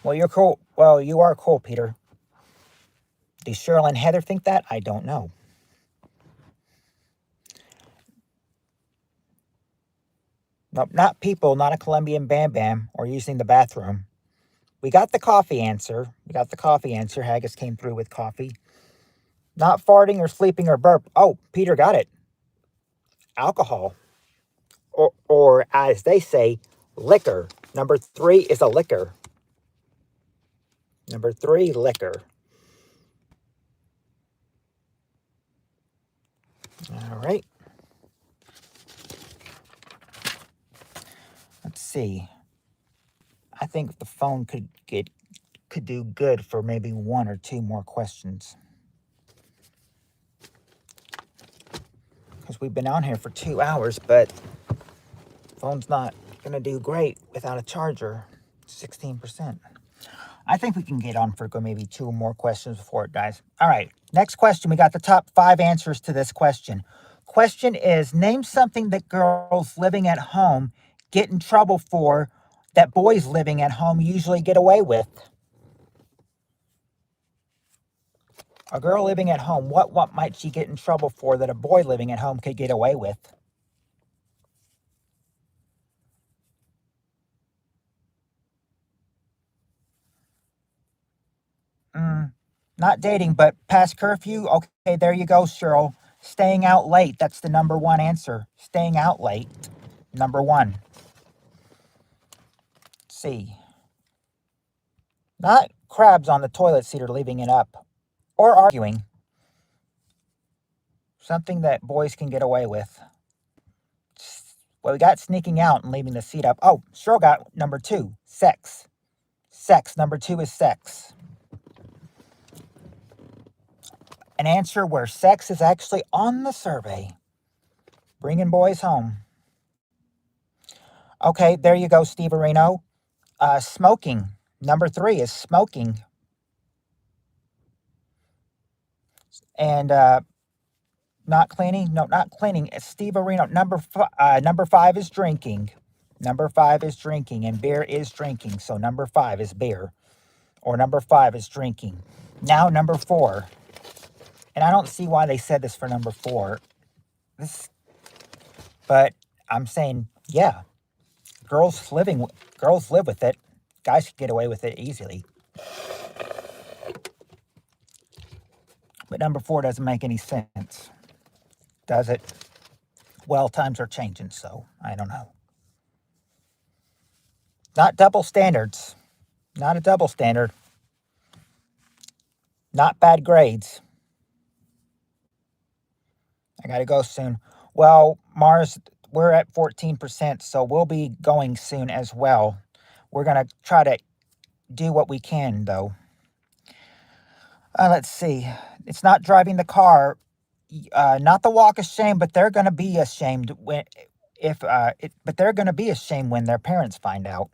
Well, you're cool. Well, you are cool, Peter. Do Cheryl and Heather think that? I don't know. Nope, not people, not a Colombian Bam Bam, or using the bathroom. We got the coffee answer. Haggis came through with coffee. Not farting or sleeping or burp. Oh, Peter got it. Alcohol. Or as they say, liquor. Number 3 is a liquor. Number 3, liquor. All right. Let's see. I think the phone could do good for maybe 1 or 2 more questions. Because we've been on here for 2 hours, but phone's not going to do great without a charger. 16%. I think we can get on for maybe 2 more questions before it dies. All right, next question. We got the top 5 answers to this question. Question is, name something that girls living at home get in trouble for that boys living at home usually get away with. A girl living at home, what might she get in trouble for that a boy living at home could get away with? Not dating, but past curfew. Okay, there you go, Cheryl. Staying out late. That's the number 1 answer. Staying out late. Number 1. Let's see. Not crabs on the toilet seat or leaving it up. Or arguing. Something that boys can get away with. Well, we got sneaking out and leaving the seat up. Oh, Cheryl got number 2. Sex. Sex. Number 2 is sex. An answer where sex is actually on the survey. Bringing boys home. Okay, there you go, Steve Areno. Smoking. Number 3 is smoking. And not cleaning. No, not cleaning. It's Steve Areno. Number 5 is drinking. Number 5 is drinking, and beer is drinking. So number 5 is beer, or number 5 is drinking. Now number 4. And I don't see why they said this for number 4. But I'm saying, yeah, girls live with it. Guys can get away with it easily. But number 4 doesn't make any sense, does it? Well, times are changing, so I don't know. Not double standards. Not a double standard. Not bad grades. I gotta go soon. Well, Mars, we're at 14%, so we'll be going soon as well. We're gonna try to do what we can, though. Let's see. It's not driving the car. Not the walk of shame, but they're gonna be ashamed when but they're gonna be ashamed when their parents find out.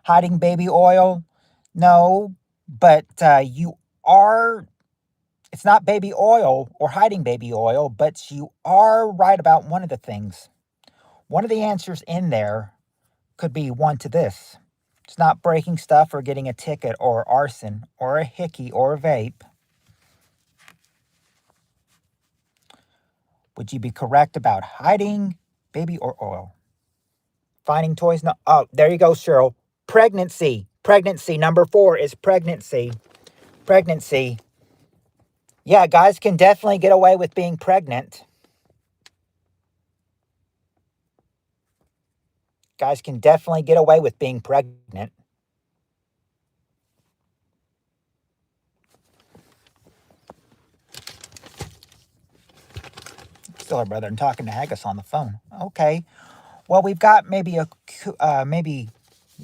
Hiding baby oil? No, but you are. It's not baby oil or hiding baby oil, but you are right about one of the things. One of the answers in there could be one to this. It's not breaking stuff or getting a ticket or arson or a hickey or a vape. Would you be correct about hiding baby or oil? Finding toys? No. Oh, there you go, Cheryl. Pregnancy. Pregnancy. Number 4 is pregnancy. Pregnancy. Yeah, guys can definitely get away with being pregnant. Guys can definitely get away with being pregnant. Still our brother and talking to Haggis on the phone. Okay. Well, we've got maybe maybe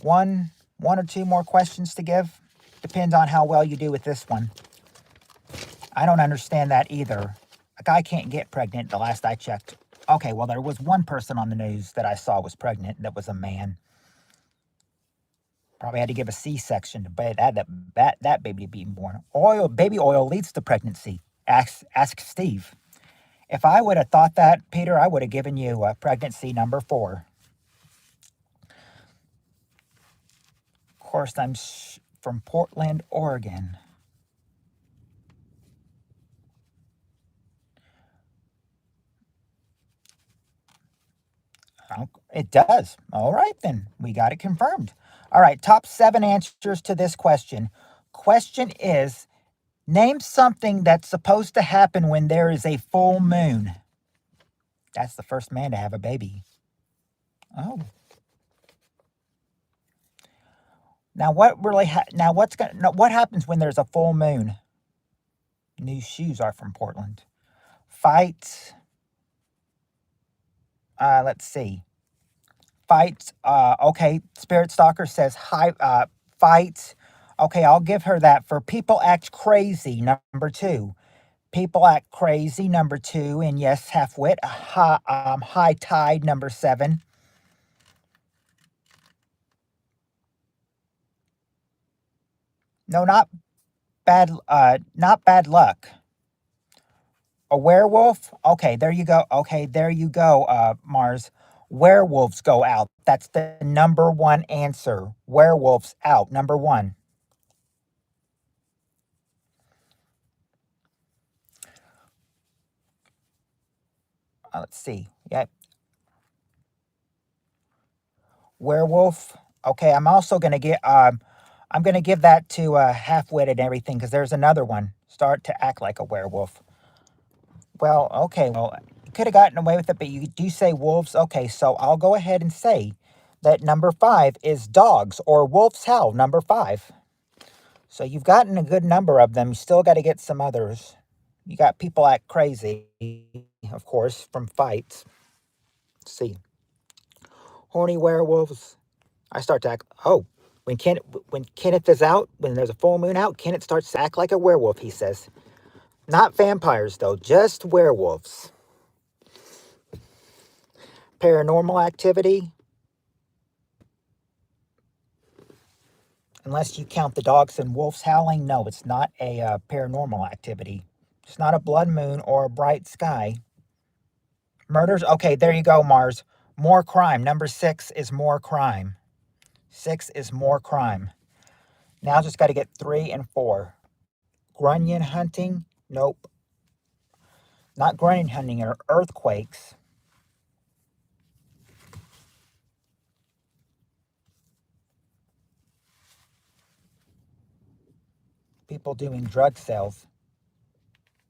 one or two more questions to give. Depends on how well you do with this one. I don't understand that either. A guy can't get pregnant the last I checked. Okay, well, there was one person on the news that I saw was pregnant. That was a man. Probably had to give a C-section to that baby being born. Baby oil leads to pregnancy. Ask Steve. If I would have thought that, Peter, I would have given you pregnancy number 4. Of course, I'm from Portland, Oregon. It does. All right, then. We got it confirmed. All right, top 7 answers to this question. Question is, name something that's supposed to happen when there is a full moon. That's the first man to have a baby. Oh. Now what what happens when there's a full moon? New shoes are from Portland. Fight. Let's see. Fight. Okay. Spirit Stalker says hi. Fight. Okay, I'll give her that. For people act crazy, number 2. People act crazy, number 2. And yes, half-wit. High tide, number 7. No, not bad luck. A werewolf? Okay, there you go. Okay, there you go, Mars. Werewolves go out. That's the number 1 answer. Werewolves out, number 1. Let's see. Yep. Werewolf. Okay, I'm also gonna get. I'm gonna give that to half-wit and everything because there's another one. Start to act like a werewolf. Well, okay. Well, you could have gotten away with it, but you do say wolves. Okay, so I'll go ahead and say that number 5 is dogs or wolves howl. Number 5. So you've gotten a good number of them. You still got to get some others. You got people act crazy, of course, from fights. Let's see. Horny werewolves. I start to act. Oh, when Kenneth is out, when there's a full moon out, Kenneth starts to act like a werewolf, he says. Not vampires, though, just werewolves. Paranormal activity. Unless you count the dogs and wolves howling, no, it's not a paranormal activity. It's not a blood moon or a bright sky. Murders? Okay, there you go, Mars. More crime. Number 6 is more crime. 6 is more crime. Now just got to get 3 and 4. Grunion hunting? Nope. Not grunion hunting, or earthquakes. People doing drug sales.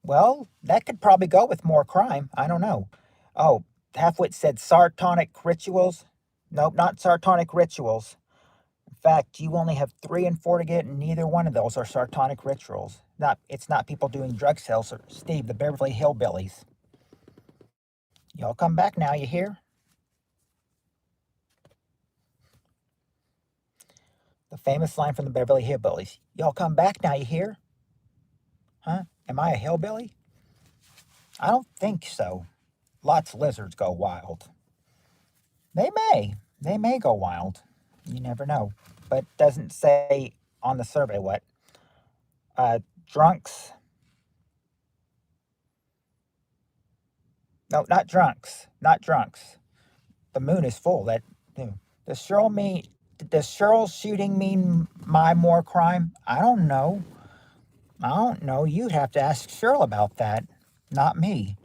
Well, that could probably go with more crime. I don't know. Oh, Halfwit said Sartonic rituals. Nope, not Sartonic rituals. In fact, you only have 3 and 4 to get, and neither one of those are Sartonic rituals. It's not people doing drug sales. Or Steve, the Beverly Hillbillies. Y'all come back now, you hear? The famous line from the Beverly Hillbillies. Y'all come back now, you hear? Huh? Am I a hillbilly? I don't think so. Lots of lizards go wild. They may. They may go wild. You never know. But doesn't say on the survey what. Drunks. No, not drunks. Not drunks. The moon is full. Does Cheryl's shooting mean my more crime? I don't know. I don't know. You'd have to ask Cheryl about that, not me.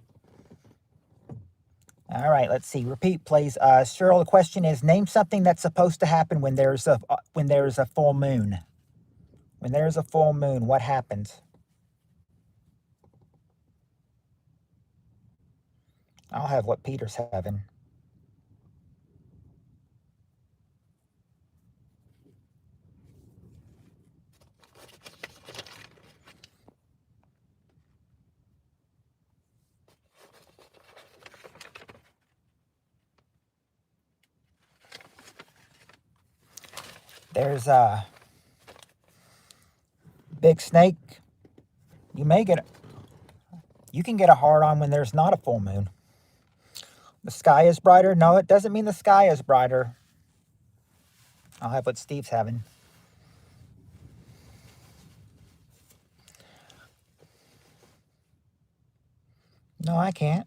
All right, let's see. Repeat, please. Cheryl, the question is: name something that's supposed to happen when there's a full moon. When there's a full moon, what happens? I'll have what Peter's having. There's a big snake. You can get a hard on when there's not a full moon. The sky is brighter. No, it doesn't mean the sky is brighter. I'll have what Steve's having. No, I can't.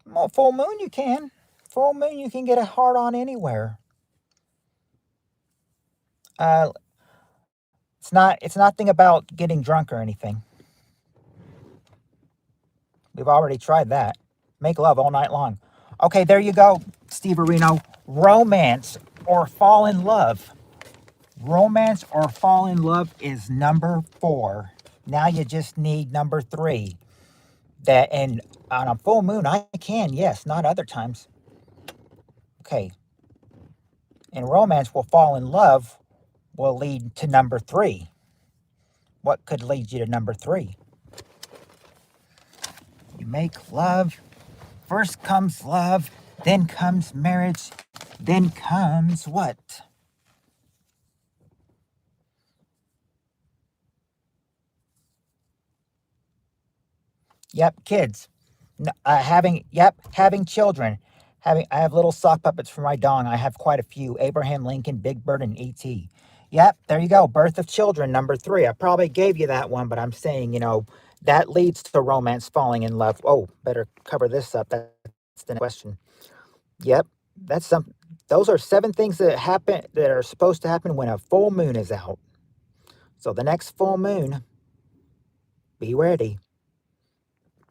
Well, full moon you can. Full moon you can get a hard on anywhere. It's nothing about getting drunk or anything. We've already tried that. Make love all night long. Okay, there you go, Steve Areno. Romance or fall in love. Romance or fall in love is number 4. Now you just need number 3. And on a full moon, I can, yes, not other times. Okay. And romance will fall in love will lead to number 3. What could lead you to number 3? You make love. First comes love, then comes marriage, then comes what? Yep, kids. Having children. I have little sock puppets for my dog. I have quite a few. Abraham Lincoln, Big Bird, and E.T. Yep, there you go. Birth of children, number 3. I probably gave you that one, but I'm saying, that leads to romance, falling in love. Oh, better cover this up. That's the next question. Yep, those are 7 things that are supposed to happen when a full moon is out. So the next full moon, be ready.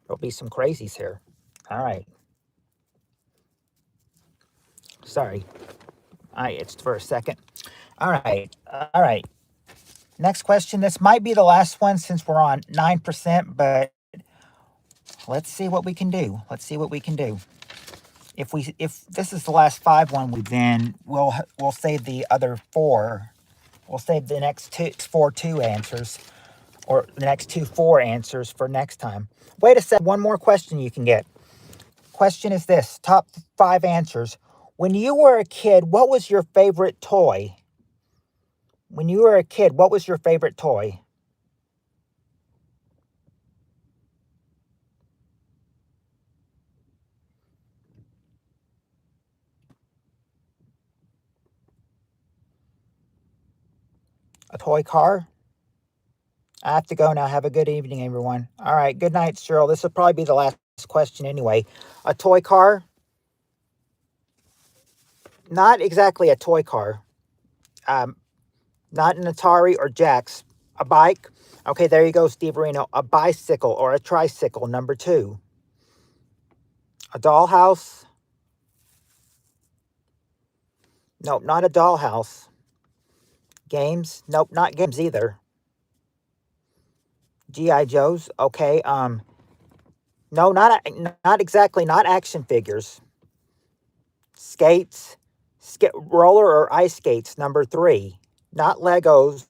There'll be some crazies here. All right. Sorry. It's for a second. All right. All right. Next question. This might be the last one since we're on 9%, but let's see what we can do. Let's see what we can do. If this is the last 5 one, then we'll save the other 4. We'll save the next 2 answers, or the next 2 4 answers for next time. Wait a sec. One more question you can get. Question is this: top 5 answers. When you were a kid, what was your favorite toy? When you were a kid, what was your favorite toy? A toy car? I have to go now. Have a good evening, everyone. All right. Good night, Cheryl. This will probably be the last question anyway. A toy car? Not exactly a toy car. Not an Atari or Jax. A bike? Okay, there you go, Steve Areno. A bicycle or a tricycle, number 2. A dollhouse? Nope, not a dollhouse. Games? Nope, not games either. G.I. Joes? Okay, No, not exactly. Not action figures. Skates, roller or ice skates. Number three. Not Legos.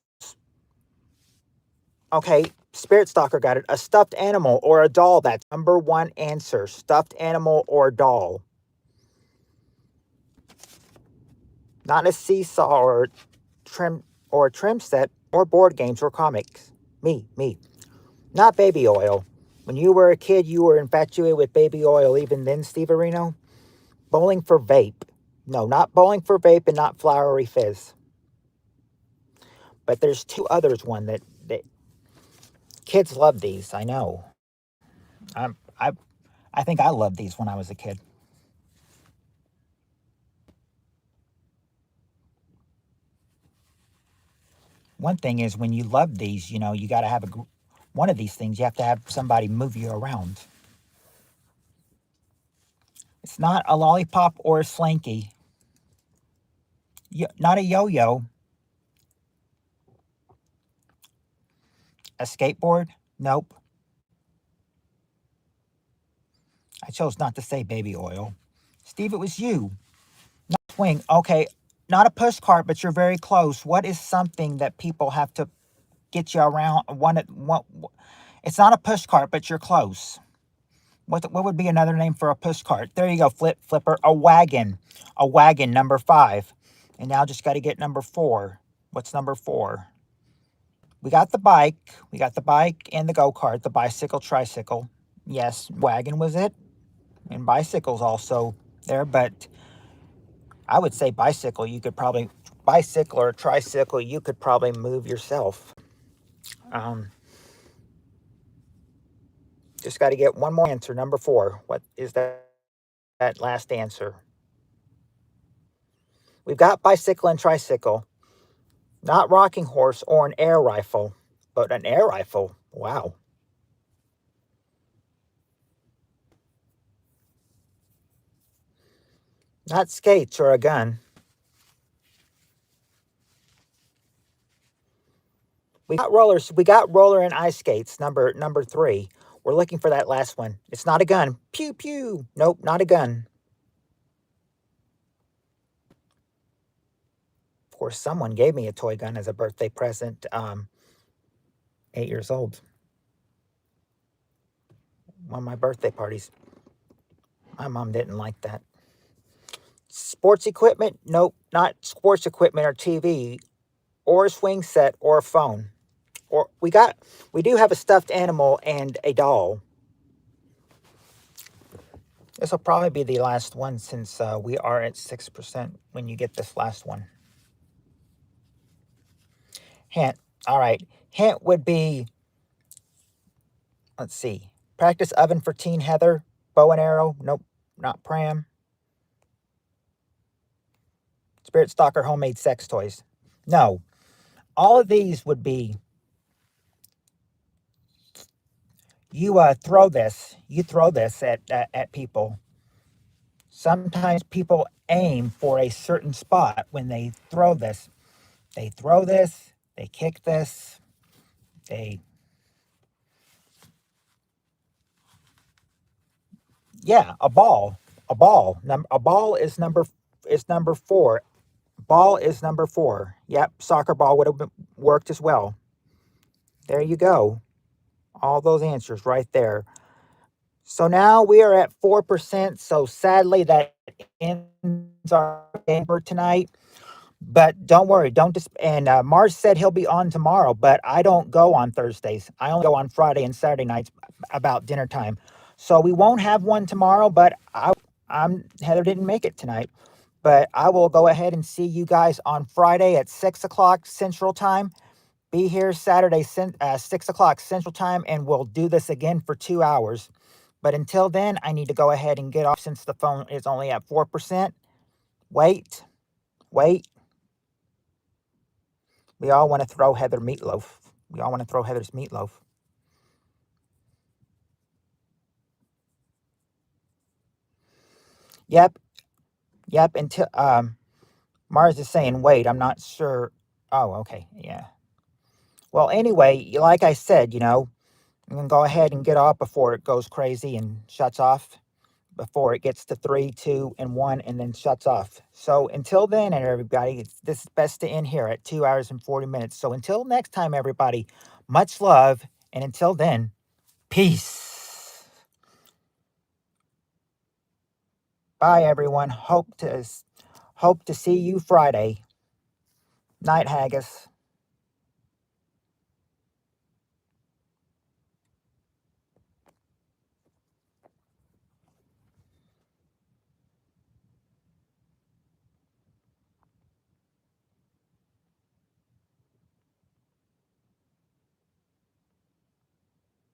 Okay, Spirit Stalker got it. A stuffed animal or a doll. That's number one answer. Stuffed animal or doll. Not a seesaw or trim set or board games or comics. Me. Not baby oil. When you were a kid, you were infatuated with baby oil. Even then, Steve Areno. Bowling for vape. No, not bowling for vape and not flowery fizz. But there's two others. One that kids love these. I know. I'm I I think I loved these when I was a kid. One thing is when you love these, you got to have one of these things. You have to have somebody move you around. It's not a lollipop or a slinky. Not a yo-yo. A skateboard? Nope. I chose not to say baby oil. Steve, it was you. Not swing. Okay, not a push cart, but you're very close. What is something that people have to get you around? It's not a push cart, but you're close. What would be another name for a push cart? There you go, flipper. A wagon. A wagon, number five. And now just got to get number four. What's number four? We got the bike. We got the bike and the go-kart, the bicycle, tricycle. Yes, wagon was it. And bicycle's also there, but I would say bicycle, bicycle or tricycle, you could probably move yourself. Um, just got to get one more answer, number four. What is that last answer? We've got bicycle and tricycle, not rocking horse or an air rifle, but an air rifle. Wow. Not skates or a gun. We got rollers. We got roller and ice skates. Number three. We're looking for that last one. It's not a gun. Pew pew. Nope, not a gun. Of course, someone gave me a toy gun as a birthday present. 8 years old. One of my birthday parties. My mom didn't like that. Sports equipment? Nope, not sports equipment or TV, or a swing set or a phone. Or we do have a stuffed animal and a doll. This will probably be the last one since we are at 6% when you get this last one. Hint. All right. Hint would be, let's see, practice oven for teen Heather, bow and arrow. Nope, not pram. Spirit Stalker homemade sex toys. No. All of these would be, you throw this at people. Sometimes people aim for a certain spot when they throw this. They throw this, they kick this, a ball. A ball. A ball is number four. Ball is number four. Yep, soccer ball would have worked as well. There you go. All those answers right there. So now we are at 4%. So sadly, that ends our game for tonight. But don't worry, don't and Mars said he'll be on tomorrow, but I don't go on Thursdays. I only go on Friday and Saturday nights about dinner time. So we won't have one tomorrow, but Heather didn't make it tonight. But I will go ahead and see you guys on Friday at 6 o'clock Central Time. Be here Saturday, 6 o'clock Central Time, and we'll do this again for 2 hours. But until then, I need to go ahead and get off since the phone is only at 4%. Wait. We all want to throw Heather meatloaf. We all want to throw Heather's meatloaf. Yep. Until Mars is saying, wait, I'm not sure. Oh, okay. Yeah. Well, anyway, like I said, I'm going to go ahead and get off before it goes crazy and shuts off. Before it gets to 3, 2, and 1, and then shuts off. So until then, everybody, this is best to end here at 2 hours and 40 minutes. So until next time, everybody, much love. And until then, peace. Bye, everyone. Hope to see you Friday. Night, Haggis.